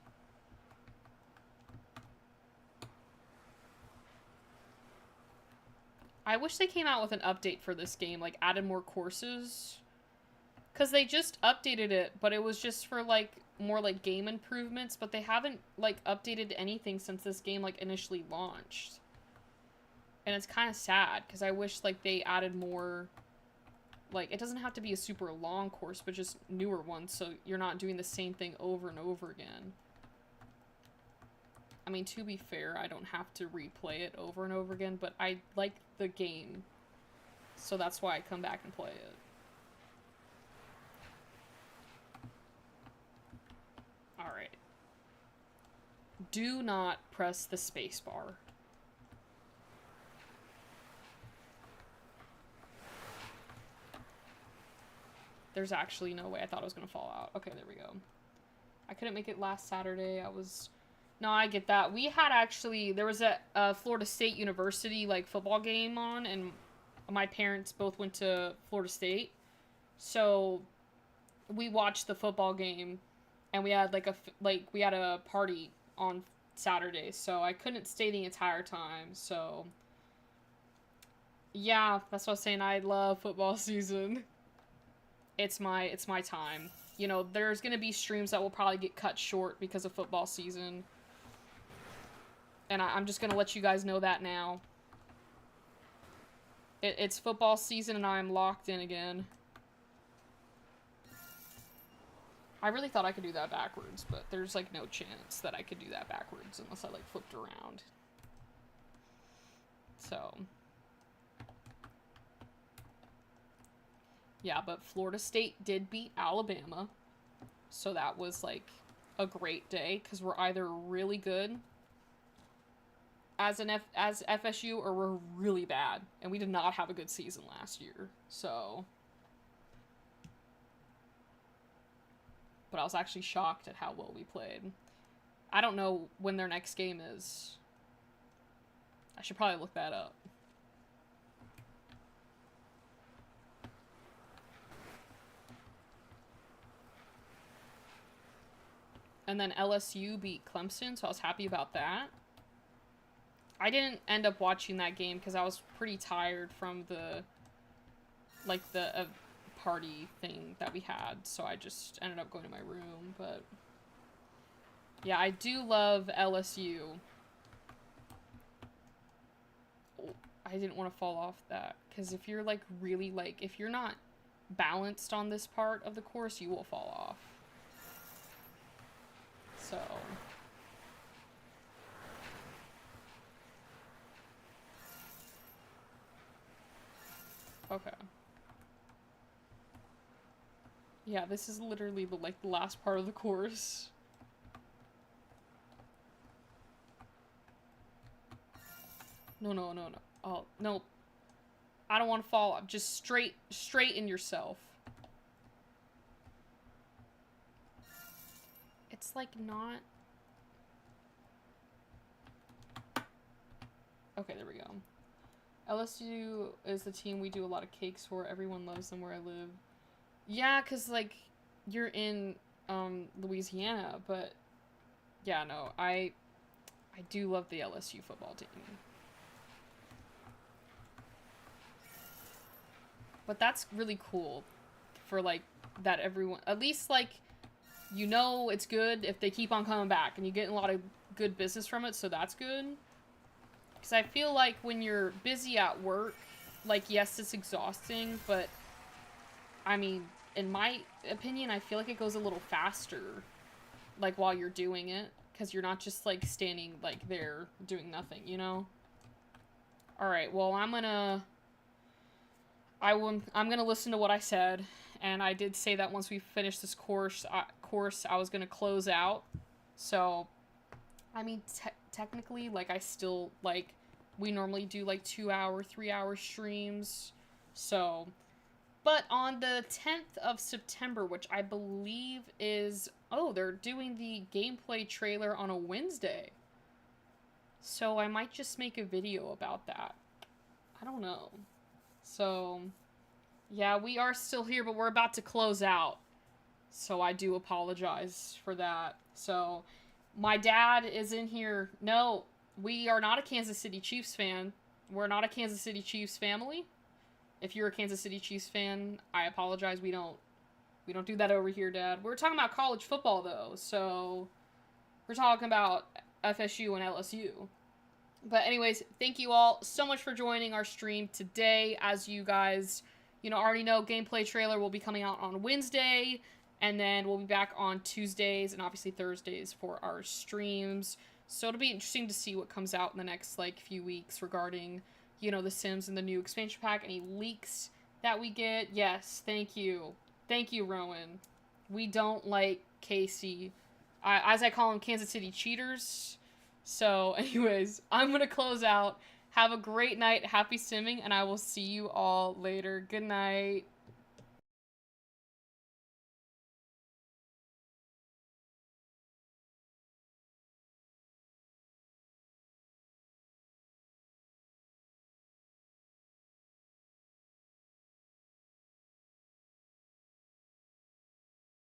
I wish they came out with an update for this game, like, added more courses. Because they just updated it, but it was just for, like, more, like, game improvements, but they haven't, like, updated anything since this game, like, initially launched. And it's kind of sad, because I wish, like, they added more, like, it doesn't have to be a super long course, but just newer ones, so you're not doing the same thing over and over again. I mean, to be fair, I don't have to replay it over and over again, but I like the game, so that's why I come back and play it. Alright. Do not press the spacebar. There's actually no way. I thought it was gonna fall out. Okay, there we go. I couldn't make it last Saturday. No, I get that. We had actually, there was a Florida State University, like, football game on, and my parents both went to Florida State. So, we watched the football game, and we had, we had a party on Saturday, so I couldn't stay the entire time, so. Yeah, that's what I was saying. I love football season. It's my time. You know, there's gonna be streams that will probably get cut short because of football season. And I'm just gonna let you guys know that now. It's football season and I'm locked in again. I really thought I could do that backwards, but there's, like, no chance that I could do that backwards unless I, like, flipped around. So. Yeah, but Florida State did beat Alabama. So that was, like, a great day, because we're either really good as FSU, or we're really bad, and we did not have a good season last year, so. But I was actually shocked at how well we played. I don't know when their next game is. I should probably look that up. And then LSU beat Clemson, so I was happy about that. I didn't end up watching that game because I was pretty tired from the, like, the party thing that we had, so I just ended up going to my room, but. Yeah, I do love LSU. Oh, I didn't want to fall off that, because if you're, like, really, like, if you're not balanced on this part of the course, you will fall off. So. Okay. Yeah, this is literally the, like, the last part of the course. No. Oh, no. I don't want to fall. Just straighten yourself. It's, like, not. Okay, there we go. LSU is the team we do a lot of cakes for. Everyone loves them where I live. Yeah, because, like, you're in, Louisiana, but, yeah, no, I do love the LSU football team. But that's really cool for, like, that everyone, at least, like, you know it's good if they keep on coming back, and you get a lot of good business from it, so that's good. Because I feel like when you're busy at work, like, yes, it's exhausting, but, I mean, in my opinion, I feel like it goes a little faster, like, while you're doing it, because you're not just, like, standing, like, there doing nothing, you know? Alright, well, I'm gonna listen to what I said, and I did say that once we finish this course, I was gonna close out. So, I mean, technically, like, I still, like, we normally do, like, 2 hour, 3 hour streams. So, but on the 10th of September, which I believe is, oh, they're doing the gameplay trailer on a Wednesday. So I might just make a video about that. I don't know. So, yeah, we are still here, but we're about to close out. So I do apologize for that. So, my dad is in here. No, we are not a Kansas City Chiefs fan. We're not a Kansas City Chiefs family. If you're a Kansas City Chiefs fan, I apologize. We don't do that over here, Dad. We're talking about college football though, so we're talking about FSU and LSU. But anyways, thank you all so much for joining our stream today. As you guys, already know, gameplay trailer will be coming out on Wednesday, and then we'll be back on Tuesdays and obviously Thursdays for our streams. So it'll be interesting to see what comes out in the next few weeks regarding, The Sims and the new expansion pack, any leaks that we get. Yes, thank you. Thank you, Rowan. We don't like Casey. As I call them, Kansas City cheaters. So, anyways, I'm going to close out. Have a great night. Happy simming, and I will see you all later. Good night.